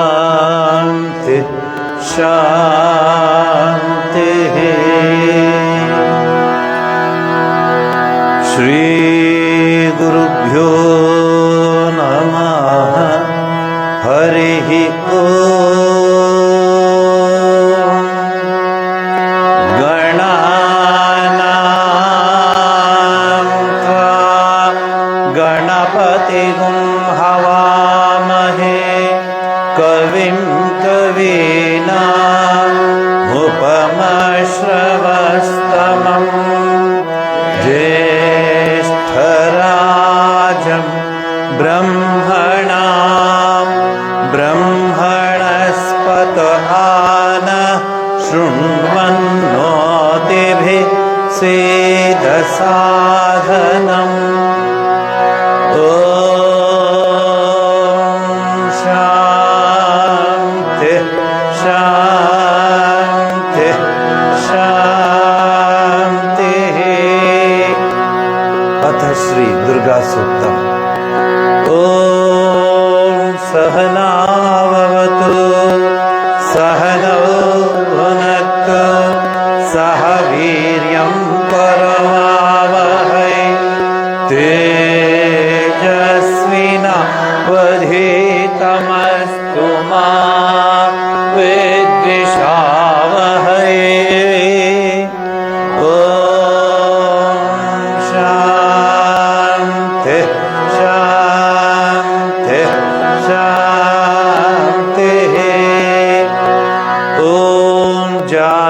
शांति शांति। श्री गुरुभ्यो नमः। हरिः ओम्। गणपतिं हवामहे कविं कवीनामुपमश्रवस्तमं ज्येष्ठराजं ब्रह्मणां ब्रह्मणस्पत आनः शृण्वन्नोतिभिः सेदसाधनम्। शांति शांति शांति। अथ श्री दुर्गा सूक्तम्। ॐ सहनाववतु सहनौ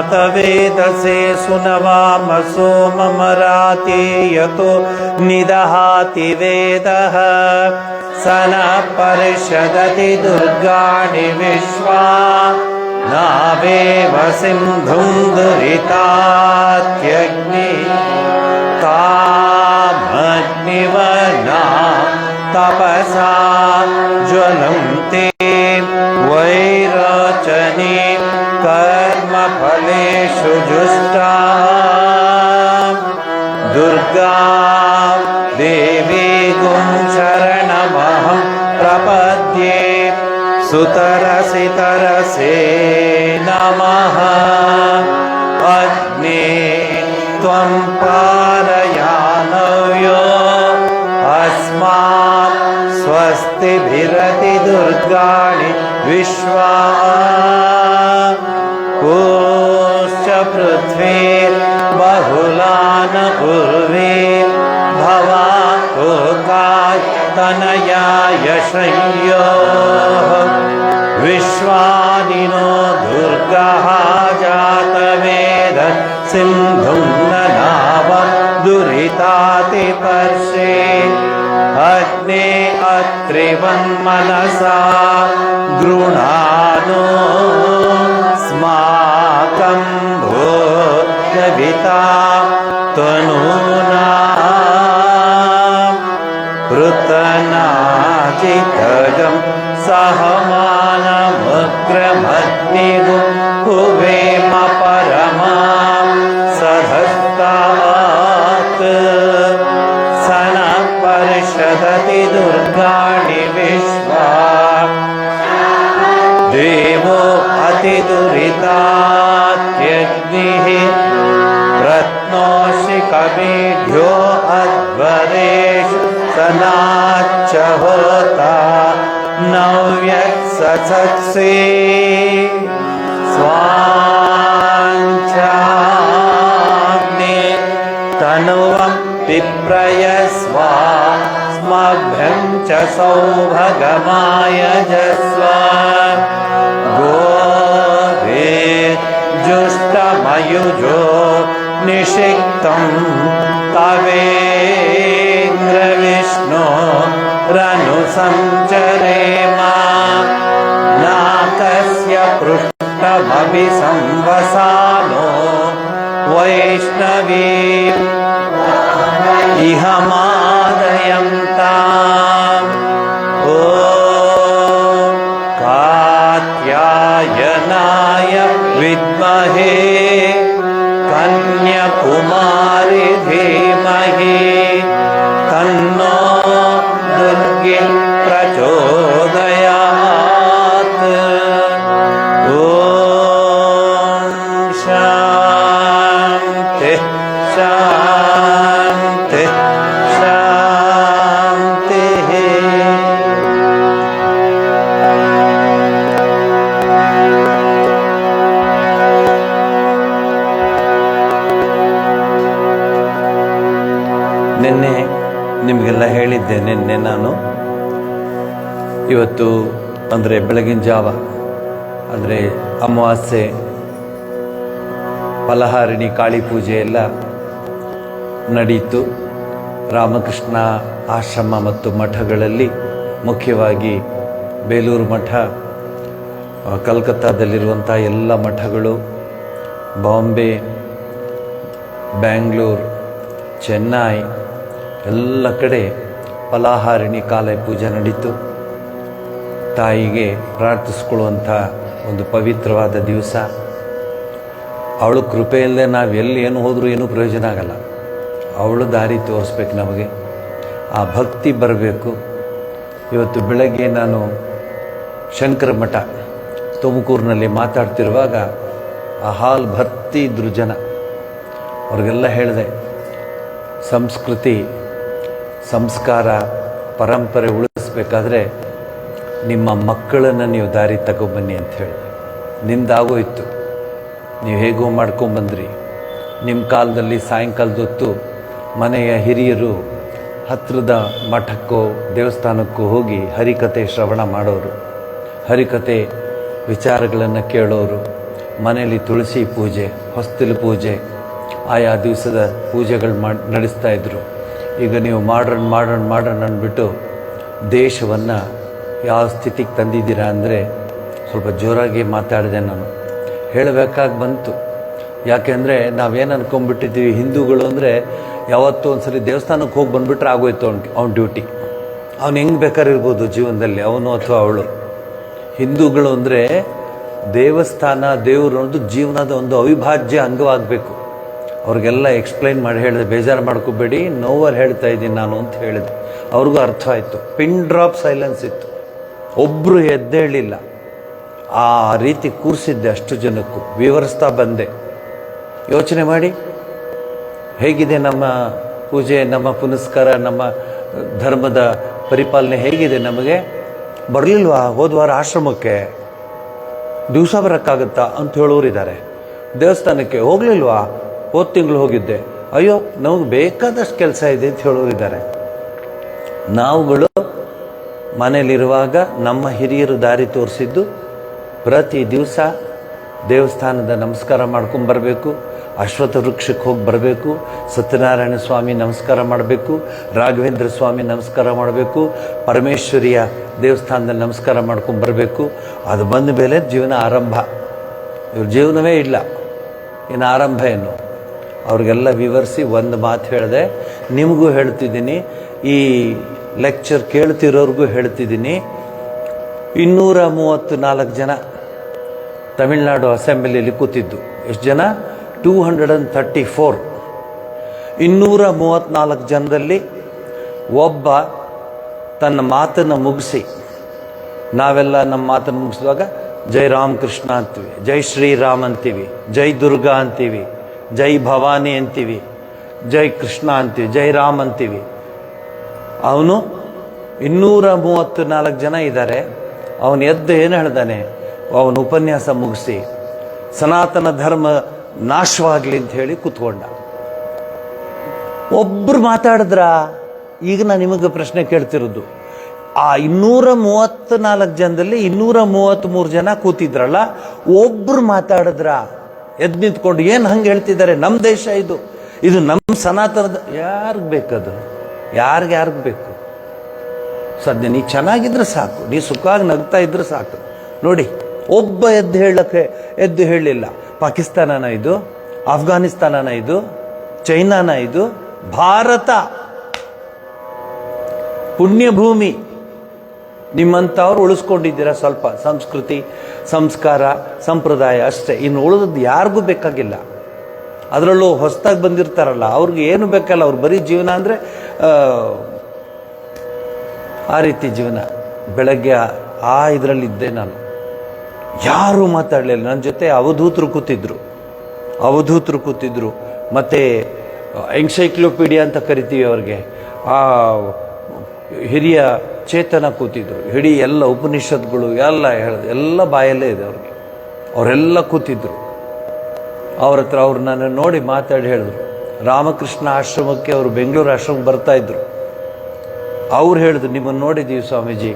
जातवेदसे सुनवामसो ममराति यतो निदहाति वेदः स न परिषदति दुर्गाणि विश्वा नावेव सिन्धुं दुरितात्यग्नि तामग्निवना तपसा ज्वलन्ति वैरोचनी कर्मफलेषु जुष्टा दुर्गा देवी गुं शरणमहं प्रपद्ये सुतरसि तरसे नमः अग्ने त्वं पारयानव्यो अस्मात् स्वस्तिभिरति दुर्गाणि विश्वा कोश्च पृथ्वी बहुलान उर्वे भवा तनया यशय्योः विश्वानिनो दुर्गः जातवेद सिन्धुं ननाव दुरितातिपर्षे अग्ने अत्रिवन्मनसा गृणानो स्माकं भूतविता तनूना पृतनाजितगं सहमानमग्रमग्निगुं हुवेम परमां सधस्तात् स न परिषदति दुर्गाणि विश्वा देवो अतिदुरितात्यग्निः प्रत्नोषि कवीढ्यो अध्वरेषु सनाच्च होता नव्यत्सत्से स्वाञ्चाग्ने तनुवं विप्रयस्वा स्मभ्यं च सौभगमायजस्व जुष्टमयुजो निषिक्तं तवेन्द्रविष्णो रनुसञ्चरेम नाकस्य पृष्ठमपि संवसानो वैष्णवी इह मादयन्ताम् ॐ कात्यायनाय विद्महे कन्याकुमारी धीमहि तन्नो दुर्गे प्रचोदयात् ॐ शान्ति शान्ति शान्तिः ನಿನ್ನೆ ನಿಮಗೆಲ್ಲ ಹೇಳಿದ್ದೆ. ನಿನ್ನೆ ನಾನು ಇವತ್ತು ಅಂದರೆ ಬೆಳಗಿನ ಜಾವ ಅಂದರೆ ಅಮಾವಾಸ್ಯೆ ಫಲಹಾರಿಣಿ ಕಾಳಿ ಪೂಜೆ ಎಲ್ಲ ನಡೆಯಿತು. ರಾಮಕೃಷ್ಣ ಆಶ್ರಮ ಮತ್ತು ಮಠಗಳಲ್ಲಿ, ಮುಖ್ಯವಾಗಿ ಬೇಲೂರು ಮಠ, ಕಲ್ಕತ್ತಾದಲ್ಲಿರುವಂಥ ಎಲ್ಲ ಮಠಗಳು, ಬಾಂಬೆ, ಬ್ಯಾಂಗ್ಳೂರು, ಚೆನ್ನೈ ಎಲ್ಲ ಕಡೆ ಫಲಹಾರಿಣಿ ಕಾಳಿ ಪೂಜೆ ನಡೀತು. ತಾಯಿಗೆ ಪ್ರಾರ್ಥಿಸ್ಕೊಳ್ಳುವಂಥ ಒಂದು ಪವಿತ್ರವಾದ ದಿವಸ. ಅವಳು ಕೃಪೆಯಲ್ಲದೆ ನಾವು ಎಲ್ಲಿ ಏನು ಹೋದರೂ ಏನೂ ಪ್ರಯೋಜನ ಆಗಲ್ಲ. ಅವಳು ದಾರಿ ತೋರಿಸ್ಬೇಕು ನಮಗೆ, ಆ ಭಕ್ತಿ ಬರಬೇಕು. ಇವತ್ತು ಬೆಳಗ್ಗೆ ನಾನು ಶಂಕರ ಮಠ ತುಮಕೂರಿನಲ್ಲಿ ಮಾತಾಡ್ತಿರುವಾಗ ಆ ಹಾಲ್ ಭರ್ತಿ ಇದ್ರು ಜನ. ಅವ್ರಿಗೆಲ್ಲ ಹೇಳಿದೆ, ಸಂಸ್ಕೃತಿ, ಸಂಸ್ಕಾರ, ಪರಂಪರೆ ಉಳಿಸ್ಬೇಕಾದ್ರೆ ನಿಮ್ಮ ಮಕ್ಕಳನ್ನು ನೀವು ದಾರಿ ತಗೊಬನ್ನಿ ಅಂತ ಹೇಳಿದೆ. ನಿಂದಾಗೋಯ್ತು, ನೀವು ಹೇಗೋ ಮಾಡ್ಕೊಂಬಂದ್ರಿ. ನಿಮ್ಮ ಕಾಲದಲ್ಲಿ ಸಾಯಂಕಾಲದ ಹೊತ್ತು ಮನೆಯ ಹಿರಿಯರು ಹತ್ತಿರದ ಮಠಕ್ಕೋ ದೇವಸ್ಥಾನಕ್ಕೂ ಹೋಗಿ ಹರಿಕತೆ ಶ್ರವಣ ಮಾಡೋರು, ಹರಿಕತೆ ವಿಚಾರಗಳನ್ನು ಕೇಳೋರು, ಮನೆಯಲ್ಲಿ ತುಳಸಿ ಪೂಜೆ, ಹೊಸ್ತಿಲು ಪೂಜೆ, ಆಯಾ ದಿವಸದ ಪೂಜೆಗಳು ನಡೆಸ್ತಾ ಇದ್ದರು. ಈಗ ನೀವು ಮಾಡ್ರನ್ ಅಂದ್ಬಿಟ್ಟು ದೇಶವನ್ನು ಯಾವ ಸ್ಥಿತಿಗೆ ತಂದಿದ್ದೀರಾ ಅಂದರೆ ಸ್ವಲ್ಪ ಜೋರಾಗಿ ಮಾತಾಡಿದೆ. ನಾನು ಹೇಳಬೇಕಾಗಿ ಬಂತು. ಯಾಕೆಂದರೆ ನಾವೇನು ಅಂದ್ಕೊಂಡ್ಬಿಟ್ಟಿದ್ದೀವಿ, ಹಿಂದೂಗಳು ಅಂದರೆ ಯಾವತ್ತೂ ಒಂದ್ಸರಿ ದೇವಸ್ಥಾನಕ್ಕೆ ಹೋಗಿ ಬಂದುಬಿಟ್ರೆ ಆಗೋಯ್ತು ಅವ್ನ ಡ್ಯೂಟಿ. ಅವ್ನು ಹೆಂಗೆ ಬೇಕಾದ್ರೆ ಇರ್ಬೋದು ಜೀವನದಲ್ಲಿ, ಅವನು ಅಥವಾ ಅವಳು. ಹಿಂದೂಗಳು ಅಂದರೆ ದೇವಸ್ಥಾನ, ದೇವರು ಅನ್ನೋದು ಜೀವನದ ಒಂದು ಅವಿಭಾಜ್ಯ ಅಂಗವಾಗಬೇಕು. ಅವ್ರಿಗೆಲ್ಲ ಎಕ್ಸ್ಪ್ಲೈನ್ ಮಾಡಿ ಹೇಳಿದೆ, ಬೇಜಾರು ಮಾಡ್ಕೋಬೇಡಿ, ನೋವರ್ ಹೇಳ್ತಾ ಇದ್ದೀನಿ ನಾನು ಅಂತ ಹೇಳಿದೆ. ಅವ್ರಿಗೂ ಅರ್ಥ ಆಯಿತು. ಪಿನ್ ಡ್ರಾಪ್ ಸೈಲೆನ್ಸ್ ಇತ್ತು, ಒಬ್ಬರು ಎದ್ದೇಳಿಲ್ಲ. ಆ ರೀತಿ ಕೂರಿಸಿದ್ದೆ ಅಷ್ಟು ಜನಕ್ಕೂ, ವಿವರಿಸ್ತಾ ಬಂದೆ. ಯೋಚನೆ ಮಾಡಿ ಹೇಗಿದೆ ನಮ್ಮ ಪೂಜೆ, ನಮ್ಮ ಪುನಸ್ಕಾರ, ನಮ್ಮ ಧರ್ಮದ ಪರಿಪಾಲನೆ ಹೇಗಿದೆ. ನಮಗೆ ಬರಲಿಲ್ವಾ ಹೋದ ವಾರ ಆಶ್ರಮಕ್ಕೆ, ದಿವಸ ಬರೋಕ್ಕಾಗತ್ತಾ ಅಂತ ಹೇಳೋರಿದ್ದಾರೆ. ದೇವಸ್ಥಾನಕ್ಕೆ ಹೋಗಲಿಲ್ವಾ, ಹೋದ ತಿಂಗಳು ಹೋಗಿದ್ದೆ, ಅಯ್ಯೋ ನಮಗೆ ಬೇಕಾದಷ್ಟು ಕೆಲಸ ಇದೆ ಅಂತ ಹೇಳೋರಿದ್ದಾರೆ. ನಾವುಗಳು ಮನೇಲಿರುವಾಗ ನಮ್ಮ ಹಿರಿಯರು ದಾರಿ ತೋರಿಸಿದ್ದು ಪ್ರತಿ ದಿವಸ ದೇವಸ್ಥಾನದ ನಮಸ್ಕಾರ ಮಾಡ್ಕೊಂಬರ್ಬೇಕು, ಅಶ್ವತ್ಥ ವೃಕ್ಷಕ್ಕೆ ಹೋಗಿ ಬರಬೇಕು, ಸತ್ಯನಾರಾಯಣ ಸ್ವಾಮಿ ನಮಸ್ಕಾರ ಮಾಡಬೇಕು, ರಾಘವೇಂದ್ರ ಸ್ವಾಮಿ ನಮಸ್ಕಾರ ಮಾಡಬೇಕು, ಪರಮೇಶ್ವರಿಯ ದೇವಸ್ಥಾನದಲ್ಲಿ ನಮಸ್ಕಾರ ಮಾಡ್ಕೊಂಬರ್ಬೇಕು. ಅದು ಬಂದ ಮೇಲೆ ಜೀವನ ಆರಂಭ. ಇವ್ರ ಜೀವನವೇ ಇಲ್ಲ, ಇನ್ನು ಆರಂಭ ಏನು. ಅವ್ರಿಗೆಲ್ಲ ವಿವರಿಸಿ ಒಂದು ಮಾತು ಹೇಳಿದೆ. ನಿಮಗೂ ಹೇಳ್ತಿದ್ದೀನಿ, ಈ ಲೆಕ್ಚರ್ ಕೇಳ್ತಿರೋರ್ಗೂ ಹೇಳ್ತಿದ್ದೀನಿ. 234 ಜನ ತಮಿಳ್ನಾಡು ಅಸೆಂಬ್ಲಿಯಲ್ಲಿ ಕೂತಿದ್ದು. ಎಷ್ಟು ಜನ? 234. 234 ಜನದಲ್ಲಿ ಒಬ್ಬ ತನ್ನ ಮಾತನ್ನು ಮುಗಿಸಿ, ನಾವೆಲ್ಲ ನಮ್ಮ ಮಾತನ್ನು ಮುಗಿಸಿದಾಗ ಜೈ ರಾಮಕೃಷ್ಣ ಅಂತೀವಿ, ಜೈ ಶ್ರೀರಾಮ್ ಅಂತೀವಿ, ಜೈ ದುರ್ಗಾ ಅಂತೀವಿ, ಜೈ ಭವಾನಿ ಅಂತೀವಿ, ಜೈ ಕೃಷ್ಣ ಅಂತೀವಿ, ಜೈ ರಾಮ್ ಅಂತೀವಿ. ಅವನು 234 ಜನ ಇದ್ದಾರೆ. ಅವನು ಎದ್ದು ಏನು ಹೇಳ್ದಾನೆ, ಅವನು ಉಪನ್ಯಾಸ ಮುಗಿಸಿ ಸನಾತನ ಧರ್ಮ ನಾಶವಾಗಲಿ ಅಂತ ಹೇಳಿ ಕೂತ್ಕೊಂಡ. ಒಬ್ಬರು ಮಾತಾಡಿದ್ರ? ಈಗ ನಾನು ನಿಮಗೆ ಪ್ರಶ್ನೆ ಕೇಳ್ತಿರೋದು, ಆ 234 ಜನದಲ್ಲಿ 233 ಜನ ಕೂತಿದ್ರಲ್ಲ, ಒಬ್ಬರು ಮಾತಾಡಿದ್ರ? ಎದ್ದು ನಿಂತ್ಕೊಂಡು ಏನು ಹಂಗೆ ಹೇಳ್ತಿದ್ದಾರೆ, ನಮ್ಮ ದೇಶ ಇದು, ಇದು ನಮ್ಮ ಸನಾತನದ. ಯಾರಿಗೆ ಬೇಕದು? ಯಾರಿಗೆ ಬೇಕು? ಸದ್ಯ ನೀ ಚೆನ್ನಾಗಿದ್ರೆ ಸಾಕು, ನೀ ಸುಖವಾಗಿ ನಗ್ತಾ ಇದ್ರೆ ಸಾಕು. ನೋಡಿ, ಒಬ್ಬ ಎದ್ದು ಹೇಳಲಿಲ್ಲ. ಪಾಕಿಸ್ತಾನನ ಇದು, ಆಫ್ಘಾನಿಸ್ತಾನನ ಇದು, ಚೈನಾನ ಇದು, ಭಾರತ ಪುಣ್ಯಭೂಮಿ. ನಿಮ್ಮಂಥವ್ರು ಉಳಿಸ್ಕೊಂಡಿದ್ದೀರಾ ಸ್ವಲ್ಪ ಸಂಸ್ಕೃತಿ, ಸಂಸ್ಕಾರ, ಸಂಪ್ರದಾಯ ಅಷ್ಟೇ. ಇನ್ನು ಉಳಿದದ್ದು ಯಾರಿಗೂ ಬೇಕಾಗಿಲ್ಲ. ಅದರಲ್ಲೂ ಹೊಸದಾಗಿ ಬಂದಿರ್ತಾರಲ್ಲ, ಅವ್ರಿಗೆ ಏನು ಬೇಕಲ್ಲ, ಅವ್ರು ಬರೀ ಜೀವನ ಅಂದರೆ ಆ ರೀತಿ ಜೀವನ. ಬೆಳಗ್ಗೆ ಇದರಲ್ಲಿದ್ದೆ ನಾನು, ಯಾರೂ ಮಾತಾಡಲಿಲ್ಲ. ನನ್ನ ಜೊತೆ ಅವಧೂತರು ಕೂತಿದ್ರು, ಮತ್ತು ಎನ್ಸೈಕ್ಲೋಪೀಡಿಯಾ ಅಂತ ಕರಿತೀವಿ ಅವ್ರಿಗೆ, ಆ ಹಿರಿಯ ಚೇತನ ಕೂತಿದ್ರು. ಇಡೀ ಎಲ್ಲ ಉಪನಿಷತ್ಗಳು ಎಲ್ಲ ಬಾಯಲ್ಲೇ ಇದೆ ಅವ್ರಿಗೆ. ಅವರೆಲ್ಲ ಕೂತಿದ್ರು. ಅವ್ರು ನನ್ನ ನೋಡಿ ಮಾತಾಡಿ ಹೇಳಿದ್ರು. ರಾಮಕೃಷ್ಣ ಆಶ್ರಮಕ್ಕೆ ಅವರು ಬೆಂಗಳೂರು ಆಶ್ರಮಕ್ಕೆ ಬರ್ತಾ ಇದ್ರು. ಅವ್ರು ಹೇಳಿದ್ರು, ನಿಮ್ಮನ್ನು ನೋಡಿದ್ದೀವಿ ಸ್ವಾಮೀಜಿ,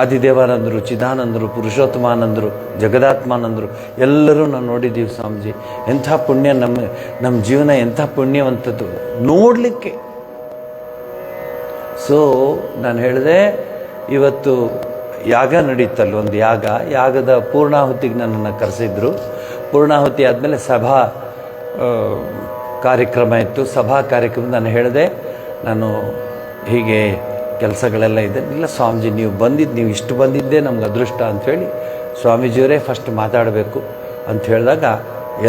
ಆದಿದೇವಾನಂದರು, ಚಿದಾನಂದರು, ಪುರುಷೋತ್ತಮಾನಂದರು, ಜಗದಾತ್ಮಾನಂದರು ಎಲ್ಲರೂ ನಾವು ನೋಡಿದ್ದೀವಿ ಸ್ವಾಮೀಜಿ. ಎಂಥ ಪುಣ್ಯ, ನಮ್ಮ ಜೀವನ ಎಂಥ ಪುಣ್ಯವಂಥದ್ದು ನೋಡಲಿಕ್ಕೆ. ಸೊ ನಾನು ಹೇಳಿದೆ, ಇವತ್ತು ಯಾಗ ನಡೀತಲ್ಲ, ಒಂದು ಯಾಗದ ಪೂರ್ಣಾಹುತಿಗೆ ನನ್ನನ್ನು ಕರೆಸಿದ್ರು. ಪೂರ್ಣಾಹುತಿ ಆದಮೇಲೆ ಸಭಾ ಕಾರ್ಯಕ್ರಮ ಇತ್ತು. ಸಭಾ ಕಾರ್ಯಕ್ರಮ ನಾನು ಹೇಳಿದೆ, ನಾನು ಹೀಗೆ ಕೆಲಸಗಳೆಲ್ಲ ಇದೆ. ಇಲ್ಲ ಸ್ವಾಮೀಜಿ, ನೀವು ಇಷ್ಟು ಬಂದಿದ್ದೇ ನಮ್ಗೆ ಅದೃಷ್ಟ ಅಂಥೇಳಿ ಸ್ವಾಮೀಜಿಯವರೇ ಫಸ್ಟ್ ಮಾತಾಡಬೇಕು ಅಂತ ಹೇಳಿದಾಗ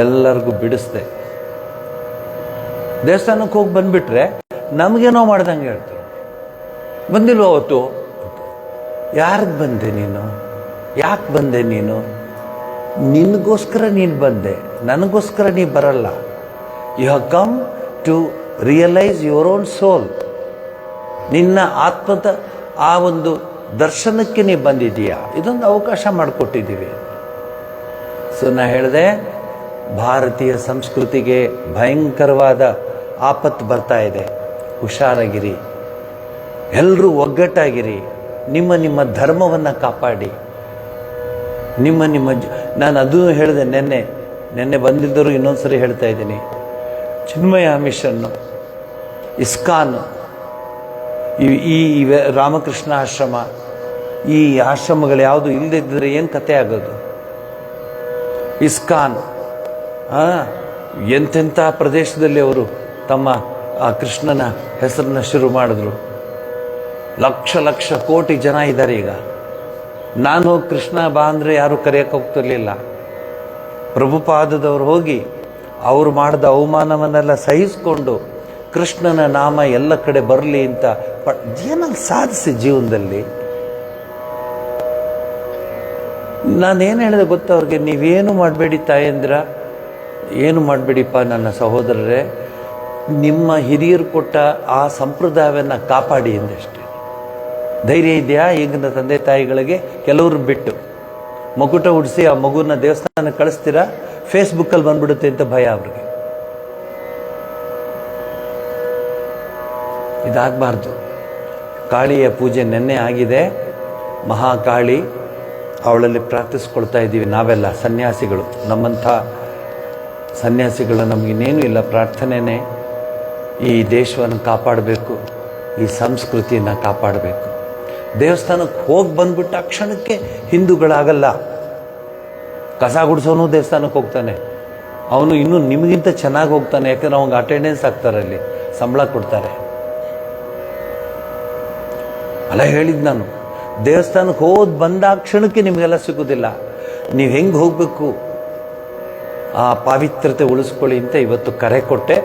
ಎಲ್ಲರಿಗೂ ಬಿಡಿಸ್ದೆ. ದೇವಸ್ಥಾನಕ್ಕೆ ಹೋಗಿ ಬಂದುಬಿಟ್ರೆ ನಮಗೇನೋ ಮಾಡ್ದಂಗೆ ಹೇಳ್ತಾರೆ. ಬಂದಿಲ್ವ ಅವತ್ತು? ಯಾರಿಗೆ ಬಂದೆ ನೀನು? ಯಾಕೆ ಬಂದೆ ನೀನು? ನಿನಗೋಸ್ಕರ ನೀನು ಬಂದೆ, ನನಗೋಸ್ಕರ ನೀ ಬರಲ್ಲ. You have come to realise your own soul. ನಿನ್ನ ಆತ್ಮದ ಆ ಒಂದು ದರ್ಶನಕ್ಕೆ ನೀ ಬಂದಿದ್ದೀಯಾ, ಇದೊಂದು ಅವಕಾಶ ಮಾಡಿಕೊಟ್ಟಿದ್ದೀವಿ. ಸೊ ನಾ ಹೇಳಿದೆ, ಭಾರತೀಯ ಸಂಸ್ಕೃತಿಗೆ ಭಯಂಕರವಾದ ಆಪತ್ತು ಬರ್ತಾ ಇದೆ, ಹುಷಾರಾಗಿರಿ, ಎಲ್ಲರೂ ಒಗ್ಗಟ್ಟಾಗಿರಿ, ನಿಮ್ಮ ಧರ್ಮವನ್ನು ಕಾಪಾಡಿ, ನಾನು ಅದೂ ಹೇಳಿದೆ ನೆನ್ನೆ ಬಂದಿದ್ದರು, ಇನ್ನೊಂದ್ಸರಿ ಹೇಳ್ತಾ ಇದ್ದೀನಿ. ಚಿನ್ಮಯ ಮಿಷನ್ನು, ಇಸ್ಕಾನ್, ಈ ರಾಮಕೃಷ್ಣ ಆಶ್ರಮ, ಈ ಆಶ್ರಮಗಳು ಯಾವುದು ಇಲ್ಲದಿದ್ದರೆ ಏನು ಕತೆ ಆಗೋದು? ಇಸ್ಕಾನ್ ಎಂತೆಂಥ ಪ್ರದೇಶದಲ್ಲಿ ಅವರು ತಮ್ಮ ಆ ಕೃಷ್ಣನ ಹೆಸರನ್ನ ಶುರು ಮಾಡಿದ್ರು. ಲಕ್ಷ ಕೋಟಿ ಜನ ಇದ್ದಾರೆ ಈಗ. ನಾನು ಹೋಗಿ ಕೃಷ್ಣ ಬಾ ಅಂದರೆ ಯಾರು ಕರೆಯೋಕೆ ಹೋಗ್ತಿರ್ಲಿಲ್ಲ. ಪ್ರಭುಪಾದದವರು ಹೋಗಿ ಅವರು ಮಾಡಿದ ಅವಮಾನವನ್ನೆಲ್ಲ ಸಹಿಸಿಕೊಂಡು ಕೃಷ್ಣನ ನಾಮ ಎಲ್ಲ ಕಡೆ ಬರಲಿ ಅಂತ ಏನನ್ನು ಸಾಧಿಸಿ ಜೀವನದಲ್ಲಿ. ನಾನೇನು ಹೇಳಿದೆ ಗೊತ್ತಾ ಅವ್ರಿಗೆ, ನೀವೇನು ಮಾಡಬೇಡಿ ತಾಯಂದ್ರ, ಏನು ಮಾಡಬೇಡಿಪ್ಪ ನನ್ನ ಸಹೋದರರೇ, ನಿಮ್ಮ ಹಿರಿಯರು ಕೊಟ್ಟ ಆ ಸಂಪ್ರದಾಯವನ್ನು ಕಾಪಾಡಿ ಎಂದಷ್ಟೇ. ಧೈರ್ಯ ಇದೆಯಾ ಈಗಿನ ತಂದೆ ತಾಯಿಗಳಿಗೆ? ಕೆಲವರು ಬಿಟ್ಟು ಮಗುಟ ಉಡಿಸಿ ಆ ಮಗುನ ದೇವಸ್ಥಾನಕ್ಕೆ ಕಳಿಸ್ತೀರಾ, ಫೇಸ್ಬುಕ್ಕಲ್ಲಿ ಬಂದ್ಬಿಡುತ್ತೆ ಅಂತ ಭಯ ಅವ್ರಿಗೆ. ಇದಾಗಬಾರ್ದು. ಕಾಳಿಯ ಪೂಜೆ ನೆನ್ನೆ ಆಗಿದೆ. ಮಹಾಕಾಳಿ ಅವಳಲ್ಲಿ ಪ್ರಾರ್ಥಿಸ್ಕೊಳ್ತಾ ಇದ್ದೀವಿ ನಾವೆಲ್ಲ ಸನ್ಯಾಸಿಗಳು. ನಮ್ಮಂಥ ಸನ್ಯಾಸಿಗಳು ನಮಗಿನ್ನೇನು ಇಲ್ಲ, ಪ್ರಾರ್ಥನೆನೇ. ಈ ದೇಶವನ್ನು ಕಾಪಾಡಬೇಕು, ಈ ಸಂಸ್ಕೃತಿಯನ್ನು ಕಾಪಾಡಬೇಕು. ದೇವಸ್ಥಾನಕ್ಕೆ ಹೋಗಿ ಬಂದ್ಬಿಟ್ಟ ಆ ಕ್ಷಣಕ್ಕೆ ಹಿಂದೂಗಳಾಗಲ್ಲ. ಕಸ ಗುಡಿಸೋನು ದೇವಸ್ಥಾನಕ್ಕೆ ಹೋಗ್ತಾನೆ, ಅವನು ಇನ್ನೂ ನಿಮಗಿಂತ ಚೆನ್ನಾಗಿ ಹೋಗ್ತಾನೆ. ಯಾಕಂದ್ರೆ ಅವಂಗೆ ಅಟೆಂಡೆನ್ಸ್ ಆಗ್ತಾರೆ, ಅಲ್ಲಿ ಸಂಬಳ ಕೊಡ್ತಾರೆ. ಅಲ್ಲ ಹೇಳಿದ್ದು ನಾನು, ದೇವಸ್ಥಾನಕ್ಕೆ ಬಂದ ಕ್ಷಣಕ್ಕೆ ನಿಮಗೆಲ್ಲ ಸಿಗೋದಿಲ್ಲ. ನೀವು ಹೆಂಗೆ ಹೋಗಬೇಕು, ಆ ಪಾವಿತ್ರತೆ ಉಳಿಸ್ಕೊಳ್ಳಿ ಅಂತ ಇವತ್ತು ಕರೆ ಕೊಟ್ಟೆ.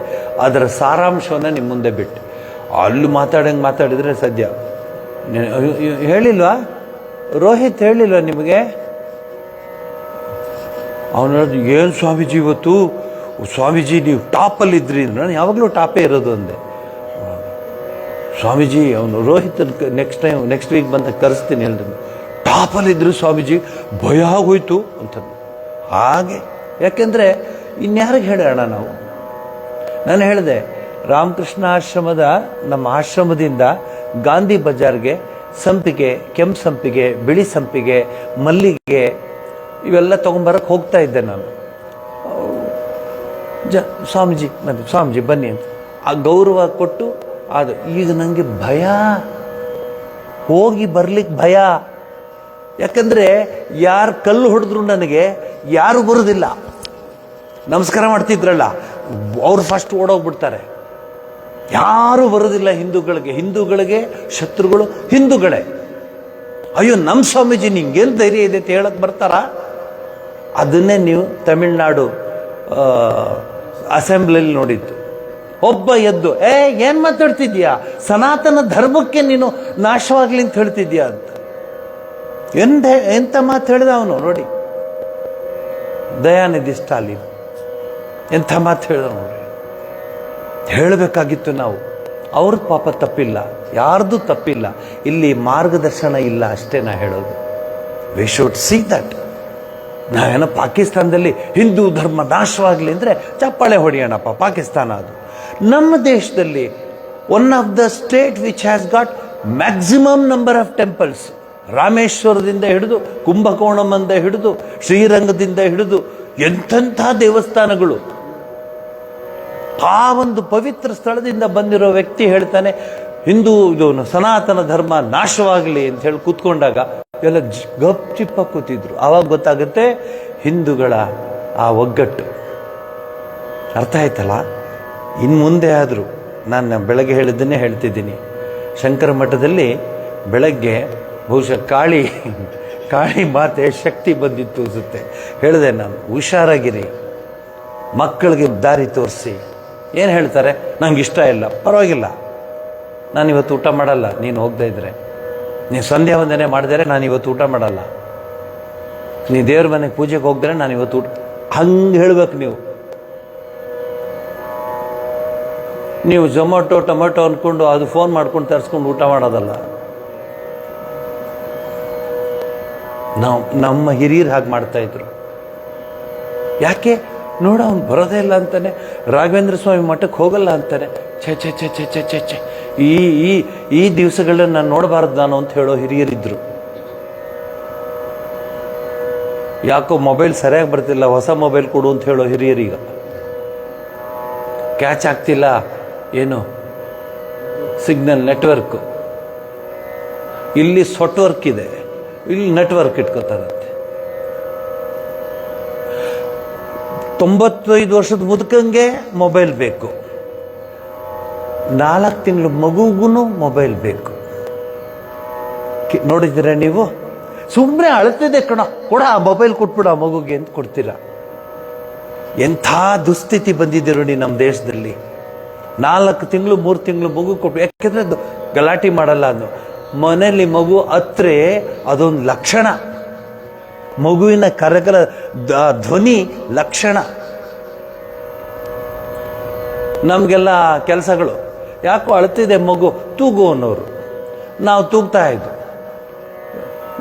ಅದರ ಸಾರಾಂಶವನ್ನು ನಿಮ್ಮ ಮುಂದೆ ಬಿಟ್ಟು ಅಲ್ಲಿ ಮಾತಾಡಿದರೆ ಸದ್ಯ ಹೇಳಿಲ್ವಾ? ರೋಹಿತ್ ಹೇಳಿಲ್ವಾ ನಿಮಗೆ? ಅವನು ಏನು ಸ್ವಾಮೀಜಿ ಇವತ್ತು, ಸ್ವಾಮೀಜಿ ನೀವು ಟಾಪಲ್ಲಿದ್ರಿ. ನಾನು ಯಾವಾಗಲೂ ಟಾಪೇ ಇರೋದು ಅಂದೆ. ಸ್ವಾಮೀಜಿ ಅವನು ರೋಹಿತ್ ನೆಕ್ಸ್ಟ್ ವೀಕ್ ಬಂದ ಕರೆಸ್ತೀನಿ ಎಲ್ರು. ಟಾಪಲ್ಲಿದ್ರು ಸ್ವಾಮೀಜಿ, ಭಯ ಆಗೋಯ್ತು ಅಂತ. ಹಾಗೆ ಯಾಕೆಂದರೆ ಇನ್ಯಾರಿಗೆ ಹೇಳೋಣ ನಾವು? ನಾನು ಹೇಳಿದೆ, ರಾಮಕೃಷ್ಣ ಆಶ್ರಮದ ನಮ್ಮ ಆಶ್ರಮದಿಂದ ಗಾಂಧಿ ಬಜಾರ್ಗೆ ಸಂಪಿಗೆ, ಕೆಂಪು ಸಂಪಿಗೆ, ಬಿಳಿ ಸಂಪಿಗೆ, ಮಲ್ಲಿಗೆ ಇವೆಲ್ಲ ತೊಗೊಂಬರಕ್ಕೆ ಹೋಗ್ತಾ ಇದ್ದೆ ನಾನು. ಸ್ವಾಮೀಜಿ ಬನ್ನಿ ಅಂತ ಆ ಗೌರವ ಕೊಟ್ಟು. ಅದು ಈಗ ನನಗೆ ಭಯ, ಹೋಗಿ ಬರ್ಲಿಕ್ಕೆ ಭಯ. ಯಾಕಂದರೆ ಯಾರು ಕಲ್ಲು ಹೊಡೆದ್ರು ನನಗೆ ಯಾರು ಬರೋದಿಲ್ಲ. ನಮಸ್ಕಾರ ಮಾಡ್ತಿದ್ರಲ್ಲ ಅವ್ರು ಫಸ್ಟ್ ಓಡೋಗ್ಬಿಡ್ತಾರೆ, ಯಾರೂ ಬರೋದಿಲ್ಲ ಹಿಂದೂಗಳಿಗೆ ಶತ್ರುಗಳು ಹಿಂದೂಗಳೇ. ಅಯ್ಯೋ ನಮ್ಮ ಸ್ವಾಮೀಜಿ ನಿಂಗೇನು ಧೈರ್ಯ ಇದೆ ಅಂತ ಹೇಳಕ್ಕೆ ಬರ್ತಾರಾ? ಅದನ್ನೇ ನೀವು ತಮಿಳ್ನಾಡು ಅಸೆಂಬ್ಲಿಯಲ್ಲಿ ನೋಡಿದ್ದು. ಒಬ್ಬ ಎದ್ದು ಏನು ಮಾತಾಡ್ತಿದ್ಯಾ, ಸನಾತನ ಧರ್ಮಕ್ಕೆ ನೀನು ನಾಶವಾಗ್ಲಿ ಅಂತ ಹೇಳ್ತಿದ್ಯಾ ಅಂತ. ಎಂಥ ಮಾತು ಹೇಳಿದ ಅವನು ನೋಡಿ. ದಯಾನಿಧಿ ಸ್ಟಾಲಿನ್ ಎಂಥ ಮಾತು ಹೇಳಿದ ನೋಡಿ. ಹೇಳಬೇಕಾಗಿತ್ತು ನಾವು. ಅವ್ರದ್ದು ಪಾಪ ತಪ್ಪಿಲ್ಲ, ಯಾರ್ದು ತಪ್ಪಿಲ್ಲ. ಇಲ್ಲಿ ಮಾರ್ಗದರ್ಶನ ಇಲ್ಲ ಅಷ್ಟೇ ನಾ ಹೇಳೋದು. We should see that. ನಾವೇನೋ ಪಾಕಿಸ್ತಾನದಲ್ಲಿ ಹಿಂದೂ ಧರ್ಮ ನಾಶವಾಗಲಿ ಅಂದರೆ ಚಪ್ಪಾಳೆ ಹೊಡೆಯೋಣಪ್ಪ, ಪಾಕಿಸ್ತಾನ ಅದು. ನಮ್ಮ ದೇಶದಲ್ಲಿ one of the state which has got maximum number of temples. ರಾಮೇಶ್ವರದಿಂದ ಹಿಡಿದು, ಕುಂಭಕೋಣಂದಿಂದ ಹಿಡಿದು, ಶ್ರೀರಂಗದಿಂದ ಹಿಡಿದು ಎಂಥೆಂಥ ದೇವಸ್ಥಾನಗಳು. ಆ ಒಂದು ಪವಿತ್ರ ಸ್ಥಳದಿಂದ ಬಂದಿರೋ ವ್ಯಕ್ತಿ ಹೇಳ್ತಾನೆ ಇದು ಸನಾತನ ಧರ್ಮ ನಾಶವಾಗಲಿ ಅಂತ ಹೇಳಿ ಕೂತ್ಕೊಂಡಾಗ ಎಲ್ಲ ಗಪ್ ಚಿಪ್ಪ ಕೂತಿದ್ರು. ಆವಾಗ ಗೊತ್ತಾಗುತ್ತೆ ಹಿಂದೂಗಳ ಆ ಒಗ್ಗಟ್ಟು. ಅರ್ಥ ಆಯ್ತಲ್ಲ? ಇನ್ನು ಮುಂದೆ ಆದರೂ ನಾನು ಬೆಳಗ್ಗೆ ಹೇಳಿದ್ದನ್ನೇ ಹೇಳ್ತಿದ್ದೀನಿ. ಶಂಕರ ಮಠದಲ್ಲಿ ಬೆಳಗ್ಗೆ ಬಹುಶಃ ಕಾಳಿ ಮಾತೆ ಶಕ್ತಿ ಬಂದಿತ್ತು ಅನಿಸುತ್ತೆ. ಹೇಳಿದೆ ನಾನು, ಹುಷಾರಾಗಿರಿ, ಮಕ್ಕಳಿಗೆ ದಾರಿ ತೋರಿಸಿ. ಏನು ಹೇಳ್ತಾರೆ, ನಂಗೆ ಇಷ್ಟ ಇಲ್ಲ, ಪರವಾಗಿಲ್ಲ, ನಾನಿವತ್ತು ಊಟ ಮಾಡಲ್ಲ. ನೀನು ಹೋಗದೇ ಇದ್ರೆ, ನೀನು ಸಂಧ್ಯಾ ವಂದನೆ ಮಾಡಿದರೆ ನಾನಿವತ್ತು ಊಟ ಮಾಡಲ್ಲ. ನೀ ದೇವ್ರ ಮನೆಗೆ ಪೂಜೆಗೆ ಹೋಗಿದ್ರೆ ನಾನಿವತ್ತು ಊಟ, ಹಂಗೆ ಹೇಳ್ಬೇಕು ನೀವು ಟೊಮೊಟೊ ಅಂದ್ಕೊಂಡು ಅದು ಫೋನ್ ಮಾಡ್ಕೊಂಡು ತರಿಸ್ಕೊಂಡು ಊಟ ಮಾಡೋದಲ್ಲ. ನಮ್ಮ ಹಿರಿಯರು ಹಾಗೆ ಮಾಡ್ತಾಯಿದ್ರು. ಯಾಕೆ ನೋಡ, ಅವ್ನು ಬರೋದೇ ಇಲ್ಲ ಅಂತಾನೆ, ರಾಘವೇಂದ್ರ ಸ್ವಾಮಿ ಮಠಕ್ಕೆ ಹೋಗಲ್ಲ ಅಂತಾನೆ. ಛೆ ಛೆ ಛೆ ಛೆ ಛೆ ಛೆ ಛೆ ಈ ದಿವಸಗಳನ್ನ ನಾನು ನೋಡಬಾರ್ದು ನಾನು ಅಂತ ಹೇಳೋ ಹಿರಿಯರಿದ್ರು. ಯಾಕೋ ಮೊಬೈಲ್ ಸರಿಯಾಗಿ ಬರ್ತಿಲ್ಲ, ಹೊಸ ಮೊಬೈಲ್ ಕೊಡು ಅಂತ ಹೇಳೋ ಹಿರಿಯರೀಗ. ಕ್ಯಾಚ್ ಆಗ್ತಿಲ್ಲ, ಏನು ಸಿಗ್ನಲ್ ನೆಟ್ವರ್ಕ್. ಇಲ್ಲಿ ಸಾಫ್ಟ್ವರ್ಕ್ ಇದೆ, ಇಲ್ಲಿ ನೆಟ್ವರ್ಕ್ ಇಟ್ಕೋತಾರಂತೆ. 95 ವರ್ಷದ ಮುದುಕಂಗೆ ಮೊಬೈಲ್ ಬೇಕು, 4 ತಿಂಗಳು ಮಗುಗೂ ಮೊಬೈಲ್ ಬೇಕು. ನೋಡಿದ್ದೀರಾ ನೀವು? ಸುಮ್ಮನೆ ಅಳ್ತಿದೆ ಕಣ, ಕೊಡ ಮೊಬೈಲ್ ಕೊಟ್ಬಿಡ ಮಗುಗೆ ಅಂತ ಕೊಡ್ತೀರಾ. ಎಂಥ ದುಸ್ಥಿತಿ ಬಂದಿದೆ ನೋಡಿ ನಮ್ಮ ದೇಶದಲ್ಲಿ. 4 ತಿಂಗಳು 3 ತಿಂಗಳು ಮಗು ಕೊಟ್ಟು, ಯಾಕೆಂದ್ರೆ ಗಲಾಟೆ ಮಾಡಲ್ಲ. ಅದು ಮನೆಯಲ್ಲಿ ಮಗು ಹತ್ರೆ ಅದೊಂದು ಲಕ್ಷಣ, ಮಗುವಿನ ಕರಕರ ಧ್ವನಿ ಲಕ್ಷಣ. ನಮಗೆಲ್ಲ ಕೆಲಸಗಳು, ಯಾಕೋ ಅಳ್ತಿದೆ ಮಗು, ತೂಗು ಅನ್ನೋರು, ನಾವು ತೂಗ್ತಾ ಇದ್ದು,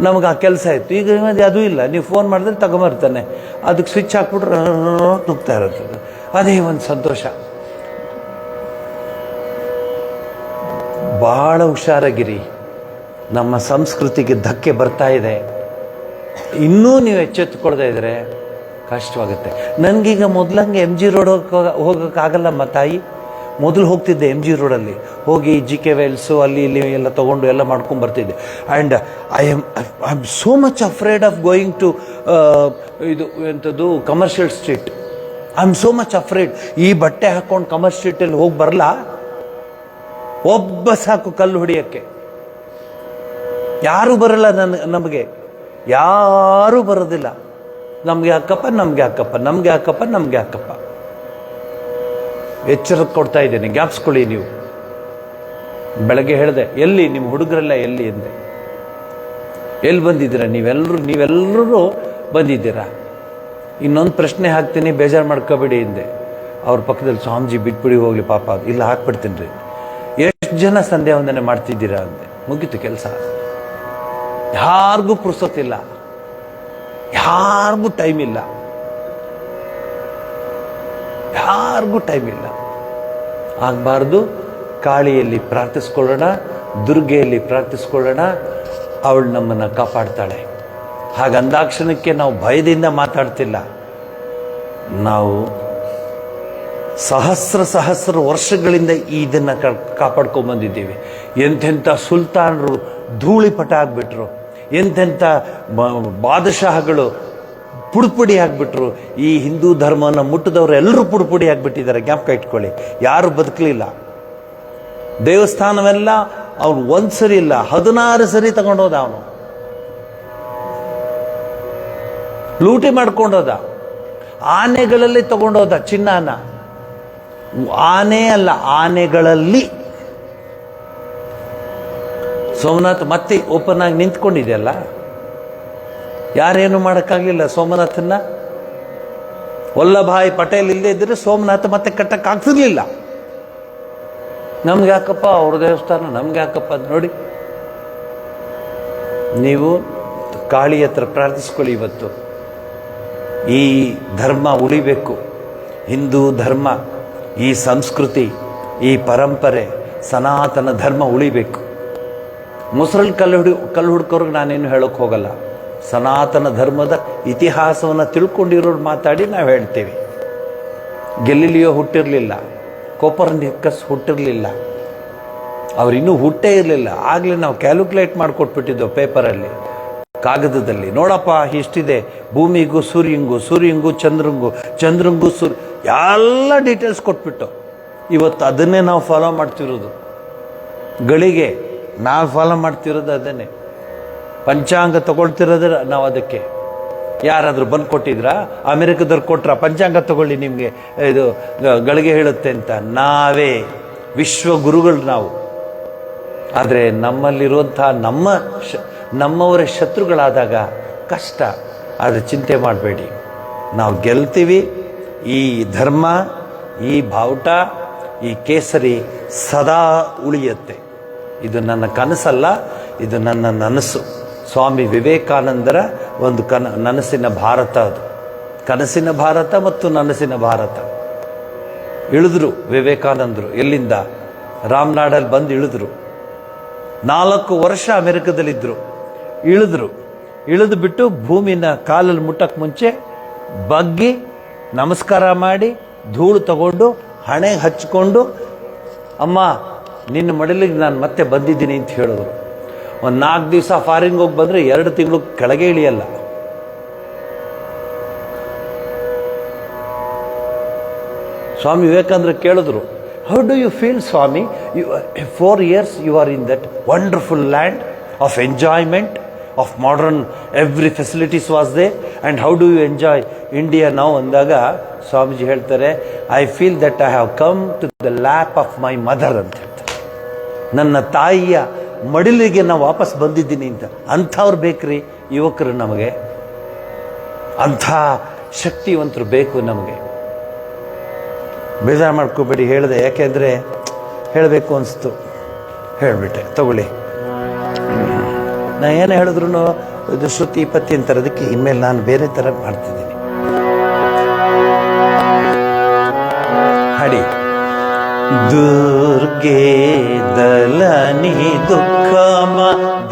ನಮಗೆ ಆ ಕೆಲಸ ಇತ್ತು. ಈಗ ಅದು ಇಲ್ಲ, ನೀವು ಫೋನ್ ಮಾಡಿದ್ರೆ ತಗೊಂಬರ್ತಾನೆ, ಅದಕ್ಕೆ ಸ್ವಿಚ್ ಹಾಕ್ಬಿಟ್ರೆ ತೂಗ್ತಾ ಇರುತ್ತೆ. ಅದೇ ಒಂದು ಸಂತೋಷ. ಭಾಳ ಹುಷಾರಾಗಿರಿ, ನಮ್ಮ ಸಂಸ್ಕೃತಿಗೆ ಧಕ್ಕೆ ಬರ್ತಾ ಇದೆ. ಇನ್ನೂ ನೀವು ಎಚ್ಚೆತ್ತುಕೊಳ್ತಾ ಇದ್ರೆ ಕಷ್ಟವಾಗುತ್ತೆ. ನನಗೀಗ ಮೊದಲಂಗೆ MG ರೋಡ್ ಹೋಗೋಕ್ಕಾಗಲ್ಲಮ್ಮ ತಾಯಿ. ಮೊದಲು ಹೋಗ್ತಿದ್ದೆ MG ರೋಡಲ್ಲಿ, ಹೋಗಿ GK ವೆಲ್ಸು ಅಲ್ಲಿ ಇಲ್ಲಿ ಎಲ್ಲ ತೊಗೊಂಡು ಎಲ್ಲ ಮಾಡ್ಕೊಂಡು ಬರ್ತಿದ್ದೆ. And I am so much afraid of going to ಇದು ಎಂಥದ್ದು commercial street. I am so much afraid. ಈ ಬಟ್ಟೆ ಹಾಕ್ಕೊಂಡು ಕಮರ್ಷಿಯಲ್ ಸ್ಟ್ರೀಟಲ್ಲಿ ಹೋಗಿ ಬರಲ್ಲ, ಒಬ್ಬ ಸಾಕು ಕಲ್ಲು ಹೊಡಿಯೋಕ್ಕೆ. ಯಾರೂ ಬರಲ್ಲ, ನಮಗೆ ಯಾರೂ ಬರೋದಿಲ್ಲ. ನಮ್ಗೆ ಯಾಕಪ್ಪ, ನಮ್ಗೆ ಯಾಕಪ್ಪ, ನಮ್ಗೆ ಯಾಕಪ್ಪ, ನಮ್ಗೆ ಯಾಕಪ್ಪ. ಎಚ್ಚರ ಕೊಡ್ತಾ ಇದ್ದೇನೆ, ಜ್ಞಾಪಿಸ್ಕೊಳ್ಳಿ ನೀವು. ಬೆಳಗ್ಗೆ ಹೇಳಿದೆ, ಎಲ್ಲಿ ನಿಮ್ಮ ಹುಡುಗರೆಲ್ಲ ಎಲ್ಲಿ ಎಂದೆ. ಎಲ್ಲಿ ಬಂದಿದ್ದೀರಾ ನೀವೆಲ್ಲರೂ ಬಂದಿದ್ದೀರಾ? ಇನ್ನೊಂದು ಪ್ರಶ್ನೆ ಹಾಕ್ತೀನಿ, ಬೇಜಾರು ಮಾಡ್ಕೋಬೇಡಿ ಎಂದೆ. ಅವ್ರ ಪಕ್ಕದಲ್ಲಿ, ಸ್ವಾಮೀಜಿ ಬಿಟ್ಬಿಡಿ ಹೋಗ್ಲಿ ಪಾಪ, ಇಲ್ಲ ಹಾಕ್ಬಿಡ್ತೀನಿ ರೀ. ಎಷ್ಟು ಜನ ಸಂಧ್ಯಾ ವಂದನೆ ಮಾಡ್ತಿದ್ದೀರಾ ಅಂದೆ. ಮುಗೀತು ಕೆಲಸ. ಯಾರಿಗೂ ಪುರ್ಸೊತ್ತಿಲ್ಲ, ಯಾರಿಗೂ ಟೈಮ್ ಇಲ್ಲ, ಯಾರಿಗೂ ಟೈಮ್ ಇಲ್ಲ. ಆಗಬಾರ್ದು. ಕಾಳಿಯಲ್ಲಿ ಪ್ರಾರ್ಥಿಸ್ಕೊಳ್ಳೋಣ, ದುರ್ಗೆಯಲ್ಲಿ ಪ್ರಾರ್ಥಿಸ್ಕೊಳ್ಳೋಣ, ಅವಳು ನಮ್ಮನ್ನು ಕಾಪಾಡ್ತಾಳೆ. ಹಾಗಂದಾಕ್ಷಣಕ್ಕೆ ನಾವು ಭಯದಿಂದ ಮಾತಾಡ್ತಿಲ್ಲ. ನಾವು ಸಹಸ್ರ ವರ್ಷಗಳಿಂದ ಇದನ್ನು ಕಾಪಾಡ್ಕೊಂಡ್ಬಂದಿದ್ದೀವಿ. ಎಂತೆಂಥ ಸುಲ್ತಾನರು ಧೂಳಿಪಟ ಆಗಿಬಿಟ್ರು, ಎಂತೆಂಥ ಬಾದಶಾಹಗಳು ಪುಡುಪುಡಿ ಆಗಿಬಿಟ್ರು. ಈ ಹಿಂದೂ ಧರ್ಮವನ್ನು ಮುಟ್ಟಿದವರು ಎಲ್ಲರೂ ಪುಡುಪುಡಿ ಆಗಿಬಿಟ್ಟಿದ್ದಾರೆ. ಜ್ಞಾಪಕ ಇಟ್ಕೊಳ್ಳಿ, ಯಾರು ಬದುಕಲಿಲ್ಲ. ದೇವಸ್ಥಾನವೆಲ್ಲ ಅವನು ಒಂದು ಸರಿ ಇಲ್ಲ, 16 ಸರಿ ತಗೊಂಡೋದ. ಅವನು ಲೂಟಿ ಮಾಡ್ಕೊಂಡೋದ. ಆನೆಗಳಲ್ಲಿ ತಗೊಂಡೋದ ಚಿನ್ನಾನ. ಆನೆ ಅಲ್ಲ, ಆನೆಗಳಲ್ಲಿ. ಸೋಮನಾಥ್ ಮತ್ತೆ ಓಪನ್ ಆಗಿ ನಿಂತ್ಕೊಂಡಿದೆಯಲ್ಲ, ಯಾರೇನು ಮಾಡೋಕ್ಕಾಗಲಿಲ್ಲ ಸೋಮನಾಥನ್ನ. ವಲ್ಲಭಾಯ್ ಪಟೇಲ್ ಇಲ್ಲದೆ ಇದ್ದರೆ ಸೋಮನಾಥ ಮತ್ತೆ ಕಟ್ಟಕ್ಕಾಗ್ತಿರ್ಲಿಲ್ಲ. ನಮ್ಗೆ ಯಾಕಪ್ಪ ಅವ್ರ ದೇವಸ್ಥಾನ, ನಮ್ಗೆ ಯಾಕಪ್ಪ ಅದು. ನೋಡಿ, ನೀವು ಕಾಳಿ ಹತ್ರ ಪ್ರಾರ್ಥಿಸ್ಕೊಳ್ಳಿ. ಇವತ್ತು ಈ ಧರ್ಮ ಉಳಿಬೇಕು. ಹಿಂದೂ ಧರ್ಮ, ಈ ಸಂಸ್ಕೃತಿ, ಈ ಪರಂಪರೆ, ಸನಾತನ ಧರ್ಮ ಉಳಿಬೇಕು. ಮುಸರಲ್ಲಿ ಕಲ್ಲು ಹುಡ್ಕೋರ್ಗೆ ನಾನೇನು ಹೇಳೋಕೆ ಹೋಗಲ್ಲ. ಸನಾತನ ಧರ್ಮದ ಇತಿಹಾಸವನ್ನು ತಿಳ್ಕೊಂಡಿರೋರು ಮಾತಾಡಿ ನಾವು ಹೇಳ್ತೇವೆ. ಗೆಲಿಲಿಯೋ ಹುಟ್ಟಿರಲಿಲ್ಲ, ಕೋಪರ್ನಿಕಸ್ ಹುಟ್ಟಿರಲಿಲ್ಲ, ಅವರಿನ್ನೂ ಹುಟ್ಟೇ ಇರಲಿಲ್ಲ. ಆಗಲೇ ನಾವು ಕ್ಯಾಲ್ಕುಲೇಟ್ ಮಾಡಿಕೊಟ್ಬಿಟ್ಟಿದ್ದೆವು ಪೇಪರಲ್ಲಿ, ಕಾಗದದಲ್ಲಿ. ನೋಡಪ್ಪ ಇಷ್ಟಿದೆ, ಭೂಮಿಗೂ ಸೂರ್ಯಂಗೂ, ಸೂರ್ಯಂಗೂ ಚಂದ್ರಂಗೂ, ಚಂದ್ರಂಗೂ ಎಲ್ಲ ಡೀಟೇಲ್ಸ್ ಕೊಟ್ಬಿಟ್ಟು. ಇವತ್ತು ಅದನ್ನೇ ನಾವು ಫಾಲೋ ಮಾಡ್ತಿರೋದು. ಗಳಿಗೆ ನಾವು ಫಾಲೋ ಮಾಡ್ತಿರೋದು ಅದನ್ನೇ. ಪಂಚಾಂಗ ತಗೊಳ್ತಿರೋದ್ರೆ ನಾವು ಅದಕ್ಕೆ. ಯಾರಾದರೂ ಬಂದು ಕೊಟ್ಟಿದ್ರಾ? ಅಮೆರಿಕದವ್ರು ಕೊಟ್ರ ಪಂಚಾಂಗ ತಗೊಳ್ಳಿ ನಿಮಗೆ ಇದು ಗಳಿಗೆ ಹೇಳುತ್ತೆ ಅಂತ? ನಾವೇ ವಿಶ್ವಗುರುಗಳು ನಾವು. ಆದರೆ ನಮ್ಮಲ್ಲಿರುವಂಥ ನಮ್ಮವರ ಶತ್ರುಗಳಾದಾಗ ಕಷ್ಟ. ಆದರೆ ಚಿಂತೆ ಮಾಡಬೇಡಿ, ನಾವು ಗೆಲ್ತೀವಿ. ಈ ಧರ್ಮ, ಈ ಬಾವುಟ, ಈ ಕೇಸರಿ ಸದಾ ಉಳಿಯುತ್ತೆ. ಇದು ನನ್ನ ಕನಸಲ್ಲ, ಇದು ನನ್ನ ನನಸು. ಸ್ವಾಮಿ ವಿವೇಕಾನಂದರ ಒಂದು ನನಸಿನ ಭಾರತ ಅದು. ಕನಸಿನ ಭಾರತ ಮತ್ತು ನನಸಿನ ಭಾರತ. ಇಳಿದ್ರು ವಿವೇಕಾನಂದರು. ಎಲ್ಲಿಂದ? ರಾಮನಾಡಲ್ಲಿ ಬಂದು ಇಳಿದ್ರು. 4 ವರ್ಷ ಅಮೆರಿಕದಲ್ಲಿದ್ದರು. ಇಳಿದ್ರು. ಇಳಿದು ಬಿಟ್ಟು ಭೂಮಿನ ಕಾಲಲ್ಲಿ ಮುಟ್ಟಕ್ಕೆ ಮುಂಚೆ ಬಗ್ಗಿ ನಮಸ್ಕಾರ ಮಾಡಿ ಧೂಳು ತಗೊಂಡು ಹಣೆಗೆ ಹಚ್ಕೊಂಡು, ಅಮ್ಮ ನಿನ್ನ ಮಡಲಿಗೆ ನಾನು ಮತ್ತೆ ಬಂದಿದ್ದೀನಿ ಅಂತ ಹೇಳಿದ್ರು. ಒಂದು 4 ದಿವಸ ಫಾರಿನ್ಗೆ ಹೋಗಿ ಬಂದರೆ 2 ತಿಂಗಳು ಕೆಳಗೆ ಇಳಿಯಲ್ಲ. ಸ್ವಾಮಿ ವಿವೇಕಾನಂದರು ಕೇಳಿದ್ರು, how do you feel Swami, 4 years you are in that wonderful land of enjoyment of modern, every facilities was there, and how do you enjoy India ನಾವು ಅಂದಾಗ ಸ್ವಾಮೀಜಿ ಹೇಳ್ತಾರೆ, I feel that I have come to the lap of my mother ಅಂತ ಹೇಳ್ತಾರೆ. ನನ್ನ ತಾಯಿಯ ಮಡಿಲಿಗೆ ನಾವು ವಾಪಸ್ ಬಂದಿದ್ದೀನಿ ಅಂತ. ಅಂಥವ್ರು ಬೇಕ್ರಿ ಯುವಕರು, ನಮಗೆ ಅಂಥ ಶಕ್ತಿವಂತರು ಬೇಕು ನಮಗೆ. ಬೇಜಾರು ಮಾಡ್ಕೋಬೇಡಿ, ಹೇಳಿದೆ, ಯಾಕೆಂದರೆ ಹೇಳಬೇಕು ಅನಿಸ್ತು, ಹೇಳಿಬಿಟ್ಟೆ. ತಗೊಳ್ಳಿ, ನಾ ಏನು ಹೇಳಿದ್ರು ಇದು ಶ್ರುತಿ ಪತ್ತಿ ಅಂತಾರದಕ್ಕೆ ಇನ್ಮೇಲೆ ನಾನು ಬೇರೆ ಥರ ಮಾಡ್ತಿದ್ದೀನಿ. ಹಾಡಿ. ದುರ್ಗೆ ದಲನಿ ದುಃಖಮ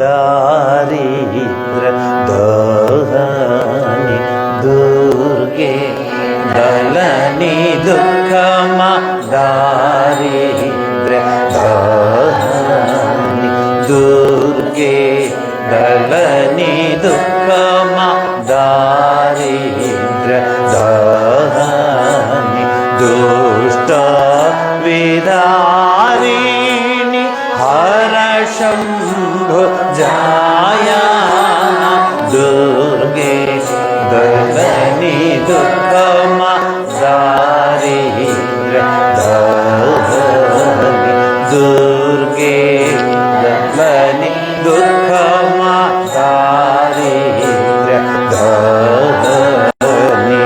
ದಾರಿದ್ರ ದಹನಿ, ದುರ್ಗೆ ದಲನಿ ದುಃಖಮ ದಾರಿದ್ರ ದಹನಿ, ದುರ್ಗೆ ದಲನಿ ದುಃಖಮ ದಾರಿದ್ರ ದಹನಿ, ದುಷ್ಟ ವಿದಾರಿಣಿ ಹರ ಶಂಭು ಜಾಯ, ದುರ್ಗೆ ದಲನಿ ದುಃಖಮ ದಾರಿದ್ರ ದಹನಿ, ದುರ್ಗೆ ದಲನಿ ದುಃಖಮ ದಾರಿದ್ರ ದಹನಿ.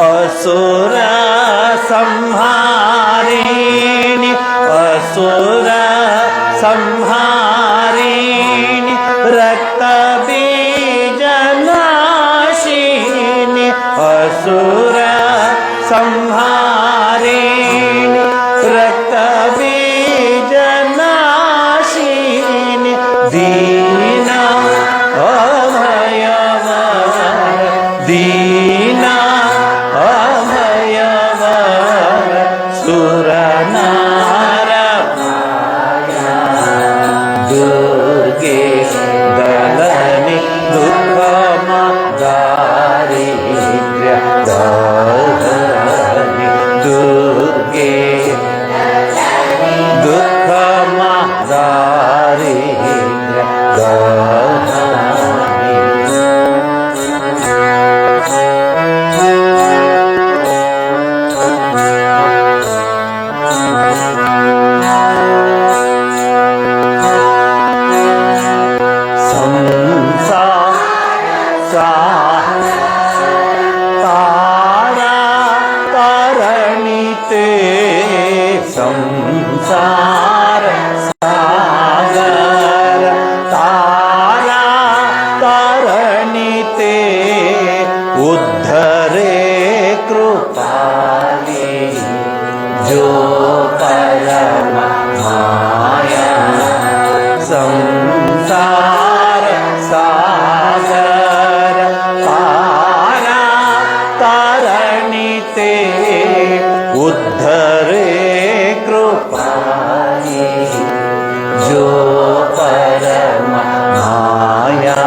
असुर संहारिणी, असुर संहारिणी, रक्त बीजनाशिनी, असुर संहारिणी, रक्त बीजनाशिनी, दीना अभयवर, दीना अभयवर, सुरनार दुर्गे दलनि दुःखम दारिद्र्य दहनि, दुर्गे दुःखम दारिद्र्य दहनि. तारा तरणिते संसार सागर, तारा तरणिते उद्धरे कृपाली, जो परम माया संसार सागर, तारा तरणिते उद्धरे कृपाली, जो परम माया.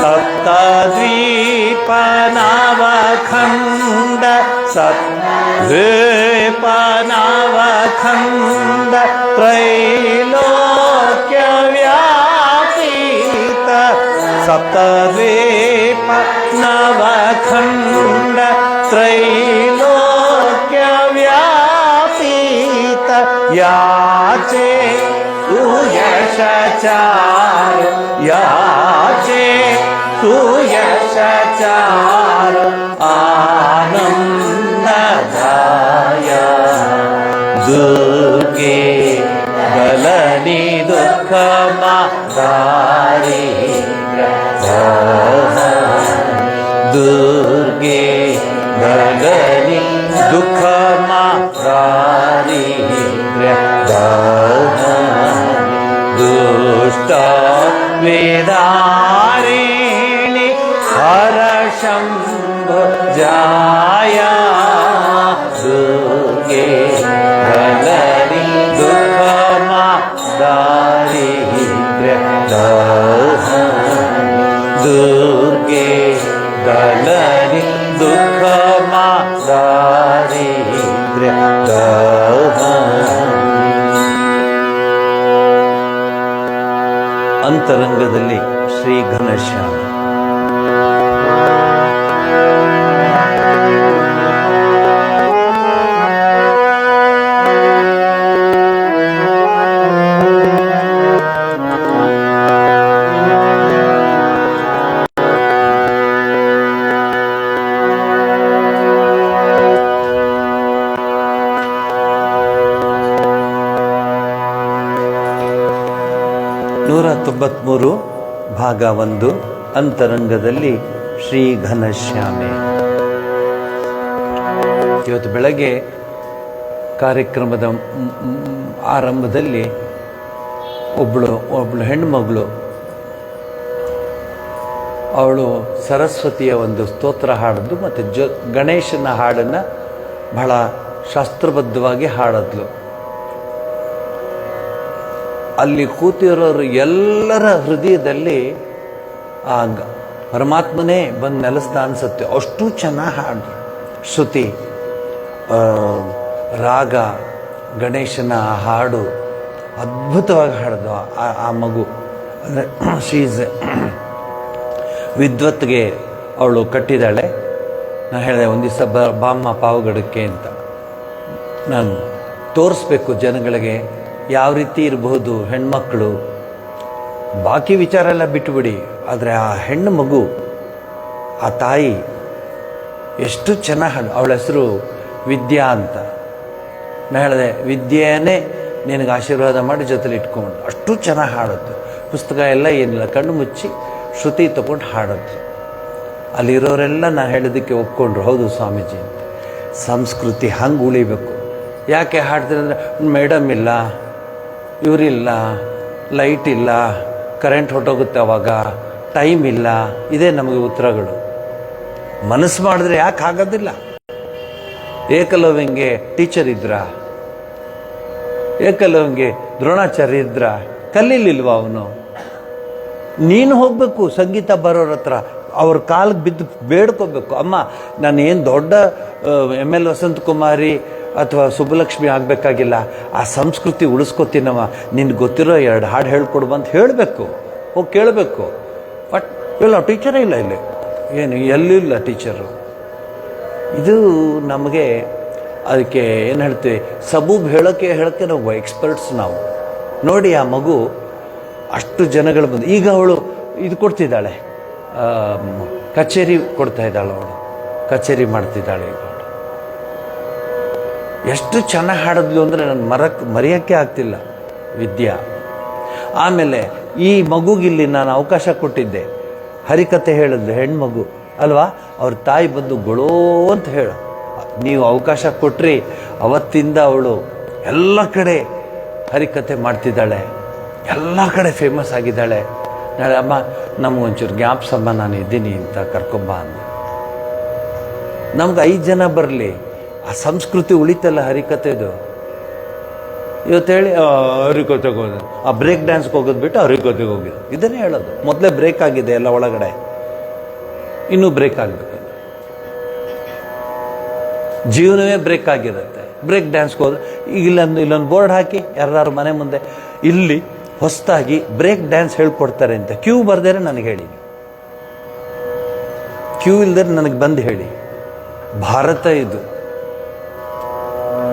सप्तद्वीप नवखंड, सप्तद्वीप नवखंड, त्रैलोक्य व्यापीत, सप्तद्वीप नवखंड, त्रैलोक्य व्यापीत, याचे तू यशचार, याचे तू यशचार, आनंददाय, दुर्गे दलनि दुःखम दारिद्र्य दहनि, ದಲನಿ ದುಃಖ ಮಾರಿದ್ರ್ಯ ದುಷ್ಟ ವೇದಾರಿಣಿ ಹರ ಶಂಭು ಜಾಯ ದುರ್ಗೆ ದಲನಿ ದುಃಖ ಮಾರಿದ್ರ್ಯ ದುರ್ಗೆ ದಲನಿ ದುಃಖ ಮಾರಿದ್ರ್ಯ ಅಂತರಂಗದಲ್ಲಿ ಶ್ರೀ ಘನಶ್ಯಾಮ. ಭಾಗ 1 ಅಂತರಂಗದಲ್ಲಿ ಶ್ರೀ ಘನಶ್ಯಾಮೆ. ಇವತ್ತು ಬೆಳಗ್ಗೆ ಕಾರ್ಯಕ್ರಮದ ಆರಂಭದಲ್ಲಿ ಒಬ್ಬಳು ಹೆಣ್ಣುಮಗಳು ಅವಳು ಸರಸ್ವತಿಯ ಒಂದು ಸ್ತೋತ್ರ ಹಾಡಿದ್ದು ಮತ್ತು ಗಣೇಶನ ಹಾಡನ್ನು ಬಹಳ ಶಾಸ್ತ್ರಬದ್ಧವಾಗಿ ಹಾಡಿದ್ಲು. ಅಲ್ಲಿ ಕೂತಿರೋರು ಎಲ್ಲರ ಹೃದಯದಲ್ಲಿ ಆ ಪರಮಾತ್ಮನೇ ಬಂದು ನೆಲೆಸ್ದ ಅನ್ಸುತ್ತೆ. ಅಷ್ಟು ಚೆನ್ನಾಗಿ ಹಾಡು, ಶ್ರುತಿ, ರಾಗ, ಗಣೇಶನ ಹಾಡು ಅದ್ಭುತವಾಗಿ ಹಾಡಿದ್ವು ಆ ಮಗು. ಅಂದರೆ ಶೀಸ್ ವಿದ್ವತ್ಗೆ ಅವಳು ಕಟ್ಟಿದ್ದಾಳೆ. ನಾನು ಹೇಳಿದೆ ಒಂದು ದಿವಸ ಬಾಮ್ಮ ಪಾವಗಡಕ್ಕೆ ಅಂತ. ನಾನು ತೋರಿಸ್ಬೇಕು ಜನಗಳಿಗೆ ಯಾವ ರೀತಿ ಇರಬಹುದು ಹೆಣ್ಮಕ್ಳು. ಬಾಕಿ ವಿಚಾರ ಎಲ್ಲ ಬಿಟ್ಟುಬಿಡಿ, ಆದರೆ ಆ ಹೆಣ್ಣು ಮಗು, ಆ ತಾಯಿ ಎಷ್ಟು ಚೆನ್ನಾಗಿ, ಅವಳ ಹೆಸರು ವಿದ್ಯಾ ಅಂತ. ನಾನು ಹೇಳಿದೆ ವಿದ್ಯೆಯೇ ನಿನಗೆ ಆಶೀರ್ವಾದ ಮಾಡಿ ಜೊತೆಲಿ ಇಟ್ಕೊಂಡು. ಅಷ್ಟು ಚೆನ್ನಾಗಿ ಹಾಡೋದು. ಪುಸ್ತಕ ಎಲ್ಲ ಏನಿಲ್ಲ, ಕಣ್ಣು ಮುಚ್ಚಿ ಶ್ರುತಿ ತಗೊಂಡು ಹಾಡೋದು. ಅಲ್ಲಿರೋರೆಲ್ಲ ನಾನು ಹೇಳಿದ್ದಕ್ಕೆ ಒಪ್ಕೊಂಡ್ರು, ಹೌದು ಸ್ವಾಮೀಜಿ ಅಂತ. ಸಂಸ್ಕೃತಿ ಹಂಗೆ ಉಳಿಬೇಕು. ಯಾಕೆ ಹಾಡ್ತೀನಿ ಅಂದರೆ ಮೇಡಮ್ ಇಲ್ಲ, ಇವರಿಲ್ಲ, ಲೈಟ್ ಇಲ್ಲ, ಕರೆಂಟ್ ಹೊಟ್ಟೋಗುತ್ತೆ, ಅವಾಗ ಟೈಮ್ ಇಲ್ಲ. ಇದೇ ನಮಗೆ ಉತ್ತರಗಳು. ಮನಸ್ಸು ಮಾಡಿದ್ರೆ ಯಾಕೆ ಆಗೋದಿಲ್ಲ? ಏಕಲವ್ಯಂಗೆ ಟೀಚರ್ ಇದ್ರ, ಏಕಲವ್ಯಂಗೆ ದ್ರೋಣಾಚಾರ್ಯ ಇದ್ರ, ಕಲೀಲಿಲ್ವ ಅವನು? ನೀನು ಹೋಗ್ಬೇಕು ಸಂಗೀತ ಬರೋರ ಹತ್ರ, ಅವ್ರ ಕಾಲಿಗೆ ಬಿದ್ದು ಬೇಡ್ಕೋಬೇಕು. ಅಮ್ಮ ನಾನು ಏನು ದೊಡ್ಡ ML ವಸಂತ ಕುಮಾರಿ ಅಥವಾ ಸುಬ್ಬಲಕ್ಷ್ಮಿ ಆಗಬೇಕಾಗಿಲ್ಲ, ಆ ಸಂಸ್ಕೃತಿ ಉಳಿಸ್ಕೊತೀನವ, ನಿನ್ಗೆ ಗೊತ್ತಿರೋ 2 ಹಾಡು ಹೇಳ್ಕೊಡು ಅಂತ ಹೇಳಬೇಕು. ಹೋಗಿ ಕೇಳಬೇಕು. ಬಟ್ ಇಲ್ಲ, ಟೀಚರೇ ಇಲ್ಲ ಇಲ್ಲಿ, ಏನು ಎಲ್ಲೂ ಇಲ್ಲ ಟೀಚರು. ಇದು ನಮಗೆ ಅದಕ್ಕೆ ಏನು ಹೇಳ್ತೀವಿ, ಸಬೂಬ್ ಹೇಳೋಕ್ಕೆ ನಾವು ಎಕ್ಸ್ಪರ್ಟ್ಸ್ ನಾವು. ನೋಡಿ ಆ ಮಗು ಅಷ್ಟು ಜನಗಳು ಬಂದು, ಈಗ ಅವಳು ಇದು ಕೊಡ್ತಿದ್ದಾಳೆ, ಕಚೇರಿ ಕೊಡ್ತಾ ಇದ್ದಾಳೆ, ಅವಳು ಕಚೇರಿ ಮಾಡ್ತಿದ್ದಾಳೆ ಈಗ. ಎಷ್ಟು ಚೆನ್ನಾಗಿ ಹಾಡಿದ್ಲು ಅಂದರೆ ನಾನು ಮರೆಯೋಕ್ಕೆ ಆಗ್ತಿಲ್ಲ ವಿದ್ಯಾ. ಆಮೇಲೆ ಈ ಮಗುಗಿಲ್ಲಿ ನಾನು ಅವಕಾಶ ಕೊಟ್ಟಿದ್ದೆ, ಹರಿಕತೆ ಹೇಳಿದ್ಲು, ಹೆಣ್ಮಗು ಅಲ್ವಾ, ಅವ್ರ ತಾಯಿ ಬಂದು ಗೊಳೋ ಅಂತ ಹೇಳು. ನೀವು ಅವಕಾಶ ಕೊಟ್ರಿ, ಅವತ್ತಿಂದ ಅವಳು ಎಲ್ಲ ಕಡೆ ಹರಿಕತೆ ಮಾಡ್ತಿದ್ದಾಳೆ, ಎಲ್ಲ ಕಡೆ ಫೇಮಸ್ ಆಗಿದ್ದಾಳೆ. ನಾಳೆ ಅಮ್ಮ ನಮಗೊಂಚೂರು ಜ್ಞಾಪಸಮ್ಮ ನಾನು ಇದ್ದೀನಿ ಅಂತ ಕರ್ಕೊಂಬ ಅಂದ. ನಮ್ಗೆ 5 ಜನ ಬರಲಿ, ಆ ಸಂಸ್ಕೃತಿ ಉಳಿತಲ್ಲ ಹರಿಕತೆದು. ಇವತ್ತು ಹೇಳಿ ಹರಿಕತೆಗೆ ಹೋದ, ಆ ಬ್ರೇಕ್ ಡ್ಯಾನ್ಸ್ಗೆ ಹೋಗೋದು ಬಿಟ್ಟು ಹರಿಕತೆಗೆ ಹೋಗಿದ್ದು, ಇದನ್ನೇ ಹೇಳೋದು. ಮೊದಲೇ ಬ್ರೇಕ್ ಆಗಿದೆ ಎಲ್ಲ ಒಳಗಡೆ, ಇನ್ನೂ ಬ್ರೇಕ್ ಆಗಬೇಕು. ಜೀವನವೇ ಬ್ರೇಕ್ ಆಗಿರುತ್ತೆ. ಬ್ರೇಕ್ ಡ್ಯಾನ್ಸ್ಗೆ ಹೋದ್ರೆ ಈಗ ಇಲ್ಲೊಂದು ಬೋರ್ಡ್ ಹಾಕಿ ಯಾರು ಮನೆ ಮುಂದೆ, ಇಲ್ಲಿ ಹೊಸದಾಗಿ ಬ್ರೇಕ್ ಡ್ಯಾನ್ಸ್ ಹೇಳ್ಕೊಡ್ತಾರೆ ಅಂತ ಕ್ಯೂ ಬರ್ದೇರೆ ನನಗೆ ಹೇಳಿ, ಕ್ಯೂ ಇಲ್ದರೆ ನನಗೆ ಬಂದು ಹೇಳಿ. ಭಾರತ ಇದು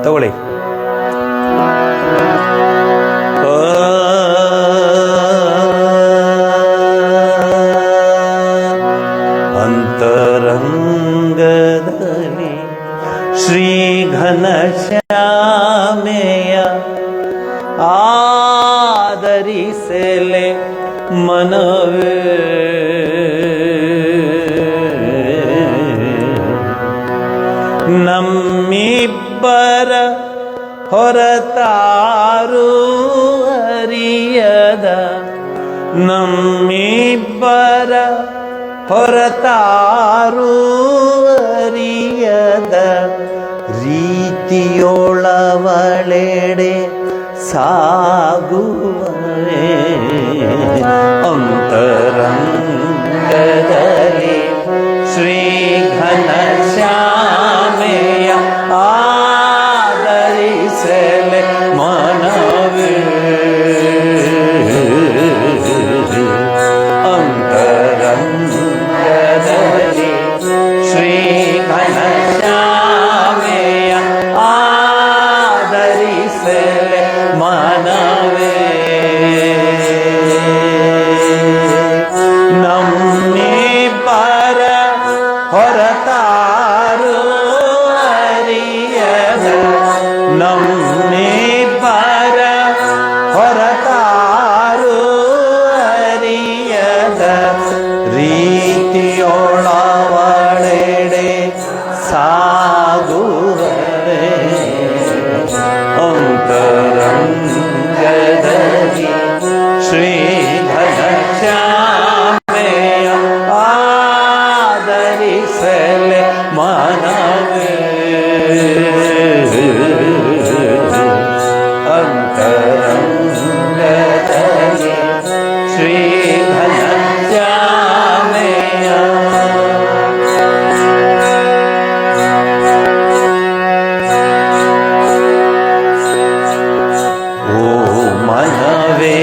ತಗೊಳ್ಳಿ. ಅಂತರಂಗದಲ್ಲಿ ಶ್ರೀ ಘನಶ್ಯಾಮೆಯ ಆದರಿಸಲೆ ಮನವೇ, ನಮ್ಮಿಬ್ಬರ ಹೊರತಾರು ಅರಿಯದ, ನಮ್ಮಿಬ್ಬರ ಹೊರತಾರು ಅರಿಯದ ರೀತಿಯೊಳವಳೆಡೆ ಸಾಗುವರೆ. ಅಂತರಂಗದಲ್ಲಿ ಶ್ರೀ ಘನಶ್ಯಾಮೆಯ ಆದರಿಸಲೆ ಮನವೇ. ಅಂತರಂಗದಲ್ಲಿ ಶ್ರೀ ಘನಶ್ಯಾಮೆಯ ಆದರಿಸಲೆ ಮನವೇ. ನಮ್ಮಿಬ್ಬರ ಹೊರತಾರು ಅರಿಯದ, ನಮ್ಮಿಬ್ಬರ ಹೊರತಾರು ಅರಿಯದ ರೀತಿಯೊಳವಳೆಡೆ ಸಾಗುವರೆ. ಅಂತರಂಗದಲ್ಲಿ ಶ್ರೀ ಘನಶ್ಯಾಮೆಯ ಆದರಿಸಲೆ ಮನವೇ. ಅಂತರಂಗದಲ್ಲಿ ಶ್ರೀ ಘನಶ್ಯಾಮೆಯ. ಓ ಮನವೇ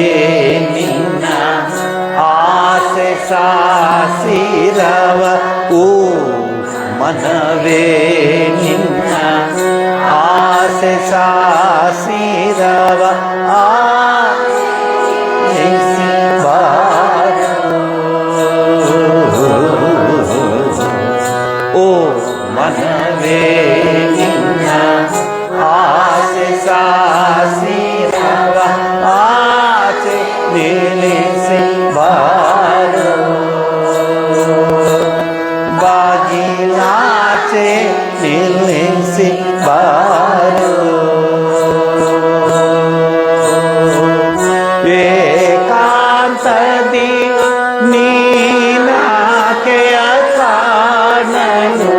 ನಿನ್ನ ಆಸೆ ಸಾಸಿರವ, ಓ ಮನವೇ ನಿನ್ನ ಆಸೆ ಸಾಸಿರವ ಆಲಿಸಿ ಬಾರೋ. ಓ ಮನವೇ ನಿನ್ನ ಆಸೆ ಸಾಸಿರವ ಆಚೆ ನಿಲ್ಲಿಸಿ ಬಾರೋ. ಬಾಗಿಲಾಚೆ ನಿಲ್ಲಿಸಿ ಬಾರೋ. ಏಕಾಂತದಿ ನೀನಾಕೆಯ ಕಾಣಲು,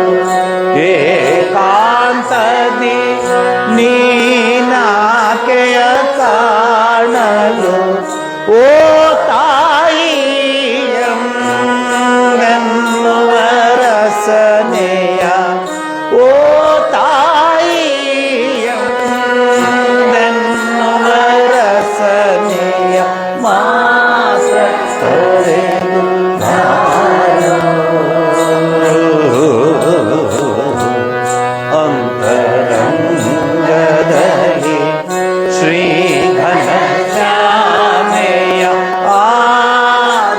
ಏಕಾಂತದಿ ನೀನಾಕೆಯ ಕಾಣಲು, ಓ ತಾಯಿ ಎಂಬೆನ್ನುವ ರಸನೆಯ, ಓ ತಾಯಿ ಎಂಬೆನ್ನುವ ರಸನೆಯ ಮಾಸ ತೊರೆದು ಬಾರೋ. ಅಂತರಂಗದಲ್ಲಿ ಶ್ರೀ ಘನಶ್ಯಾಮೆಯ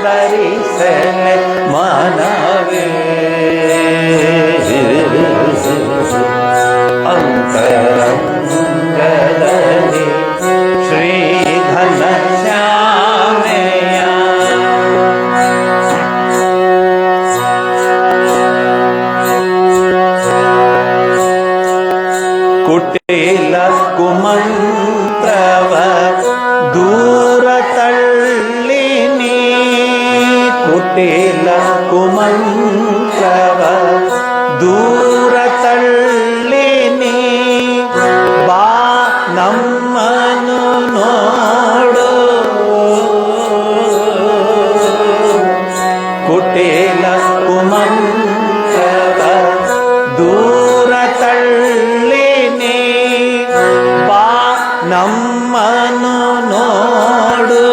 ಆದರಿಸಲೆ ಮನವೇ. ಅಂತರಂಗದಲ್ಲಿ ಶ್ರೀ ಘನಶ್ಯಾಮೆಯ. ಕುಟಿಲ ಕುಮಂತ್ರವ ದೂರ ತಳ್ಳಿನಿ, ಕುಟಿಲ ಕುಮಂತ್ರವ ದೂರ ತಳ್ಳಿನಿ, ಬಾ ನಮ್ಮನು ನೋಡು. ಕುಟಿಲ ಕುಮಂತ್ರವ ದೂರ ತಳ್ಳಿನಿ, ಬಾ ನಮ್ಮನು ನೋಡು.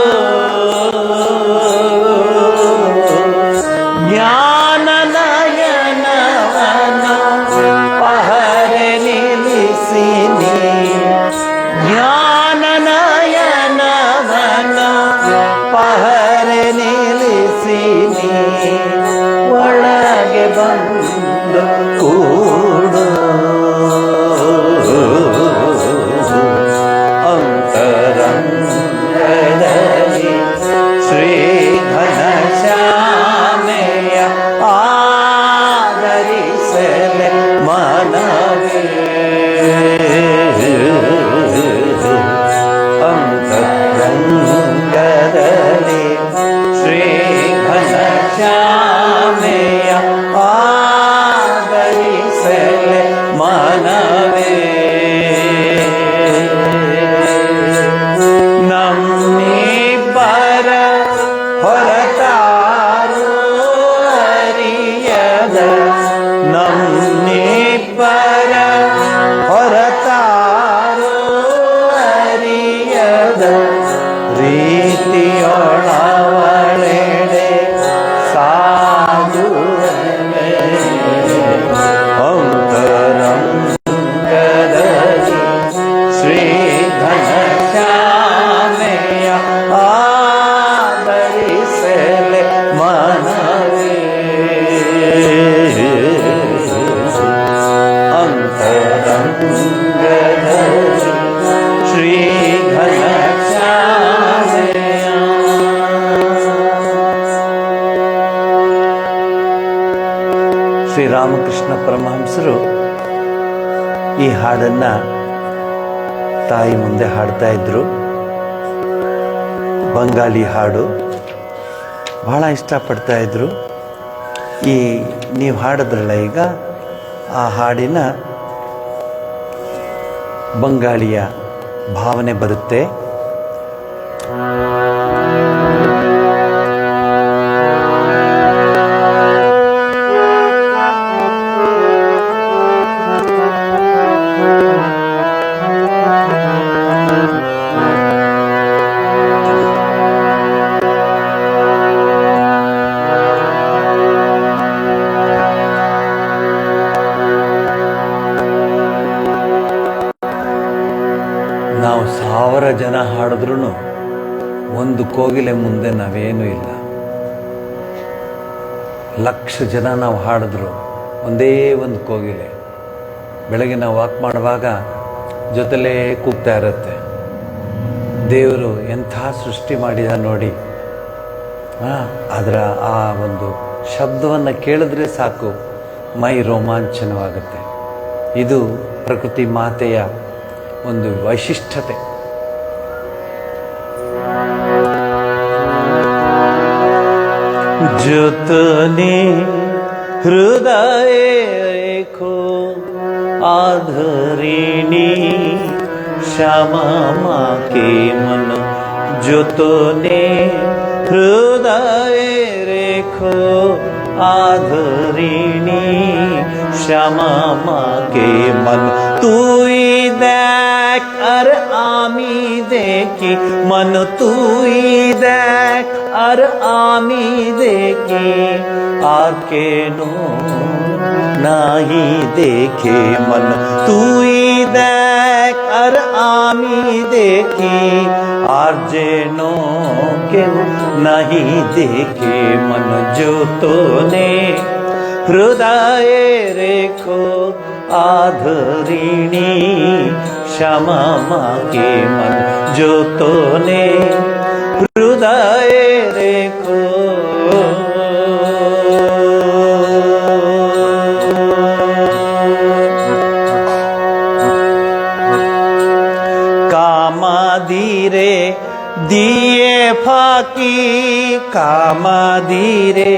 ಜ್ಞಾನ ನಯನವನು ಪಹರೆ ನಿಲ್ಲಿಸಿನಿ, ಜ್ಞಾನ ನಯನವನು ಪಹರೆ ನಿಲ್ಲಿಸಿನಿ, ಒಳಗೆ ಬಂದು ಕೂಡು. ಅಂತರಂಗದಲ್ಲಿ ಶ್ರೀ ಘನಶ್ಯಾಮೆಯ ಆದರಿಸಲೆ ಮನವೇ. धरि श्री घनश्यामया। ಶ್ರೀರಾಮಕೃಷ್ಣ ಪರಮಹಂಸರು ಈ ಹಾಡನ್ನ ತಾಯಿ ಮುಂದೆ ಹಾಡ್ತಾ ಇದ್ರು. ಬಂಗಾಲಿ ಹಾಡು ಬಹಳ ಇಷ್ಟಪಡ್ತಾ ಇದ್ರು. ಈ ನೀವು ಹಾಡಿದ್ರಲ್ಲ ಈಗ, ಆ ಹಾಡಿನ ಬಂಗಾಳಿಯ ಭಾವನೆ ಬರುತ್ತೆ. ನಾವು 1000 ಜನ ಹಾಡಿದ್ರೂ ಒಂದು ಕೋಗಿಲೆ ಮುಂದೆ ನಾವೇನೂ ಇಲ್ಲ. 1,00,000 ಜನ ನಾವು ಹಾಡಿದ್ರು ಒಂದೇ ಒಂದು ಕೋಗಿಲೆ. ಬೆಳಗ್ಗೆ ನಾವು ವಾಕ್ ಮಾಡುವಾಗ ಜೊತೆಲೇ ಕೂಗ್ತಾ ಇರುತ್ತೆ. ದೇವರು ಎಂಥ ಸೃಷ್ಟಿ ಮಾಡಿದ ನೋಡಿ. ಅದರ ಆ ಒಂದು ಶಬ್ದವನ್ನು ಕೇಳಿದ್ರೆ ಸಾಕು, ಮೈ ರೋಮಾಂಚನವಾಗುತ್ತೆ. ಇದು ಪ್ರಕೃತಿ ಮಾತೆಯ ಒಂದು ವೈಶಿಷ್ಟ್ಯತೆ. जो तूने हृदय रेखो आधरिणी श्यामा माँ के मन, जो तूने हृदय रेखो आधरिणी श्यामा माँ के मन, तू ही देख अर आमी देखी मन, तू ही देख अर आमी देखी आके नो नाही देखे मन, तू ही देख अर आमी देखी आर्जे नो के नहीं देखे मन, जो तूने हृदय रेखो आधरिणी श्यामा माँ के मन, जो तूने हृदय रेखो। कामाधीरे दिए फाकी, कामाधीरे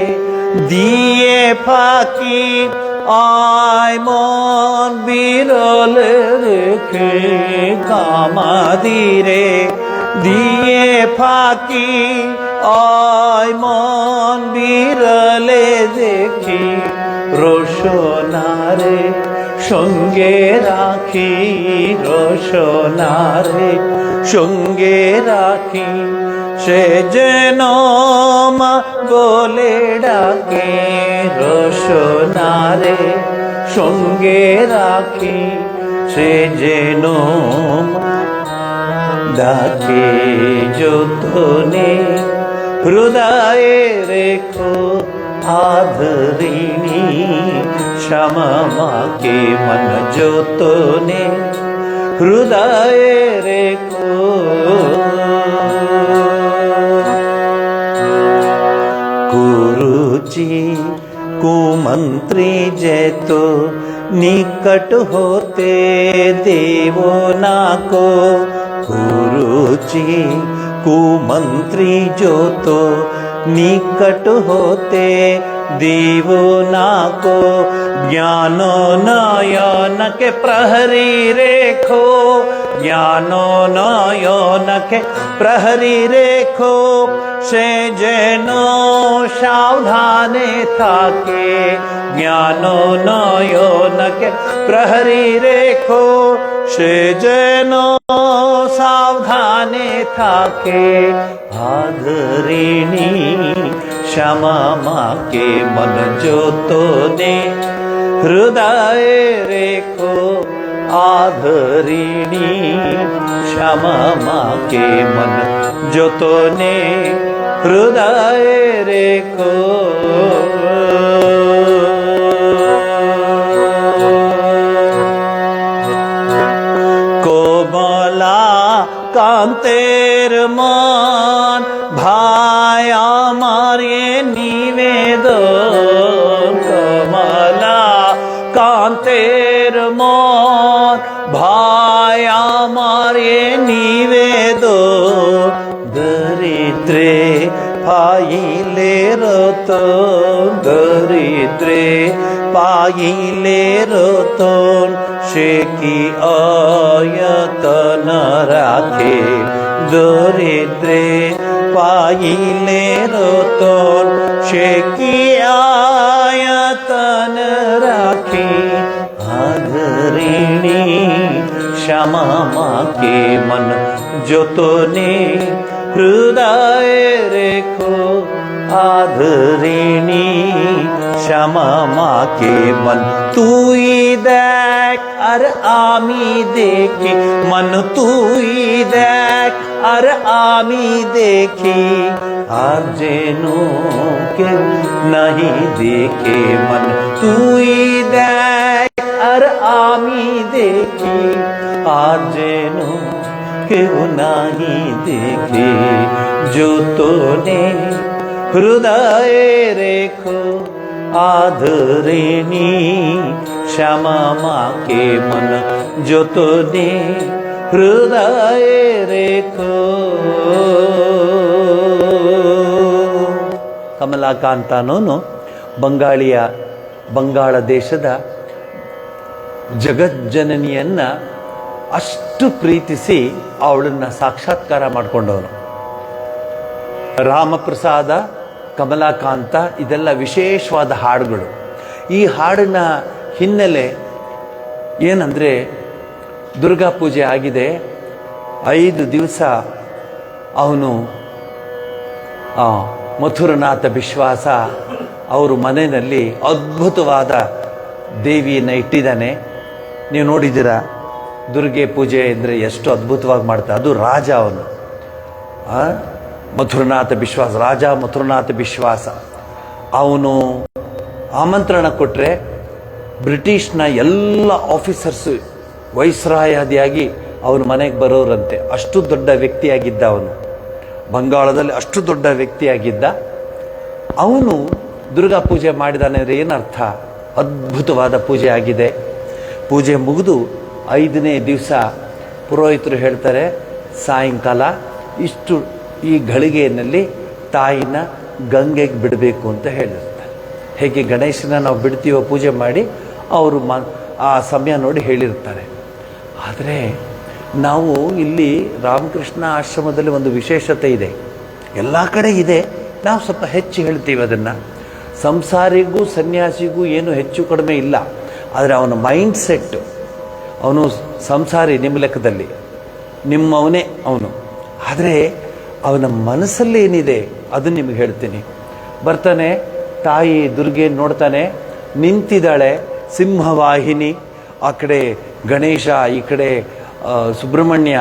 दिए फाकी आय मन बिरल रेखे, कामाधीरे दिए फाकी आय मन बिरले देखी, रोशनारे সঙ্গে রাখি, রোশনারে সঙ্গে রাখি, সে যেন মা বলে ডাকে, রোশনারে সঙ্গে রাখি, সে যেন ডাকে, যতনে হৃদয়ে রেখো आधरिणी श्यामा माँ के मन, जो तूने हृदय रेखो। कुरुचि कुमंत्री जैतो निकट होते देवो ना को, कुरुचि कुमंत्री जो तो निकट होते देवो ना को, ज्ञानो नयन के प्रहरी रेखो, ज्ञानो नयन के प्रहरी रेखो, से जेनो सावधाने थाके, ज्ञानो नयन के प्रहरी रेखो, से जेनो सावधाने थाके आधरिणी श्यामा माँ के मन, जो तूने हृदय रेखो आधरिणी श्यामा माँ के मन, जो तूने हृदय रेखो। কান্তের মন ভাই আমার এ নিবেদন, কমলা কান্তের মন ভাই আমার এ নিবেদন, দরিদ্রে পাইলে রতন, দরিদ্রে পাইলে রতন, সে কি আয়তন রাখে, দরিদ্রে পাইলে রতন, সে কি আয়তন রাখে। আদরিণী শ্যামা মাকে মন যতনে হৃদয়ে রেখো, আদরিণী শ্যামা মাকে মন তুই দেখ আর আমি দেখি, মন তুই দেখ আর আমি দেখি, আর যেন কেউ নাহি দেখে, মন তুই দেখ আর আমি দেখি, আর যেন কেউ নাহি দেখে, যতনে হৃদয়ে রেখো, আদরিণী শ্যামা মাকে মন যতনে ಹೃದಯ ರೇಖೋ. ಕಮಲಾಕಾಂತ ಅನ್ನೋನು ಬಂಗಾಳ ದೇಶದ ಜಗಜ್ಜನನಿಯನ್ನ ಅಷ್ಟು ಪ್ರೀತಿಸಿ ಅವಳನ್ನ ಸಾಕ್ಷಾತ್ಕಾರ ಮಾಡಿಕೊಂಡವನು. ರಾಮಪ್ರಸಾದ, ಕಮಲಾಕಾಂತ ಇದೆಲ್ಲ ವಿಶೇಷವಾದ ಹಾಡುಗಳು. ಈ ಹಾಡಿನ ಹಿನ್ನೆಲೆ ಏನಂದರೆ, ದುರ್ಗಾ ಪೂಜೆ ಆಗಿದೆ, 5 ದಿವಸ ಅವನು ಮಥುರನಾಥ ವಿಶ್ವಾಸ ಅವರು ಮನೆಯಲ್ಲಿ ಅದ್ಭುತವಾದ ದೇವಿಯನ್ನು ಇಟ್ಟಿದ್ದಾನೆ. ನೀವು ನೋಡಿದ್ದೀರಾ, ದುರ್ಗೆ ಪೂಜೆ ಅಂದರೆ ಎಷ್ಟು ಅದ್ಭುತವಾಗಿ ಮಾಡ್ತಾರೆ. ಅದು ರಾಜ ಅವನು, ಮಥುರನಾಥ ವಿಶ್ವಾಸ, ರಾಜ ಮಥುರನಾಥ ವಿಶ್ವಾಸ. ಅವನು ಆಮಂತ್ರಣ ಕೊಟ್ಟರೆ ಬ್ರಿಟಿಷ್ನ ಎಲ್ಲ ಆಫೀಸರ್ಸು ವೈಸ್ರಾಯಾದಿಯಾಗಿ ಅವನ ಮನೆಗೆ ಬರೋರಂತೆ. ಅಷ್ಟು ದೊಡ್ಡ ವ್ಯಕ್ತಿಯಾಗಿದ್ದ ಅವನು, ಬಂಗಾಳದಲ್ಲಿ ಅಷ್ಟು ದೊಡ್ಡ ವ್ಯಕ್ತಿಯಾಗಿದ್ದ ಅವನು. ದುರ್ಗಾ ಪೂಜೆ ಮಾಡಿದಾನೆ ಅಂದರೆ ಏನರ್ಥ? ಅದ್ಭುತವಾದ ಪೂಜೆ ಆಗಿದೆ. ಪೂಜೆ ಮುಗಿದು 5ನೇ ದಿವಸ ಪುರೋಹಿತರು ಹೇಳ್ತಾರೆ, ಸಾಯಂಕಾಲ ಇಷ್ಟು ಈ ಘಳಿಗೆಯಲ್ಲಿ ತಾಯಿನ ಗಂಗೆಗೆ ಬಿಡಬೇಕು ಅಂತ ಹೇಳಿರ್ತಾರೆ. ಹೇಗೆ ಗಣೇಶನ ನಾವು ಬಿಡ್ತೀವೋ ಪೂಜೆ ಮಾಡಿ, ಅವರು ಆ ಸಮಯ ನೋಡಿ ಹೇಳಿರ್ತಾರೆ. ಆದರೆ ನಾವು ಇಲ್ಲಿ ರಾಮಕೃಷ್ಣ ಆಶ್ರಮದಲ್ಲಿ ಒಂದು ವಿಶೇಷತೆ ಇದೆ, ಎಲ್ಲ ಕಡೆ ಇದೆ, ನಾವು ಸ್ವಲ್ಪ ಹೆಚ್ಚು ಹೇಳ್ತೀವಿ ಅದನ್ನು. ಸಂಸಾರಿಗೂ ಸನ್ಯಾಸಿಗೂ ಏನು ಹೆಚ್ಚು ಕಡಿಮೆ ಇಲ್ಲ, ಆದರೆ ಅವನ ಮೈಂಡ್ ಸೆಟ್ಟು, ಅವನು ಸಂಸಾರಿ ನಿಮ್ಮ ಲೆಕ್ಕದಲ್ಲಿ, ನಿಮ್ಮವನೇ ಅವನು. ಆದರೆ ಅವನ ಮನಸ್ಸಲ್ಲಿ ಏನಿದೆ ಅದನ್ನು ನಿಮಗೆ ಹೇಳ್ತೀನಿ. ಬರ್ತಾನೆ, ತಾಯಿ ದುರ್ಗೆ ನೋಡ್ತಾನೆ, ನಿಂತಿದ್ದಾಳೆ ಸಿಂಹವಾಹಿನಿ, ಆ ಕಡೆ ಗಣೇಶ, ಈ ಕಡೆ ಸುಬ್ರಹ್ಮಣ್ಯ,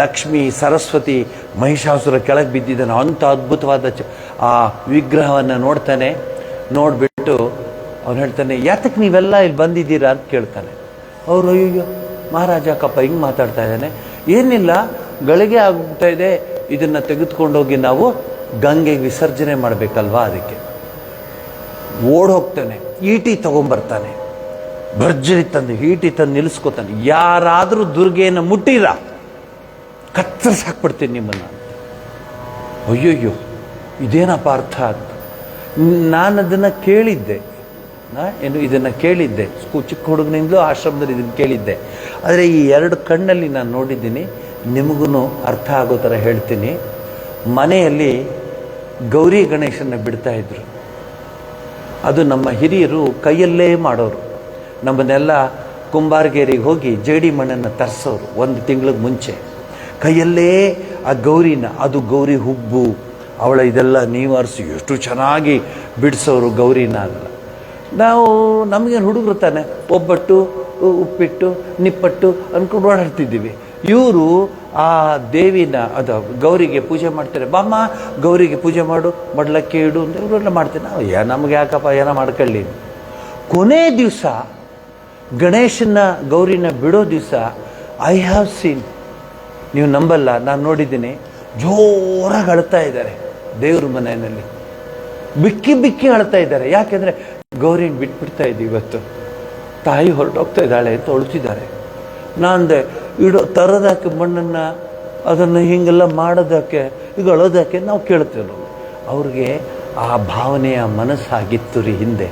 ಲಕ್ಷ್ಮಿ, ಸರಸ್ವತಿ, ಮಹಿಷಾಸುರ ಕೆಳಗೆ ಬಿದ್ದಿದ್ದಾನೆ. ಅಂಥ ಅದ್ಭುತವಾದ ಆ ವಿಗ್ರಹವನ್ನು ನೋಡ್ತಾನೆ. ನೋಡಿಬಿಟ್ಟು ಅವನು ಹೇಳ್ತಾನೆ, ಯಾತಕ್ಕೆ ನೀವೆಲ್ಲ ಇಲ್ಲಿ ಬಂದಿದ್ದೀರಾ ಅಂತ ಕೇಳ್ತಾನೆ. ಅವರು, ಅಯ್ಯೋ ಮಹಾರಾಜ ಕಪ್ಪ ಹಿಂಗೆ ಮಾತಾಡ್ತಾ ಇದ್ದಾನೆ. ಏನಿಲ್ಲ, ಗಳಿಗೆ ಆಗ್ತಾ ಇದೆ, ಇದನ್ನು ತೆಗೆದುಕೊಂಡೋಗಿ ನಾವು ಗಂಗೆಗೆ ವಿಸರ್ಜನೆ ಮಾಡಬೇಕಲ್ವಾ, ಅದಕ್ಕೆ. ಓಡ್ ಹೋಗ್ತಾನೆ, ಈಟಿ ತಗೊಂಬರ್ತಾನೆ, ಭರ್ಜರಿ ತಂದು ಈಟಿ ತಂದು ನಿಲ್ಲಿಸ್ಕೊತಾನೆ. ಯಾರಾದರೂ ದುರ್ಗೆಯನ್ನು ಮುಟ್ಟಿರ ಕತ್ತರಿಸಿ ಹಾಕ್ಬಿಡ್ತೀನಿ ನಿಮ್ಮನ್ನು. ಅಯ್ಯೋಯ್ಯೋ, ಇದೇನಪ್ಪ ಅರ್ಥ ಅಂತ ನಾನು ಅದನ್ನು ಕೇಳಿದ್ದೆ. ಇದನ್ನು ಕೇಳಿದ್ದೆ, ಚಿಕ್ಕ ಹುಡುಗನಿಂದಲೂ ಆಶ್ರಮದಲ್ಲಿ ಇದನ್ನು ಕೇಳಿದ್ದೆ. ಆದರೆ ಈ 2 ಕಣ್ಣಲ್ಲಿ ನಾನು ನೋಡಿದ್ದೀನಿ, ನಿಮಗೂ ಅರ್ಥ ಆಗೋ ಥರ ಹೇಳ್ತೀನಿ. ಮನೆಯಲ್ಲಿ ಗೌರಿ ಗಣೇಶನ ಬಿಡ್ತಾ ಇದ್ರು. ಅದು ನಮ್ಮ ಹಿರಿಯರು ಕೈಯಲ್ಲೇ ಮಾಡೋರು. ನಮ್ಮನ್ನೆಲ್ಲ ಕುಂಬಾರಗೇರಿಗೆ ಹೋಗಿ ಜೇಡಿ ಮಣ್ಣನ್ನು ತರಿಸೋರು 1 ತಿಂಗಳಿಗೆ ಮುಂಚೆ. ಕೈಯಲ್ಲೇ ಆ ಗೌರಿನ, ಅದು ಗೌರಿ ಹುಬ್ಬು, ಅವಳ ಇದೆಲ್ಲ ನೀವಾರಿಸಿ ಎಷ್ಟು ಚೆನ್ನಾಗಿ ಬಿಡಿಸೋರು ಗೌರಿನ. ಅಲ್ಲ, ನಾವು ನಮಗೇನು ಹುಡುಗರು ತಾನೆ, ಒಬ್ಬಟ್ಟು, ಉಪ್ಪಿಟ್ಟು, ನಿಪ್ಪಟ್ಟು ಅಂದ್ಕೊಂಡು ಓಡಾಡ್ತಿದ್ದೀವಿ. ಇವರು ಆ ದೇವಿನ, ಅದು ಗೌರಿಗೆ ಪೂಜೆ ಮಾಡ್ತಾರೆ. ಬಾಮ್ಮ ಗೌರಿಗೆ ಪೂಜೆ ಮಾಡು, ಮಡ್ಲಕ್ಕಿ ಇಡು ಅಂತ ಇವರೆಲ್ಲ ಮಾಡ್ತಾರೆ. ನಾವು ನಮ್ಗೆ ಯಾಕಪ್ಪ, ಏನೋ ಮಾಡ್ಕೊಳ್ಳಿ. ಕೊನೆ ದಿವಸ ಗಣೇಶನ ಗೌರಿನ ಬಿಡೋ ದಿವಸ ಐ ಹ್ಯಾವ್ ಸೀನ್ ನೀವು ನಂಬಲ್ಲ, ನಾನು ನೋಡಿದ್ದೀನಿ, ಜೋರಾಗಿ ಅಳ್ತಾ ಇದ್ದಾರೆ ದೇವ್ರ ಮನೆಯಲ್ಲಿ, ಬಿಕ್ಕಿ ಬಿಕ್ಕಿ ಅಳ್ತಾ ಇದ್ದಾರೆ. ಯಾಕೆಂದರೆ ಗೌರಿನ ಬಿಟ್ಬಿಡ್ತಾ ಇದ್ದೀವಿ ಇವತ್ತು, ತಾಯಿ ಹೊರಟೋಗ್ತಾ ಇದ್ದಾಳೆ ಅಂತ ಅಳ್ತಿದ್ದಾರೆ. ನಾನಂದೆ ಇಡೋ ತರೋದಕ್ಕೆ ಮಣ್ಣನ್ನು, ಅದನ್ನು ಹೀಗೆಲ್ಲ ಮಾಡೋದಕ್ಕೆ, ಈಗ ಅಳೋದಕ್ಕೆ ನಾವು ಕೇಳ್ತೇವೆ. ಅವ್ರಿಗೆ ಆ ಭಾವನೆಯ ಮನಸ್ಸಾಗಿತ್ತು ರೀ ಹಿಂದೆ.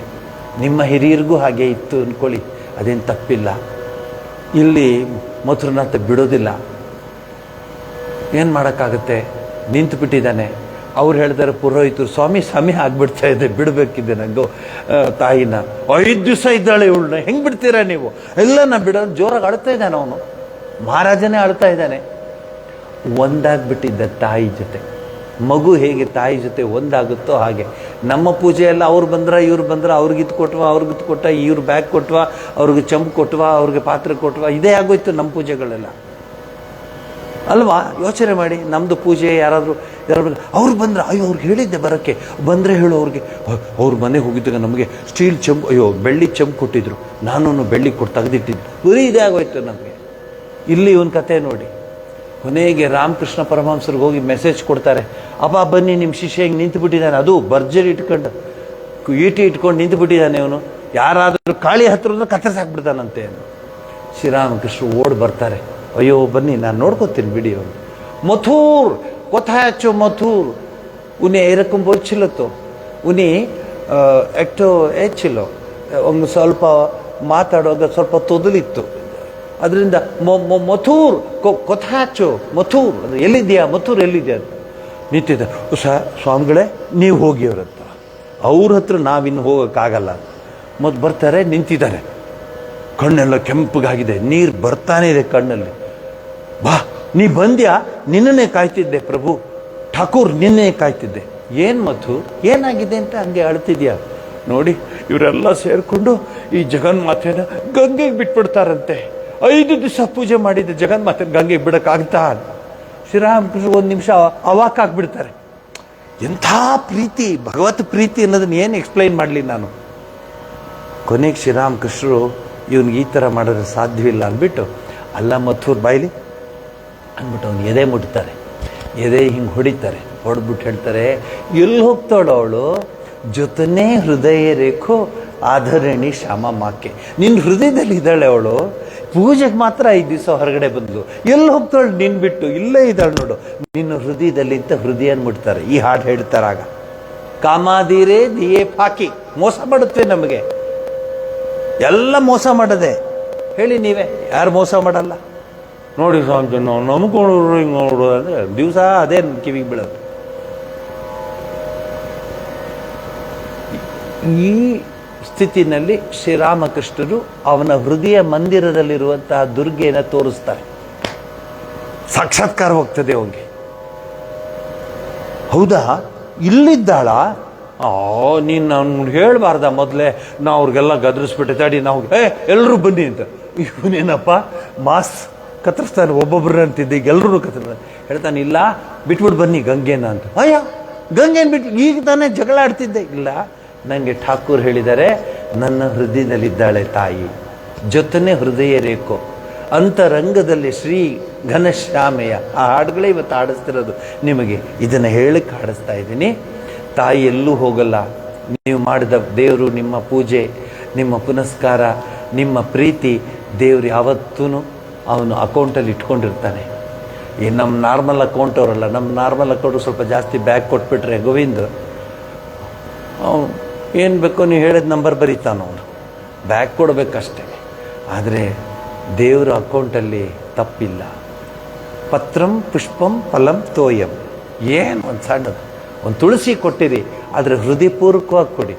ನಿಮ್ಮ ಹಿರಿಯರಿಗೂ ಹಾಗೆ ಇತ್ತು ಅಂದ್ಕೊಳ್ಳಿ, ಅದೇನು ತಪ್ಪಿಲ್ಲ. ಇಲ್ಲಿ ಮಥುರನಾಥ ಬಿಡೋದಿಲ್ಲ, ಏನು ಮಾಡೋಕ್ಕಾಗುತ್ತೆ, ನಿಂತು ಬಿಟ್ಟಿದ್ದಾನೆ. ಅವ್ರು ಹೇಳ್ತಾರೆ ಪುರೋಹಿತರು, ಸ್ವಾಮಿ ಸಮಯ ಆಗ್ಬಿಡ್ತಾ ಇದೆ, ಬಿಡಬೇಕಿದೆ ನಂಗೆ ತಾಯಿನ. 5 ದಿವಸ ಇದ್ದಾಳೆ ಇವಳನ್ನ, ಹೆಂಗೆ ಬಿಡ್ತೀರಾ ನೀವು? ಎಲ್ಲ ನಾ ಬಿಡೋದು. ಜೋರಾಗಿ ಅಳ್ತಾ ಇದ್ದಾನೆ ಅವನು, ಮಹಾರಾಜನೇ ಅಳ್ತಾ ಇದ್ದಾನೆ. ಒಂದಾಗ್ಬಿಟ್ಟಿದ್ದ ತಾಯಿ ಜೊತೆ. ಮಗು ಹೇಗೆ ತಾಯಿ ಜೊತೆ ಒಂದಾಗುತ್ತೋ ಹಾಗೆ ನಮ್ಮ ಪೂಜೆ ಎಲ್ಲ ಅವ್ರು ಬಂದ್ರ ಇವ್ರು ಬಂದ್ರ, ಅವ್ರಿಗಿತ್ತು ಕೊಟ್ವಾ, ಅವ್ರಿಗಿತ್ತು ಕೊಟ್ಟ, ಇವ್ರು ಬ್ಯಾಗ್ ಕೊಟ್ವಾ, ಅವ್ರಿಗೆ ಚಂಪು ಕೊಟ್ವಾ, ಅವ್ರಿಗೆ ಪಾತ್ರೆ ಕೊಟ್ವಾ, ಇದೇ ಆಗೋಯ್ತು ನಮ್ಮ ಪೂಜೆಗಳೆಲ್ಲ ಅಲ್ವಾ? ಯೋಚನೆ ಮಾಡಿ, ನಮ್ಮದು ಪೂಜೆ ಯಾರಾದರೂ ಅವ್ರು ಬಂದ್ರೆ, ಅಯ್ಯೋ ಅವ್ರಿಗೆ ಹೇಳಿದ್ದೆ ಬರೋಕ್ಕೆ, ಬಂದರೆ ಹೇಳು ಅವ್ರಿಗೆ. ಅವ್ರ ಮನೆಗೆ ಹೋಗಿದ್ದಾಗ ನಮಗೆ ಸ್ಟೀಲ್ ಚಂಪು, ಅಯ್ಯೋ ಬೆಳ್ಳಿ ಚಂಪು ಕೊಟ್ಟಿದ್ರು, ನಾನು ಬೆಳ್ಳಿ ಕೊಟ್ಟು ತೆಗೆದಿಟ್ಟಿದ್ದು, ಬರೀ ಇದೇ ಆಗೋಯ್ತು ನಮಗೆ. ಇಲ್ಲಿ ಒಂದು ಕತೆ ನೋಡಿ, ಕೊನೆಗೆ ರಾಮಕೃಷ್ಣ ಪರಮಹಂಸರಿಗೆ ಹೋಗಿ ಮೆಸೇಜ್ ಕೊಡ್ತಾರೆ, ಅಪ್ಪ ಬನ್ನಿ ನಿಮ್ಮ ಶಿಷ್ಯ ಹಿಂಗೆ ನಿಂತು ಬಿಟ್ಟಿದ್ದಾನೆ, ಅದು ಭರ್ಜರಿ ಇಟ್ಕೊಂಡು ಈಟಿ ಇಟ್ಕೊಂಡು ನಿಂತು ಬಿಟ್ಟಿದ್ದಾನೆ ಅವನು, ಯಾರಾದರೂ ಕಾಳಿ ಹತ್ರ ಕತ್ತರಿಸಾಕ್ಬಿಡ್ತಾನಂತೆ. ಶ್ರೀರಾಮಕೃಷ್ಣ ಓಡ್ ಬರ್ತಾರೆ, ಅಯ್ಯೋ ಬನ್ನಿ ನಾನು ನೋಡ್ಕೊತೀನಿ ಬಿಡಿ. ಅವನು ಮಥುರ್ ಕೊಥಾಚೋ ಮಥುರ್ ಉನಿ ಏರಕಂ ಬೋಚ್ಚಿಲ್ಲತ್ತೋ ಉನಿ ಎಕ್ಟೋ ಹೆಚ್ಚಿಲ್ಲೋ, ಒಂದು ಸ್ವಲ್ಪ ಮಾತಾಡುವಾಗ ಸ್ವಲ್ಪ ತೊದಲಿತ್ತು, ಅದರಿಂದ ಮಥುರ್ ಕೊಥಾಚೋ ಮಥುರ್, ಅದು ಎಲ್ಲಿದೆಯಾ ಮಥುರ್ ಎಲ್ಲಿದೆಯಾ ಅಂತ ನಿಂತಿದ್ದ. ಸ್ವಾಮಿಗಳೇ ನೀವು ಹೋಗಿ ಅವ್ರ ಹತ್ರ, ಅವ್ರ ಹತ್ರ ನಾವಿನ್ನು ಹೋಗೋಕ್ಕಾಗಲ್ಲ. ಮತ್ತು ಬರ್ತಾರೆ, ನಿಂತಿದ್ದಾರೆ, ಕಣ್ಣೆಲ್ಲ ಕೆಂಪಗಾಗಿದೆ, ನೀರು ಬರ್ತಾನೆ ಇದೆ ಕಣ್ಣಲ್ಲಿ. ಬಾ ನೀ ಬಂದ್ಯಾ, ನಿನ್ನನ್ನೇ ಕಾಯ್ತಿದ್ದೆ ಪ್ರಭು ಠಾಕೂರ್, ನಿನ್ನೆ ಕಾಯ್ತಿದ್ದೆ. ಏನು ಮಥುರ್ ಏನಾಗಿದೆ ಅಂತ ಹಂಗೆ ಅಳ್ತಿದ್ಯಾ? ನೋಡಿ ಇವರೆಲ್ಲ ಸೇರಿಕೊಂಡು ಈ ಜಗನ್ಮಾತೆನ ಗಂಗೆಗೆ ಬಿಟ್ಬಿಡ್ತಾರಂತೆ. 5 ದಿವಸ ಪೂಜೆ ಮಾಡಿದ್ದೆ ಜಗನ್ಮಾತೆ ಗಂಗೆಗೆ ಬಿಡೋಕ್ಕಾಗ್ತಾ? ಶ್ರೀರಾಮಕೃಷ್ಣ ಒಂದು ನಿಮಿಷ ಅವಾಕಾಗ್ಬಿಡ್ತಾರೆ. ಎಂಥ ಪ್ರೀತಿ, ಭಗವತ್ ಪ್ರೀತಿ ಅನ್ನೋದನ್ನ ಏನು ಎಕ್ಸ್ಪ್ಲೈನ್ ಮಾಡಲಿ ನಾನು. ಕೊನೆಗೆ ಶ್ರೀರಾಮಕೃಷ್ಣರು ಇವನಿಗೆ ಈ ಥರ ಮಾಡೋದು ಸಾಧ್ಯವಿಲ್ಲ ಅಂದ್ಬಿಟ್ಟು, ಅಲ್ಲ ಮಥುರ್ ಬಾಯ್ಲಿ ಅಂದ್ಬಿಟ್ಟು ಅವ್ನು ಎದೆ ಮುಟ್ತಾರೆ, ಎದೆ ಹಿಂಗೆ ಹೊಡಿತಾರೆ. ಹೊಡೆದ್ಬಿಟ್ಟು ಹೇಳ್ತಾರೆ, ಎಲ್ಲಿ ಹೋಗ್ತಾಳು ಅವಳು, ಜೊತೆನೇ ಹೃದಯ ರೇಖೋ ಆಧರಣಿ ಶ್ಯಾಮ ಮಾಕೆ, ನಿನ್ನ ಹೃದಯದಲ್ಲಿ ಇದ್ದಾಳೆ ಅವಳು, ಪೂಜೆಗೆ ಮಾತ್ರ 5 ದಿವಸ ಹೊರಗಡೆ ಬಂದ್ಲು, ಎಲ್ಲಿ ಹೋಗ್ತಾಳು ನಿನ್ ಬಿಟ್ಟು, ಇಲ್ಲೇ ಇದ್ದಾಳೆ ನೋಡು ನಿನ್ನ ಹೃದಯದಲ್ಲಿ ಅಂತ ಹೃದಯ ಮುಟ್ತಾರೆ. ಈ ಹಾಡು ಹೇಳ್ತಾರಾಗ, ಕಾಮಾದೀರೇ ದಿಯೇ ಫಾಕಿ, ಮೋಸ ಮಾಡುತ್ತೆ ನಮಗೆ, ಎಲ್ಲ ಮೋಸ ಮಾಡದೆ. ಹೇಳಿ ನೀವೇ, ಯಾರು ಮೋಸ ಮಾಡಲ್ಲ? ನೋಡಿ ಸ್ವಾಮಿ ನಾವು ನಂಬ್ಕೊಂಡು ಹಿಂಗೆ ನೋಡು ಅಂದರೆ ದಿವಸ ಅದೇ ಕಿವಿಗೆ ಬೀಳೋದು. ಈ ಸ್ಥಿತಿನಲ್ಲಿ ಶ್ರೀರಾಮಕೃಷ್ಣರು ಅವನ ಹೃದಯ ಮಂದಿರದಲ್ಲಿರುವಂತಹ ದುರ್ಗೆಯನ್ನು ತೋರಿಸ್ತಾರೆ. ಸಾಕ್ಷಾತ್ಕಾರ ಹೋಗ್ತದೆ ಅವನಿಗೆ. ಹೌದಾ ಇಲ್ಲಿದ್ದಾಳ? ನೀನು ನಾನು ಹೇಳಬಾರ್ದ ಮೊದಲೇ, ನಾವು ಅವ್ರಿಗೆಲ್ಲ ಗದರಿಸ್ಬಿಟ್ಟೆ, ತಡಿ ನಾವು ಎಲ್ಲರೂ ಬನ್ನಿ ಅಂತ. ಇವನೇನಪ್ಪ ಮಾಸ್ ಕತ್ತರಿಸ್ತಾನೆ, ಒಬ್ಬೊಬ್ಬರು ಅಂತಿದ್ದೆ, ಈಗ ಎಲ್ಲರೂ ಕತ್ತರಿಸ್ತಾನೆ. ಹೇಳ್ತಾನೆ, ಇಲ್ಲ ಬಿಟ್ಬಿಟ್ಟು ಬನ್ನಿ ಗಂಗೆನ ಅಂತ. ಅಯ್ಯ ಗಂಗೆನ ಬಿಟ್ಟು ಈಗ ತಾನೇ ಜಗಳ ಆಡ್ತಿದ್ದೆ. ಇಲ್ಲ, ನನಗೆ ಠಾಕೂರ್ ಹೇಳಿದ್ದಾರೆ, ನನ್ನ ಹೃದಯದಲ್ಲಿದ್ದಾಳೆ ತಾಯಿ, ಜೊತೆನೇ ಹೃದಯ ರೇಖೋ ಅಂತರಂಗದಲ್ಲಿ ಶ್ರೀ ಘನಶ್ಯಾಮೆಯ. ಆ ಹಾಡುಗಳೇ ಇವತ್ತು ಆಡಿಸ್ತಿರೋದು ನಿಮಗೆ. ಇದನ್ನು ಹೇಳಕ್ಕೆ ಆಡಿಸ್ತಾ ಇದ್ದೀನಿ. ತಾಯಿ ಎಲ್ಲೂ ಹೋಗಲ್ಲ. ನೀವು ಮಾಡಿದ ದೇವರು, ನಿಮ್ಮ ಪೂಜೆ, ನಿಮ್ಮ ಪುನಸ್ಕಾರ, ನಿಮ್ಮ ಪ್ರೀತಿ, ದೇವ್ರು ಯಾವತ್ತೂ ಅವನು ಅಕೌಂಟಲ್ಲಿ ಇಟ್ಕೊಂಡಿರ್ತಾನೆ. ಈ ನಮ್ಮ ನಾರ್ಮಲ್ ಅಕೌಂಟ್ ಅವರಲ್ಲ, ನಮ್ಮ ನಾರ್ಮಲ್ ಅಕೌಂಟು ಸ್ವಲ್ಪ ಜಾಸ್ತಿ ಬ್ಯಾಗ್ ಕೊಟ್ಬಿಟ್ರೆ ಗೋವಿಂದ್ ಅವನು ಏನು ಬೇಕೋ ನೀವು ಹೇಳಿದ ನಂಬರ್ ಬರೀತಾನ, ಅವನು ಬ್ಯಾಗ್ ಕೊಡಬೇಕಷ್ಟೆ. ಆದರೆ ದೇವರ ಅಕೌಂಟಲ್ಲಿ ತಪ್ಪಿಲ್ಲ. ಪತ್ರಂ ಪುಷ್ಪಂ ಫಲಂ ತೋಯಂ, ಏನು ಒಂದು ಸಣ್ಣದು ಒಂದು ತುಳಸಿ ಕೊಟ್ಟಿರಿ, ಆದರೆ ಹೃದಯಪೂರ್ವಕವಾಗಿ ಕೊಡಿ.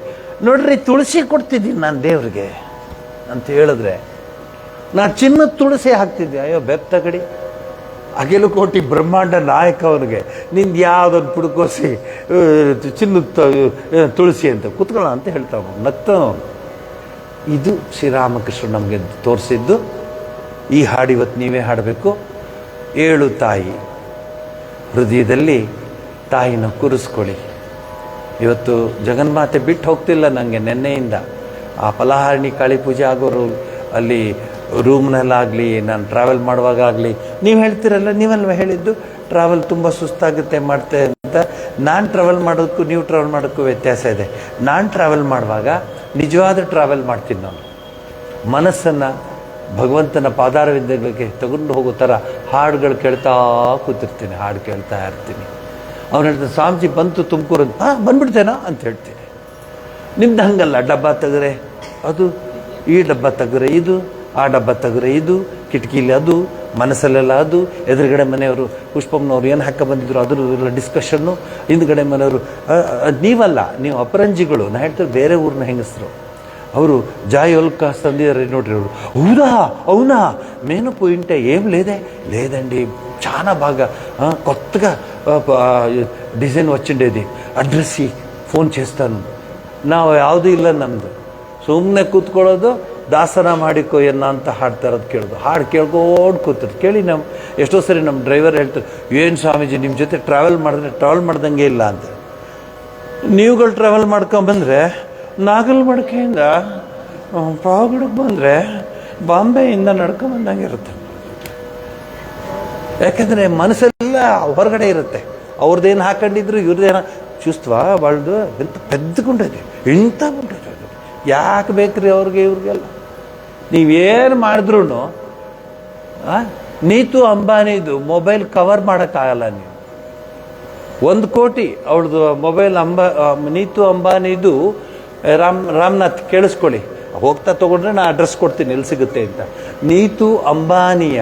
ನೋಡ್ರಿ ತುಳಸಿ ಕೊಡ್ತಿದ್ದೀನಿ ನಾನು ದೇವ್ರಿಗೆ ಅಂತ ಹೇಳಿದ್ರೆ, ನಾನು ಚಿನ್ನದ ತುಳಸಿ ಹಾಕ್ತಿದ್ದೆ, ಅಯ್ಯೋ ಬೆಪ್ತ ಕಡಿ ಅಖಿಲ ಕೋಟಿ ಬ್ರಹ್ಮಾಂಡ ನಾಯಕ ಅವನಿಗೆ ನಿಂದು ಯಾವುದನ್ನು ಪುಡ್ಕೋಸಿ ಚಿನ್ನದ ತುಳಸಿ ಅಂತ ಕುತ್ಕೊಳ್ಳೋ ಅಂತ ಹೇಳ್ತಾವ, ನಗ್ತಾನವನು. ಇದು ಶ್ರೀರಾಮಕೃಷ್ಣ ನಮಗೆ ತೋರಿಸಿದ್ದು. ಈ ಹಾಡು ಇವತ್ತು ನೀವೇ ಹಾಡಬೇಕು. 7 ತಾಯಿ ಹೃದಯದಲ್ಲಿ ತಾಯಿನ ಕೂರಿಸ್ಕೊಳ್ಳಿ. ಇವತ್ತು ಜಗನ್ಮಾತೆ ಬಿಟ್ಟು ಹೋಗ್ತಿಲ್ಲ ನನಗೆ. ನೆನ್ನೆಯಿಂದ ಆ ಫಲಹಾರಿಣಿ ಕಾಳಿ ಪೂಜೆ ಆಗೋರು ಅಲ್ಲಿ ರೂಮ್ನಲ್ಲಾಗಲಿ, ನಾನು ಟ್ರಾವೆಲ್ ಮಾಡುವಾಗ ಆಗಲಿ, ನೀವು ಹೇಳ್ತೀರಲ್ಲ, ನೀವಲ್ವ ಹೇಳಿದ್ದು ಟ್ರಾವೆಲ್ ತುಂಬ ಸುಸ್ತಾಗುತ್ತೆ ಮಾಡ್ತೆ ಅಂತ. ನಾನು ಟ್ರಾವೆಲ್ ಮಾಡೋದಕ್ಕೂ ನೀವು ಟ್ರಾವೆಲ್ ಮಾಡೋಕ್ಕೂ ವ್ಯತ್ಯಾಸ ಇದೆ. ನಾನು ಟ್ರಾವೆಲ್ ಮಾಡುವಾಗ ನಿಜವಾದ ಟ್ರಾವೆಲ್ ಮಾಡ್ತೀನಿ. ನಾನು ಮನಸ್ಸನ್ನು ಭಗವಂತನ ಪಾದಾರವಿಂದಗಳಿಗೆ ತಗೊಂಡು ಹೋಗೋ ಥರ ಹಾಡುಗಳು ಕೇಳ್ತಾ ಕೂತಿರ್ತೀನಿ, ಹಾಡು ಕೇಳ್ತಾ ಇರ್ತೀನಿ. ಅವ್ನು ಹೇಳ್ತಾನೆ, ಸ್ವಾಮೀಜಿ ಬಂತು ತುಮಕೂರು ಅಂತ. ಬಂದ್ಬಿಡ್ತೇನಾ ಅಂತ ಹೇಳ್ತೀನಿ. ನಿಮ್ದು ಹಂಗಲ್ಲ, ಡಬ್ಬ ತೆಗೆದ್ರೆ ಅದು, ಈ ಡಬ್ಬ ತೆಗೆದ್ರೆ ಇದು, ಆ ಡಬ್ಬ ತೆಗೆದ್ರೆ ಇದು, ಕಿಟಕಿಲಿ ಅದು, ಮನಸ್ಸಲ್ಲೆಲ್ಲ ಅದು, ಎದುರುಗಡೆ ಮನೆಯವರು ಪುಷ್ಪಮ್ಮನವ್ರು ಏನು ಹಾಕ ಬಂದಿದ್ರು ಅದ್ರ ಡಿಸ್ಕಷನ್ನು, ಹಿಂದ್ಗಡೆ ಮನೆಯವರು. ನೀವಲ್ಲ, ನೀವು ಅಪರಂಜಿಗಳು. ನಾ ಹೇಳ್ತಾರೆ ಬೇರೆ ಊರಿನ ಹೆಂಗಸರು, ಅವರು జాయోల్కాస్ ತಂದಿದ್ದಾರೆ ನೋಡ್ರಿ. ಅವರು ಹೌದಾ అవునా మేను పోయింటే ఏం లేదండి చాలా బాగా కొత్తగా డిజైన్ వచ్చిండేది, అడ్రస్ ఫోన్ చేస్తాను. ನಾವು ಯಾವುದೂ ಇಲ್ಲ, ನಮ್ಮದು ಸುಮ್ಮನೆ ಕೂತ್ಕೊಳ್ಳೋದು, ದಾಸನ ಮಾಡಿಕೋ ಎನ್ನ ಅಂತ ಹಾಡ್ತಾ ಇರೋದು ಕೇಳೋದು. ಹಾಡು ಕೇಳ್ಕೊಂಡು ಕೂತಿರೋದು ಕೇಳಿ. ನಾವು ಎಷ್ಟೋ ಸರಿ ನಮ್ಮ ಡ್ರೈವರ್ ಹೇಳ್ತಾರೆ, ಏನು ಸ್ವಾಮೀಜಿ ನಿಮ್ಮ ಜೊತೆ ಟ್ರಾವೆಲ್ ಮಾಡ್ದಂಗೆ ಇಲ್ಲ ಅಂತ. ನೀವುಗಳು ಟ್ರಾವೆಲ್ ಮಾಡ್ಕೊಂಬಂದರೆ ನಾಗಲ್ಮಡಿಕೆಯಿಂದ ಪಾವಗಡಕ್ಕೆ ಬಂದರೆ ಬಾಂಬೆಯಿಂದ ನಡ್ಕೊಂಬಂದಂಗೆ ಇರುತ್ತೆ. ಯಾಕೆಂದರೆ ಮನಸ್ಸೆಲ್ಲ ಹೊರಗಡೆ ಇರುತ್ತೆ. ಅವ್ರದ್ದೇನು ಹಾಕೊಂಡಿದ್ರು, ಇವ್ರದ್ದೇನ ಚೂಸ್ತ್ವಾ ಬಾಳ್ದು ಎಂತ ಪೆದ್ದುಕೊಂಡೈತೆ, ಇಂಥ ಬಿಟ್ಟೈತೆ. ಯಾಕೆ ಬೇಕ್ರಿ ಅವ್ರಿಗೆ ಇವ್ರಿಗೆಲ್ಲ? ನೀವೇನು ಮಾಡಿದ್ರು ನೀತು ಅಂಬಾನಿದು ಮೊಬೈಲ್ ಕವರ್ ಮಾಡೋಕ್ಕಾಗಲ್ಲ. ನೀವು 1 ಕೋಟಿ ಅವಳದು ಮೊಬೈಲ್ ನೀತು ಅಂಬಾನಿದು ರಾಮನಾಥ್ ಕೇಳಿಸ್ಕೊಳ್ಳಿ, ಹೋಗ್ತಾ ತೊಗೊಂಡ್ರೆ ನಾನು ಅಡ್ರೆಸ್ ಕೊಡ್ತೀನಿ ಎಲ್ಲಿ ಸಿಗುತ್ತೆ ಅಂತ. ನೀತು ಅಂಬಾನಿಯ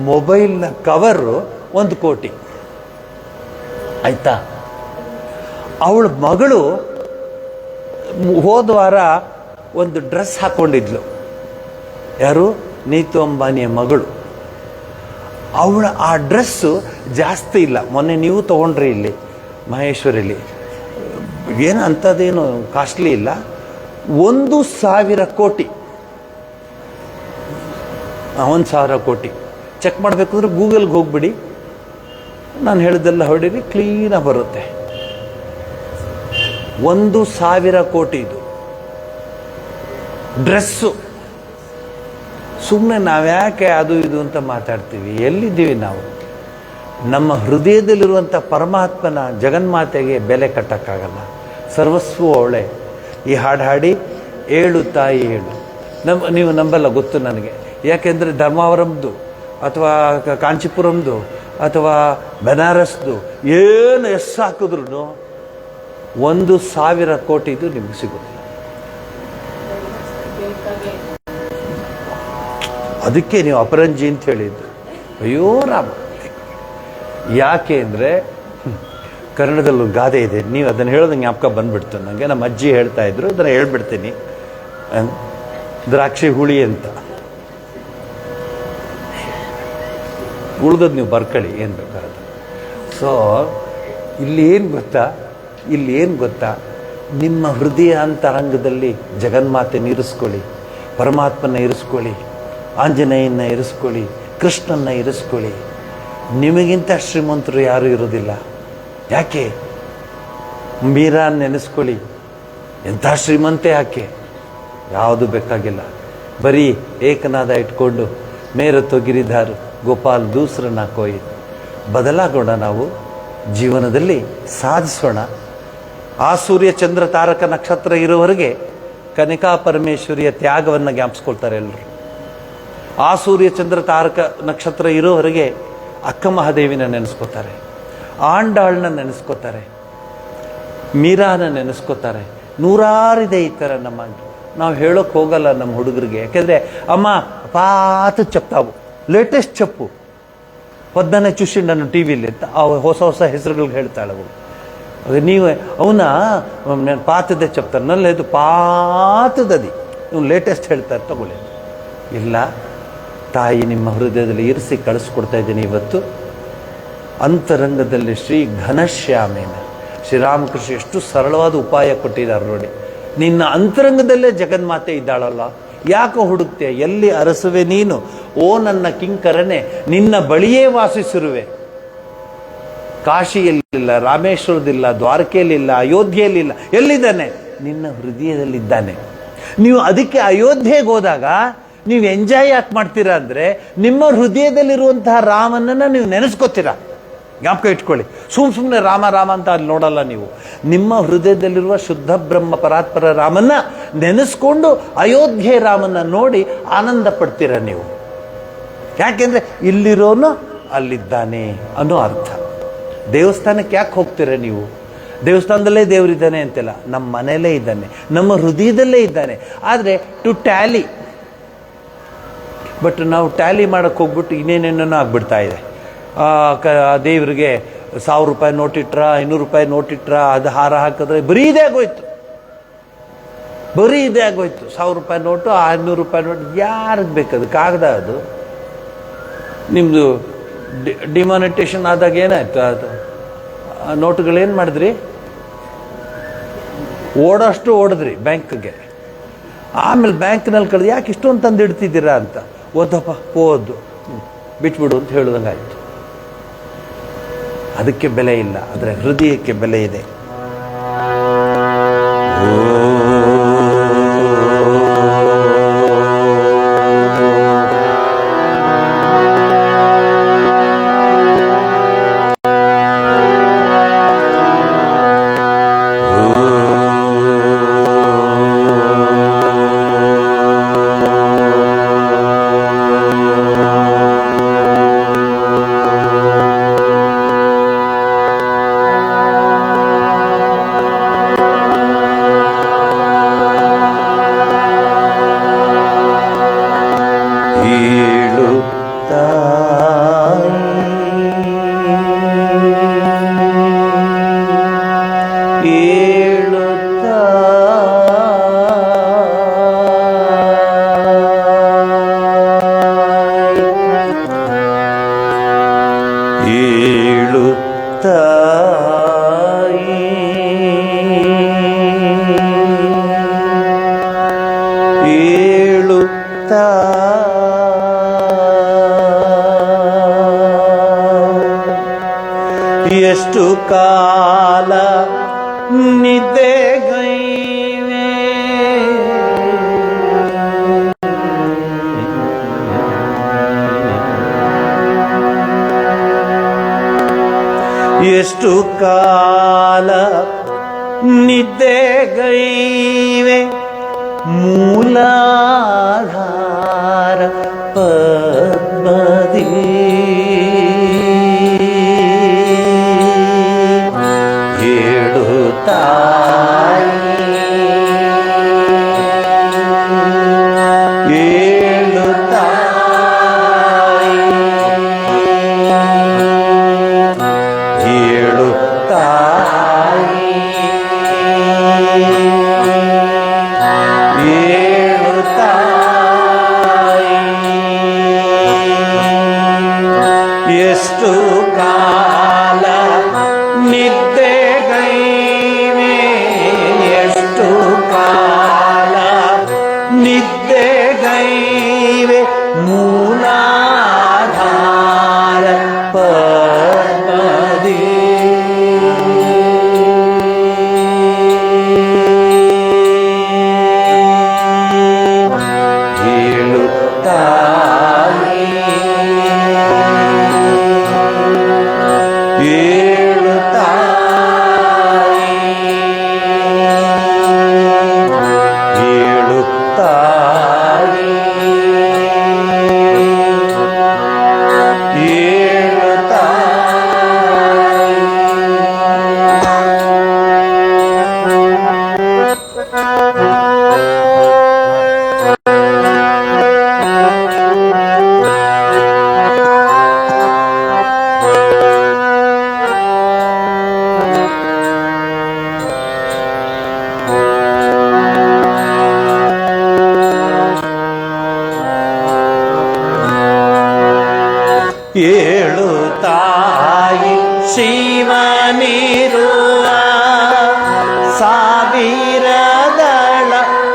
ಮೊಬೈಲ್ನ ಕವರು 1 ಕೋಟಿ ಆಯ್ತಾ. ಅವಳ ಮಗಳು ಹೋದ ವಾರ ಒಂದು ಡ್ರೆಸ್ ಹಾಕ್ಕೊಂಡಿದ್ಲು. ಯಾರು? ನೀತು ಅಂಬಾನಿಯ ಮಗಳು. ಆ ಡ್ರೆಸ್ಸು ಜಾಸ್ತಿ ಇಲ್ಲ. ಮೊನ್ನೆ ನೀವು ತೊಗೊಂಡ್ರಿ ಇಲ್ಲಿ ಮಹೇಶ್ವರಿಲಿ, ಏನು ಅಂಥದ್ದೇನು ಕಾಸ್ಟ್ಲಿ ಇಲ್ಲ. 1,000 ಕೋಟಿ. 1,000 ಕೋಟಿ ಚೆಕ್ ಮಾಡಬೇಕಂದ್ರೆ ಗೂಗಲ್ಗೆ ಹೋಗ್ಬಿಡಿ, ನಾನು ಹೇಳಿದ್ದೆಲ್ಲ ಹೊಡೀರಿ, ಕ್ಲೀನಾಗಿ ಬರುತ್ತೆ. 1,000 ಕೋಟಿ ಇದು ಡ್ರೆಸ್ಸು. ಸುಮ್ಮನೆ ನಾವ್ಯಾಕೆ ಅದು ಇದು ಅಂತ ಮಾತಾಡ್ತೀವಿ? ಎಲ್ಲಿದ್ದೀವಿ ನಾವು? ನಮ್ಮ ಹೃದಯದಲ್ಲಿರುವಂಥ ಪರಮಾತ್ಮನ, ಜಗನ್ಮಾತೆಗೆ ಬೆಲೆ ಕಟ್ಟಕ್ಕಾಗಲ್ಲ. ಸರ್ವಸ್ವ ಅವಳೆ. ಈ ಹಾಡು ಹಾಡಿ ಏಳು ತಾಯಿ ಏಳು. ನೀವು ನಂಬಲ್ಲ, ಗೊತ್ತು ನನಗೆ. ಯಾಕೆಂದರೆ ಧರ್ಮಾವರಂದು ಅಥವಾ ಕಾಂಚೀಪುರಂದು ಅಥವಾ ಬನಾರಸ್ದು ಏನು ಎಷ್ಟು ಹಾಕಿದ್ರು 1,000 ಕೋಟಿದು ನಿಮ್ಗೆ ಸಿಗುತ್ತೆ. ಅದಕ್ಕೆ ನೀವು ಅಪರಂಜಿ ಅಂತ ಹೇಳಿದ್ದು. ಅಯ್ಯೋ ರಾಮ. ಯಾಕೆ ಅಂದರೆ ಕನ್ನಡದಲ್ಲೂ ಗಾದೆ ಇದೆ, ನೀವು ಅದನ್ನು ಹೇಳೋದಂಗೆ ಜ್ಞಾಪಕ ಬಂದ್ಬಿಡ್ತು ನನಗೆ. ನಮ್ಮ ಅಜ್ಜಿ ಹೇಳ್ತಾ ಇದ್ರು, ಅದನ್ನು ಹೇಳ್ಬಿಡ್ತೀನಿ. ದ್ರಾಕ್ಷಿ ಹುಳಿ ಅಂತ. ಉಳ್ದದ್ದು ನೀವು ಬರ್ಕೊಳ್ಳಿ ಏನು ಬೇಕಾದ್ರೆ. ಸೊ ಇಲ್ಲಿ ಏನು ಗೊತ್ತಾ, ನಿಮ್ಮ ಹೃದಯ ಅಂತರಂಗದಲ್ಲಿ ಜಗನ್ಮಾತೆನ ಇರಿಸ್ಕೊಳ್ಳಿ, ಪರಮಾತ್ಮನ ಇರಿಸ್ಕೊಳ್ಳಿ, ಆಂಜನೇಯನ ಇರಿಸ್ಕೊಳ್ಳಿ, ಕೃಷ್ಣನ ಇರಿಸ್ಕೊಳ್ಳಿ. ನಿಮಗಿಂತ ಶ್ರೀಮಂತರು ಯಾರೂ ಇರೋದಿಲ್ಲ. ಯಾಕೆ? ಮೀರಾನ್ ನೆನೆಸ್ಕೊಳ್ಳಿ, ಎಂಥ ಶ್ರೀಮಂತೆ ಯಾಕೆ? ಯಾವುದು ಬೇಕಾಗಿಲ್ಲ. ಬರೀ ಏಕನಾದ ಇಟ್ಕೊಂಡು ಮೇರ ತೊಗಿರಿದಾರು ಗೋಪಾಲ್ ದೂಸರನ್ನ ಕೊಯ್. ಬದಲಾಗೋಣ, ನಾವು ಜೀವನದಲ್ಲಿ ಸಾಧಿಸೋಣ. ಆ ಸೂರ್ಯ ಚಂದ್ರ ತಾರಕ ನಕ್ಷತ್ರ ಇರೋವರೆಗೆ ಕನಿಕಾ ಪರಮೇಶ್ವರಿಯ ತ್ಯಾಗವನ್ನು ಜ್ಞಾಪಿಸ್ಕೊಳ್ತಾರೆ ಎಲ್ಲರೂ. ಆ ಸೂರ್ಯ ಚಂದ್ರ ತಾರಕ ನಕ್ಷತ್ರ ಇರೋವರೆಗೆ ಅಕ್ಕ ಮಹಾದೇವಿನ ನೆನೆಸ್ಕೋತಾರೆ, ಆಂಡಾಳನ್ನ ನೆನೆಸ್ಕೋತಾರೆ, ಮೀರಾನ ನೆನೆಸ್ಕೋತಾರೆ. ನೂರಾರಿದೆ ಈ ಥರ. ನಾವು ಹೇಳೋಕೆ ಹೋಗಲ್ಲ ನಮ್ಮ ಹುಡುಗರಿಗೆ. ಯಾಕೆಂದರೆ ಅಮ್ಮ ಪಾತ చెప్తావు, ಲೇಟೆಸ್ಟ್ చెప్పు, పొద్దున్నే చూసిండను టీవీಲಿ ಅಂತ ಹೊಸ ಹೆಸರುಗಳಿಗೆ ಹೇಳ್ತಾಳೆ ಅವಳು. ನೀವು ಅವನ నేను పాతదే చెప్తాను, ನನ್ನ ಇದು ಪಾತದದಿ, ನೀವು ಲೇಟೆಸ್ಟ್ ಹೇಳ್ತಾರೆ ತಗೊಳ್ಳಿ. ಇಲ್ಲ, ತಾಯಿ ನಿಮ್ಮ ಹೃದಯದಲ್ಲಿ ಇರಿಸಿ ಕಳಿಸ್ಕೊಡ್ತಾ ಇದ್ದೀನಿ ಇವತ್ತು. ಅಂತರಂಗದಲ್ಲಿ ಶ್ರೀ ಘನಶ್ಯಾಮೇನ, ಶ್ರೀರಾಮಕೃಷ್ಣ ಎಷ್ಟು ಸರಳವಾದ ಉಪಾಯ ಕೊಟ್ಟಿದ್ದಾರೆ ನೋಡಿ. ನಿನ್ನ ಅಂತರಂಗದಲ್ಲೇ ಜಗನ್ಮಾತೆ ಇದ್ದಾಳಲ್ಲ, ಯಾಕೆ ಹುಡುಕ್ತೆ? ಎಲ್ಲಿ ಅರಸುವೆ ನೀನು? ಓ ನನ್ನ ಕಿಂಕರನೆ, ನಿನ್ನ ಬಳಿಯೇ ವಾಸಿಸಿರುವೆ. ಕಾಶಿಯಲ್ಲಿಲ್ಲ, ರಾಮೇಶ್ವರದಿಲ್ಲ, ದ್ವಾರಕೆಯಲ್ಲಿಲ್ಲ, ಅಯೋಧ್ಯೆಯಲ್ಲಿಲ್ಲ. ಎಲ್ಲಿದ್ದಾನೆ? ನಿನ್ನ ಹೃದಯದಲ್ಲಿದ್ದಾನೆ. ನೀವು ಅದಕ್ಕೆ ಅಯೋಧ್ಯೆಗೆ ಹೋದಾಗ ನೀವು ಎಂಜಾಯ್ ಯಾಕೆ ಮಾಡ್ತೀರಾ ಅಂದರೆ ನಿಮ್ಮ ಹೃದಯದಲ್ಲಿರುವಂತಹ ರಾಮನನ್ನು ನೀವು ನೆನೆಸ್ಕೋತೀರಾ. ಜ್ಞಾಪಕ ಇಟ್ಕೊಳ್ಳಿ. ಸುಮ್ಮನೆ ರಾಮ ರಾಮ ಅಂತ ಅಲ್ಲಿ ನೋಡಲ್ಲ ನೀವು. ನಿಮ್ಮ ಹೃದಯದಲ್ಲಿರುವ ಶುದ್ಧ ಬ್ರಹ್ಮ ಪರಾತ್ಪರ ರಾಮನ್ನ ನೆನೆಸ್ಕೊಂಡು ಅಯೋಧ್ಯೆ ರಾಮನ್ನ ನೋಡಿ ಆನಂದ ಪಡ್ತೀರ ನೀವು. ಯಾಕೆಂದ್ರೆ ಇಲ್ಲಿರೋನು ಅಲ್ಲಿದ್ದಾನೆ ಅನ್ನೋ ಅರ್ಥ. ದೇವಸ್ಥಾನಕ್ಕೆ ಯಾಕೆ ಹೋಗ್ತೀರ ನೀವು? ದೇವಸ್ಥಾನದಲ್ಲೇ ದೇವರಿದ್ದಾನೆ ಅಂತೆಲ್ಲ, ನಮ್ಮ ಮನೆಯಲ್ಲೇ ಇದ್ದಾನೆ, ನಮ್ಮ ಹೃದಯದಲ್ಲೇ ಇದ್ದಾನೆ. ಆದರೆ ಟು ಟ್ಯಾಲಿ, ಬಟ್ ನಾವು ಟ್ಯಾಲಿ ಮಾಡಕ್ಕೆ ಹೋಗ್ಬಿಟ್ಟು ಇನ್ನೇನೇನೋ ಆಗ್ಬಿಡ್ತಾ ಇದೆ. ದೇವರಿಗೆ 1000 ರೂಪಾಯಿ ನೋಟಿಟ್ರ, 500 ರೂಪಾಯಿ ನೋಟಿಟ್ರ, ಅದು ಹಾರ ಹಾಕಿದ್ರೆ ಬರೀ ಇದೇ ಆಗೋಯ್ತು. 1000 ರೂಪಾಯಿ ನೋಟು, 500 ರೂಪಾಯಿ ನೋಟು ಯಾರಿಗೆ ಬೇಕದು? ಕಾಗದ ಅದು. ನಿಮ್ಮದು ಡಿಮಾನಿಟೇಷನ್ ಆದಾಗ ಏನಾಯ್ತು? ಅದು ನೋಟುಗಳೇನು ಮಾಡಿದ್ರಿ? ಓಡೋಷ್ಟು ಓಡಿದ್ರಿ ಬ್ಯಾಂಕ್ಗೆ. ಆಮೇಲೆ ಬ್ಯಾಂಕ್ನಲ್ಲಿ ಕಳೆದು ಯಾಕೆ ಇಷ್ಟೊಂದು ತಂದು ಇಡ್ತಿದ್ದೀರಾ ಅಂತ, ಓದಪ್ಪ ಓದು ಬಿಟ್ಬಿಡು ಅಂತ ಹೇಳ್ದಂಗೆ ಆಯಿತು. ಅದಕ್ಕೆ ಬೆಲೆ ಇಲ್ಲ, ಆದರೆ ಹೃದಯಕ್ಕೆ ಬೆಲೆ ಇದೆ. ಎಷ್ಟು ಕಾಲ ನಿದ್ದೆಗೈವೆ, ಎಷ್ಟು ಕಾಲ ನಿದ್ದೆಗೈವೆ, ಮೂಲಾಧಾರ ಪದ್ಮದಿ ಎಷ್ಟು ಕಾಲ ನಿದ್ದೆಗೈವೆ, ಎಷ್ಟು ಕಾಲ ನಿದ್ದೆಗೈವೆ, ಮೂಲಾಧಾರ ಪದ್ಮದಿ ಏಳು ತಾಯಿ ಶಿವನಿರುವ ಸಾವಿರದಳ